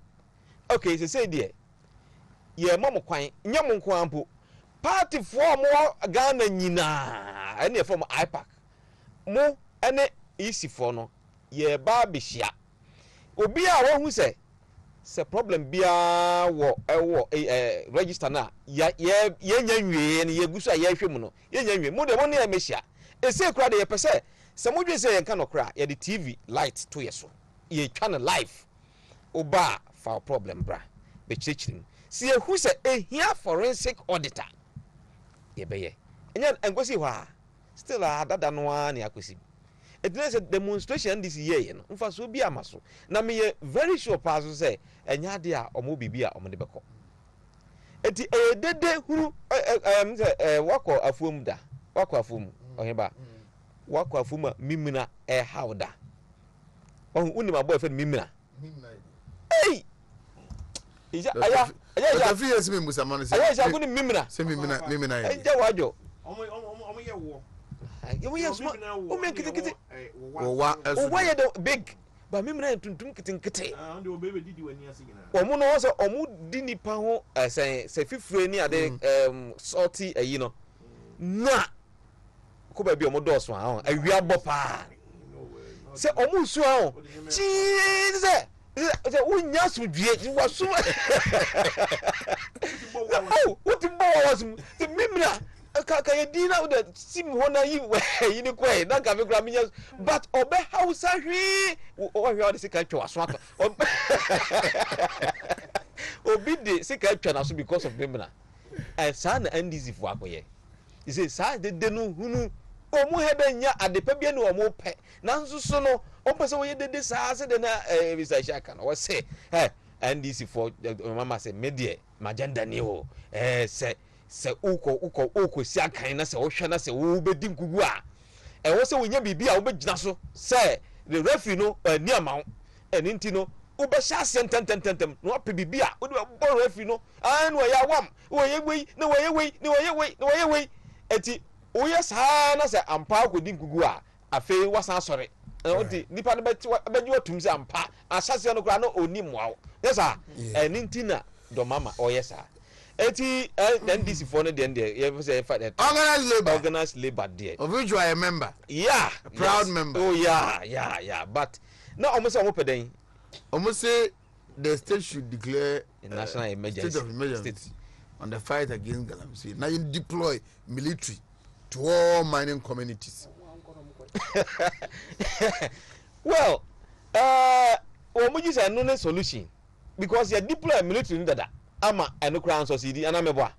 okay say there ye mo kwan nya mo nko ampo party for mo Ghana nyina ene for mo ipac mo ene easy for no ye ba behia obi a wo hu say problem bia wo register na ye nya nwie ne ye gusu a ye hwem no ye nya nwie mo de mo ne emehia ese kura de ye pese se mo dwe se ye nka no kura ye de TV light to ye so ye twa na live oba fa problem bra be chichirim si ye hu se ehia forensic auditor ye be ye enya engosi hwa still dada no an yakosi it is a demonstration this year no mfa so bi amaso na me very sure pass say enya de a omo bibia omo de beko eti dede huru wako afuom da wako afuom Oheneba wako afuma mimina hauda uni ma boy friend mimina hey aya free yes me musamane say aya kuni mimina say mimina eje wajo omo ye wo you yes o men kiti wa ye the big ba mimina tuntum kiti and o bebe didi wani asigina omo no so omo di nipa ho say fifure ni ade salty ayi no na ko ba bi omo dos wa awia bo pa se omo su a chi se unya sudue wasu what the boss the mimra ka ye dina the sim hona yi ni kwai na ka me kra minya but obe hausa hwi o hwi o de sika twa aso ato obi de sika twa na so because of mimra sa na NDC fu akoye you say sa de no hunu omu hebe nya adepa bia ne omu pe nanso so no ompese wo ye dede sa se de na bisa shaka no wo se NDC for mama say media magenda ni ho se uko si akan na se wo hwe na se wo bedi nkugu a wo se wo nya bibia wo begina so se the referee no ni amawo eni nti no wo be sha se tentem no pe bibia wo de bo referee no no ya wam wo ye wei na wo ye wei eti wo ye sa na se ampa akodi nkugu a afei wasan sore odi nipa no beji watum se ampa asase no kra no oni moawo yesa eni nti na do mama o yesa eti NDC for no den there you say that organized labor there of which you are a member a proud member oh yeah but no almost peden almost say the state should declare a national emergency state of emergency on the fight against galamsey now you deploy military to all mining communities. Well omuji say no solution because you deploy military ndada ama eno crown society anameboa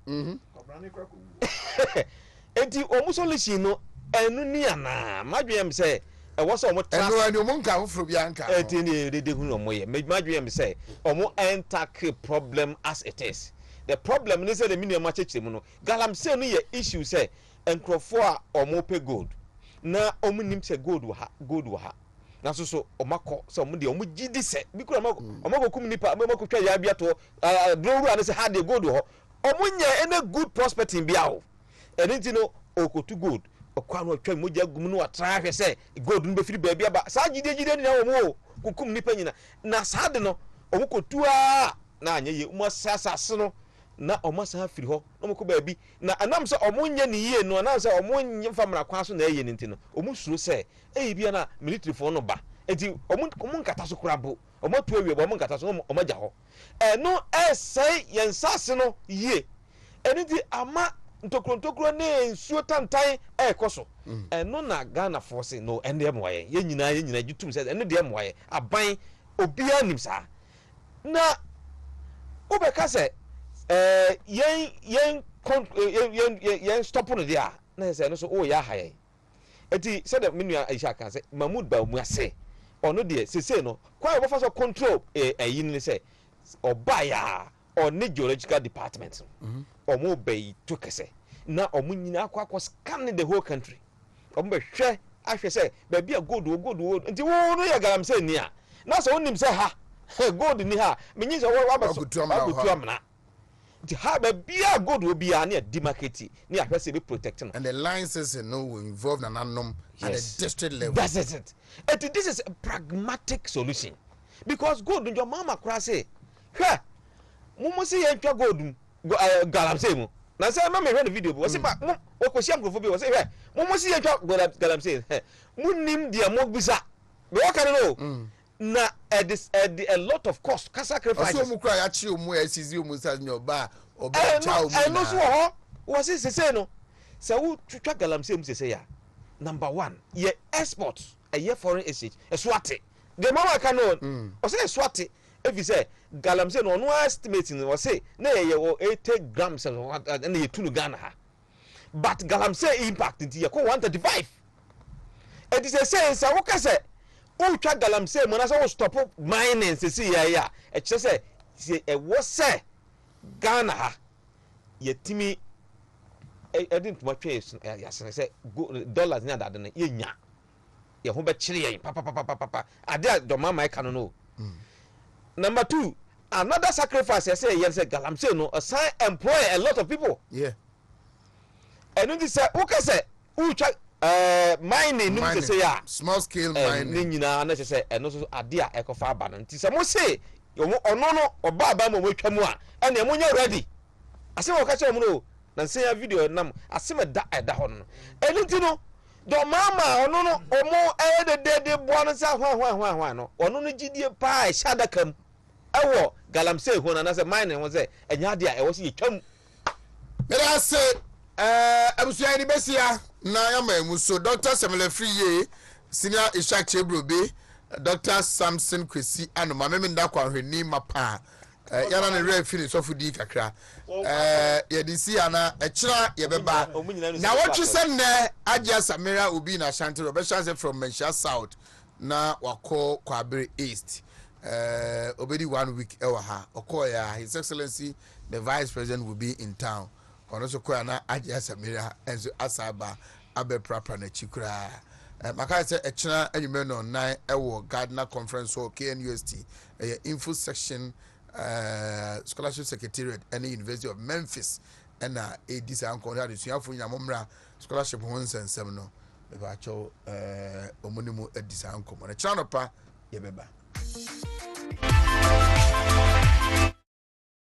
enti omu solution no enu ni ana madwem say e wo so omu trust enu ani omu nka fro bia nka enti ni dede hu omu ye madwem say omu tackle problem as it is the problem is say the minimum chechire mu no galamsey no ye issue say enkrofo a omu pe gold na omu nim say gold wo ha na so omako so omu de omu gidi se bi kura omako kum nipa omako twa ya bia to droru an say ha de gold ho omu nya ene good prospecting bia ho enti no okotu gold okwa no atwa mogya gum no atra hwe say gold no be firi ba bia ba sa gidi ni na omu kukum nipa nyina na saade no omo kotua na anya ye mo sasase no na omo sa firi ho no mko ba bi na anam se omo nya ni ye no na se omo nya famra kwa so na ye ni nti no omo suro se bia na military fo no ba enti omo nkata so kurabo omo to awie omo nkata so omo gya ho no say yen sase no ye enti ama ntokro ne nsuo tantan ekoso no na Ghana force no ende moye ye nyina jutum se ene de moye aban obia nim sa na obeka se yen stop no dia na se no so o ya haye eti se de menu aisha kan se Mahmoud ba mu ase ono de se no kwa wo fa so control yin ni se oba ya on geological department omo bay to kese na omo nyina akwa scan the whole country omo be hwe ahwe se ba bia gold nti wo no ya garam se ni a na so onim se ha gold ni ha menyi se wo abakutu amna nti ha ba bia gold wo bia na di market ni ahwe se be protect no and the licenses will involve an anom at the district level. That's it. This is a pragmatic solution because gold njo mama kra se hwe mumu si ye twa gold galamsey mu na say ma me hwe the video wo se ba wo ko sia nkrofo bi wo se hwe mumu si ye twa galamsey munim dia mo bisa be wo kan no na a lot of cost sacrifice so mu kra ya chi omu ya sizi omu sa nyoba oba cha omu na no so ho wo se no se wo twa galamsey mu se ya number 1 ye export a ye foreign exchange swate the mama kan no o se swate if you say galamsey no no estimate no say na ye 80 grams and ye tunu Ghana ha but galamsey impact nti ye ko 135 it is a sense wo ka say o twa galamsey mo na say o stop mining se ya e che say e wo say Ghana ha ye timi I didn't watch yes I say dollars na that na ye nya ye ho be kire ye papa ade do mama ka no number 2 another sacrifice say yes say galamsey no assign employ a lot of people and you say okay say who try mining no say ya small scale mining nyina na say eno so ade a ekofa aba no nti say mo say ono no oba aba mo twa mu a ene mo nya ready ase wo ka say mo no na say video nam asema da hono enti no do mama ono no omo de boa no sa hwa no ono no gidie pa shadakam ewo galamsey ho na say mine ho say enya de a ewo se yetwam bera say abusuani besia na yamamu so Dr. Samuel Friye senior Ishak Chebrobe Dr. Samson Kwesi anoma meme ndakwa hweni mapa yana ne re finish of di kakra ye di si ana ekira ye beba na watwe senne Adia Samira Obi na Shanti Robert from Mensha South na wako Kwabere East obedi 1 week ewa ha okoya His Excellency the Vice President will be in town ono so koya na Adia Samira enzo asaba abe prapra na chikura maka say ekira anyume no 9 ewo Gardner Conference Hall KNUST info section scholarship secretariat and the University of Memphis and this uncle had to have for scholarship 177 no be ba cho omunimu edisa uncle na chano pa ye beba